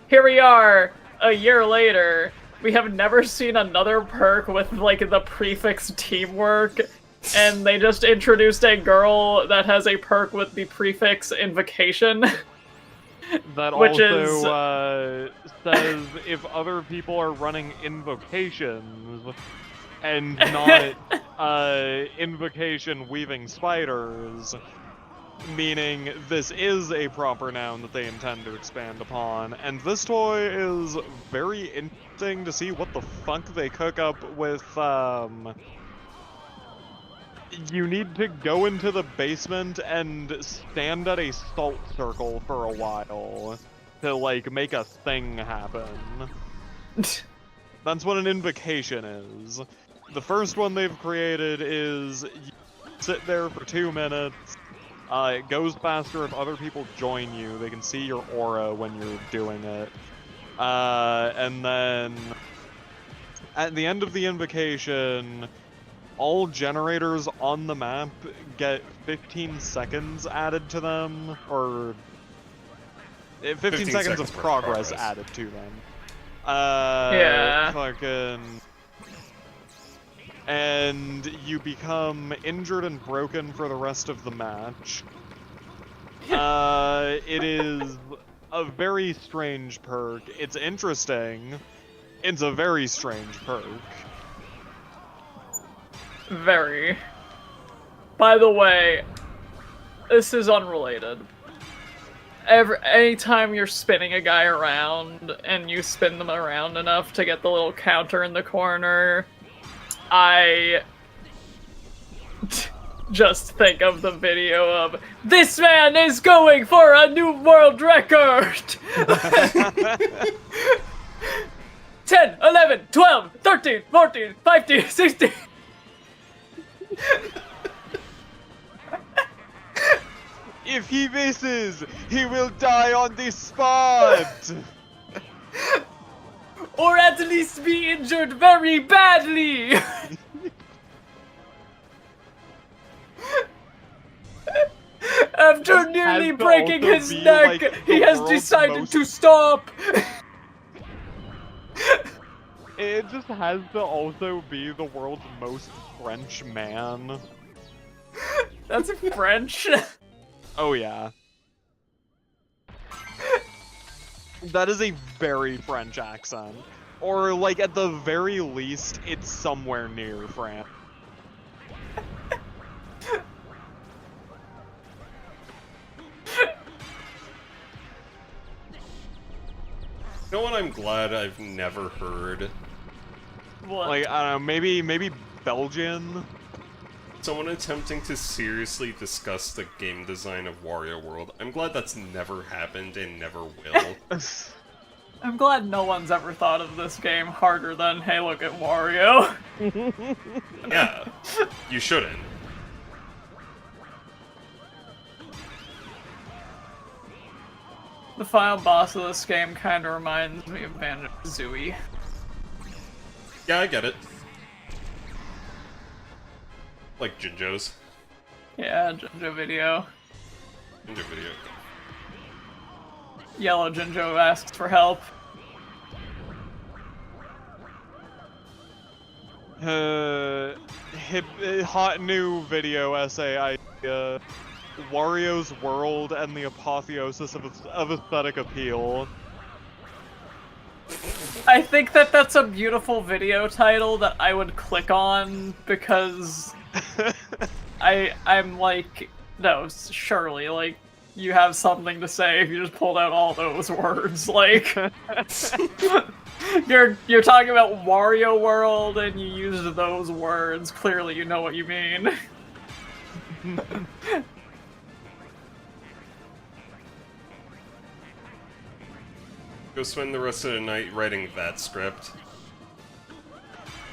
here we are, a year later. We have never seen another perk with like the prefix Teamwork, and they just introduced a girl that has a perk with the prefix Invocation. That Which also says if other people are running invocations and not invocation weaving spiders, meaning this is a proper noun that they intend to expand upon. And this toy is very interesting to see what the fuck they cook up with. You need to go into the basement and stand at a salt circle for a while to, like, make a thing happen. That's what an invocation is. The first one they've created is you sit there for 2 minutes, it goes faster if other people join you, they can see your aura when you're doing it. And then at the end of the invocation, all generators on the map get 15 seconds added to them, or 15 seconds of progress added to them. Yeah. Fucking... And you become injured and broken for the rest of the match. It is a very strange perk. It's interesting. It's a very strange perk. Very. By the way, this is unrelated. Anytime you're spinning a guy around and you spin them around enough to get the little counter in the corner, I just think of the video of, "This man is going for a new world record!" 10, 11, 12, 13, 14, 15, 16. If he misses, he will die on the spot! Or at least be injured very badly! After nearly Has to breaking also his be, neck, like, he the has world's decided most- to stop! It just has to also be the world's most French man. That's French. Oh yeah. That is a very French accent. Or, like, at the very least, it's somewhere near France. You know what I'm glad I've never heard? What? Like, I don't know, maybe Belgian? Someone attempting to seriously discuss the game design of Wario World. I'm glad that's never happened and never will. I'm glad no one's ever thought of this game harder than, hey, look at Wario. Yeah, you shouldn't. The final boss of this game kind of reminds me of Banjo-Kazooie. Yeah, I get it. Like Jinjo's. Yeah, Jinjo video. Jinjo video. Yellow Jinjo asks for help. Hot new video essay idea. Wario's World and the Apotheosis of Aesthetic Appeal. I think that that's a beautiful video title that I would click on because I'm like, no, surely, like, you have something to say if you just pulled out all those words, like, you're talking about Wario World and you used those words, clearly you know what you mean. Go spend the rest of the night writing that script.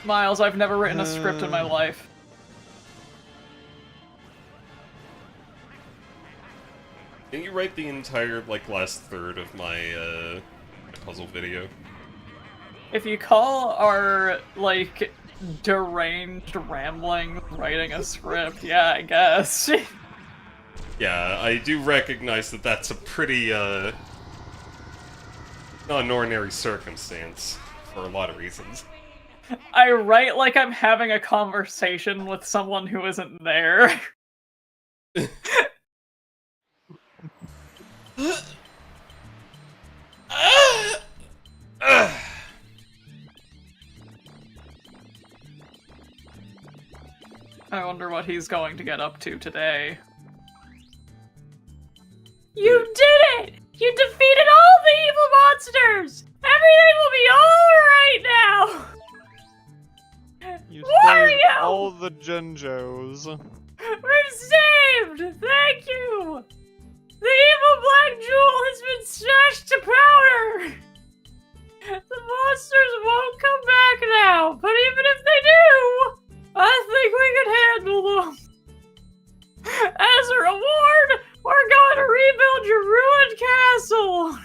Miles, I've never written a script in my life. Didn't you write the entire, like, last third of my puzzle video? If you call our, like, deranged rambling writing a script, yeah, I guess. Yeah, I do recognize that that's a pretty, not an ordinary circumstance, for a lot of reasons. I write like I'm having a conversation with someone who isn't there. I wonder what he's going to get up to today. You did it! You defeated all the evil monsters! Everything will be alright now! You Wario! saved all the Jinjos. We're saved! Thank you! The evil black jewel has been smashed to powder! The monsters won't come back now, but even if they do, I think we can handle them. As a reward, we're going to rebuild your ruined castle!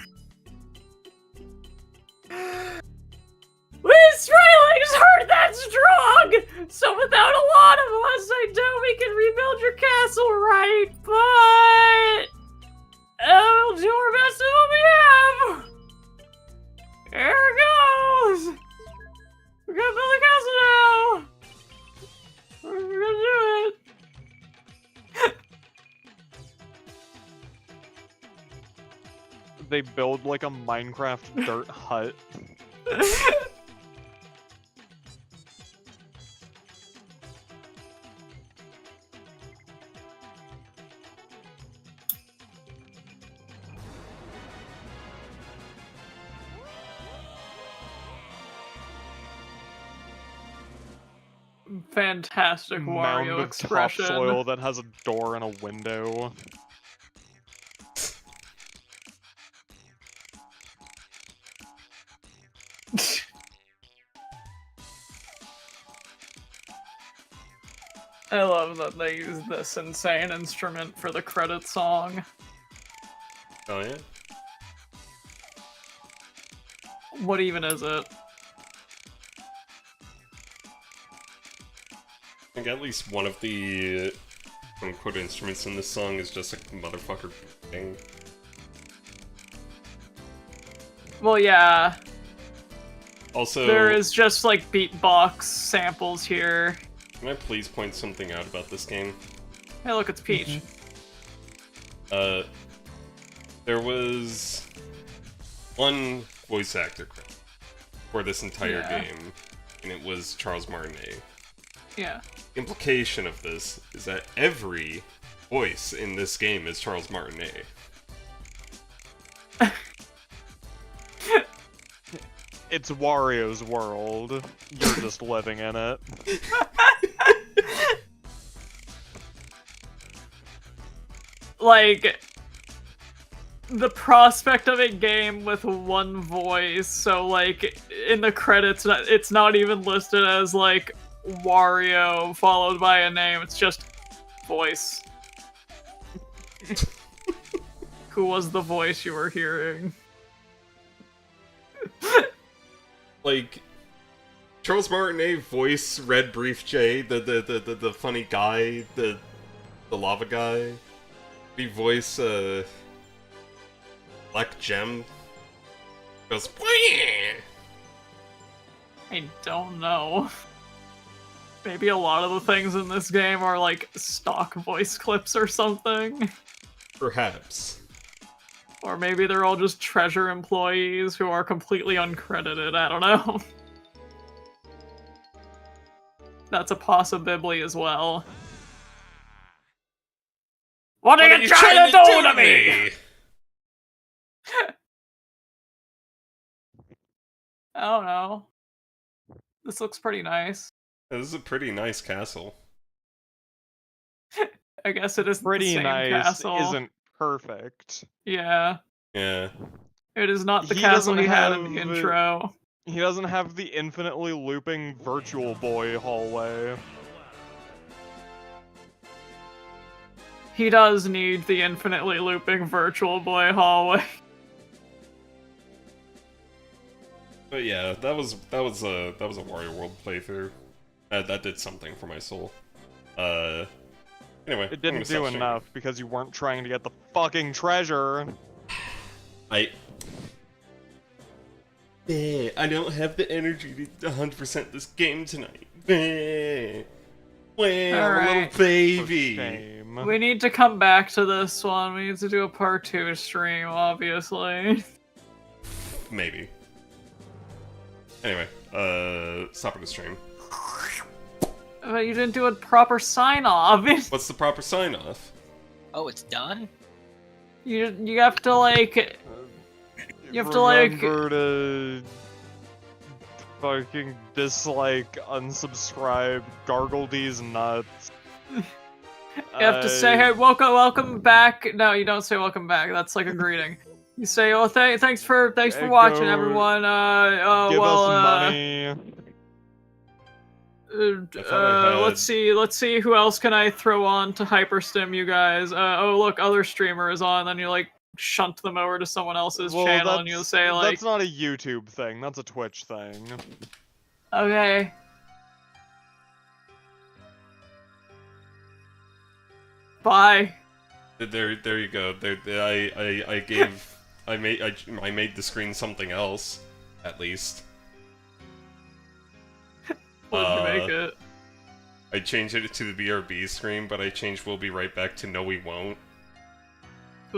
These railings aren't that strong! So without a lot of us, I doubt we can rebuild your castle right, but we'll do our best with what we have! Here it goes! We're gonna build a castle now! We're gonna do it! They build like a Minecraft dirt hut. fantastic mound Wario of expression. topsoil that has a door and a window. I love that they use this insane instrument for the credit song. Oh yeah. What even is it? I think at least one of the quote-unquote instruments in this song is just a motherfucker thing. Well, yeah. Also, There is just like beatbox samples here. can I please point something out about this game? Hey, look, it's Peach. There was one voice actor credit for this entire Yeah. game, and it was Charles Martinet. Yeah. Implication of this is that every voice in this game is Charles Martinet. It's Wario's world. You're just living in it. Like, the prospect of a game with one voice, so like, in the credits, it's not even listed as like, Wario followed by a name, it's just voice. Who was the voice you were hearing? Like, Charles Martinet voice Red Brief J, the funny guy, the lava guy. He voice Black Gem. Goes Wah! I don't know. Maybe a lot of the things in this game are like stock voice clips or something. Perhaps. Or maybe they're all just Treasure employees who are completely uncredited, I don't know. That's a possibility as well. What are you trying to do to me? I don't know. This looks pretty nice. This is a pretty nice castle. I guess it is Pretty the same nice castle. isn't perfect. Yeah. Yeah. It is not the He castle doesn't we had in the have- intro. He doesn't have the infinitely looping Virtual Boy hallway. He does need the infinitely looping Virtual Boy hallway. But yeah, that was a Wario World playthrough. That did something for my soul. Anyway, It I'm gonna didn't stop do streaming. enough because you weren't trying to get the fucking treasure. I don't have the energy to 100% this game tonight. Well, Alright. little baby. Shame. We need to come back to this one. We need to do a part 2 stream, obviously. Maybe. Anyway, stop the stream. But you didn't do a proper sign-off. What's the proper sign-off? Oh, it's done? You have to, like... You have to, like... Remember to fucking dislike, unsubscribe, gargle these nuts. You have to say, hey, welcome back. No, you don't say welcome back. That's like a greeting. You say, oh, thanks for Hey, watching, go- everyone. Give us money. I thought I had- Let's see who else can I throw on to hyperstim you guys. Oh, look, other streamer is on. Then you like shunt them over to someone else's Well, channel, and you'll say like, that's not a YouTube thing. That's a Twitch thing. okay. Bye. There you go. There, I made the screen something else, at least. What did you make it? I changed it to the BRB screen, but I changed "We'll be right back" to "No, we won't."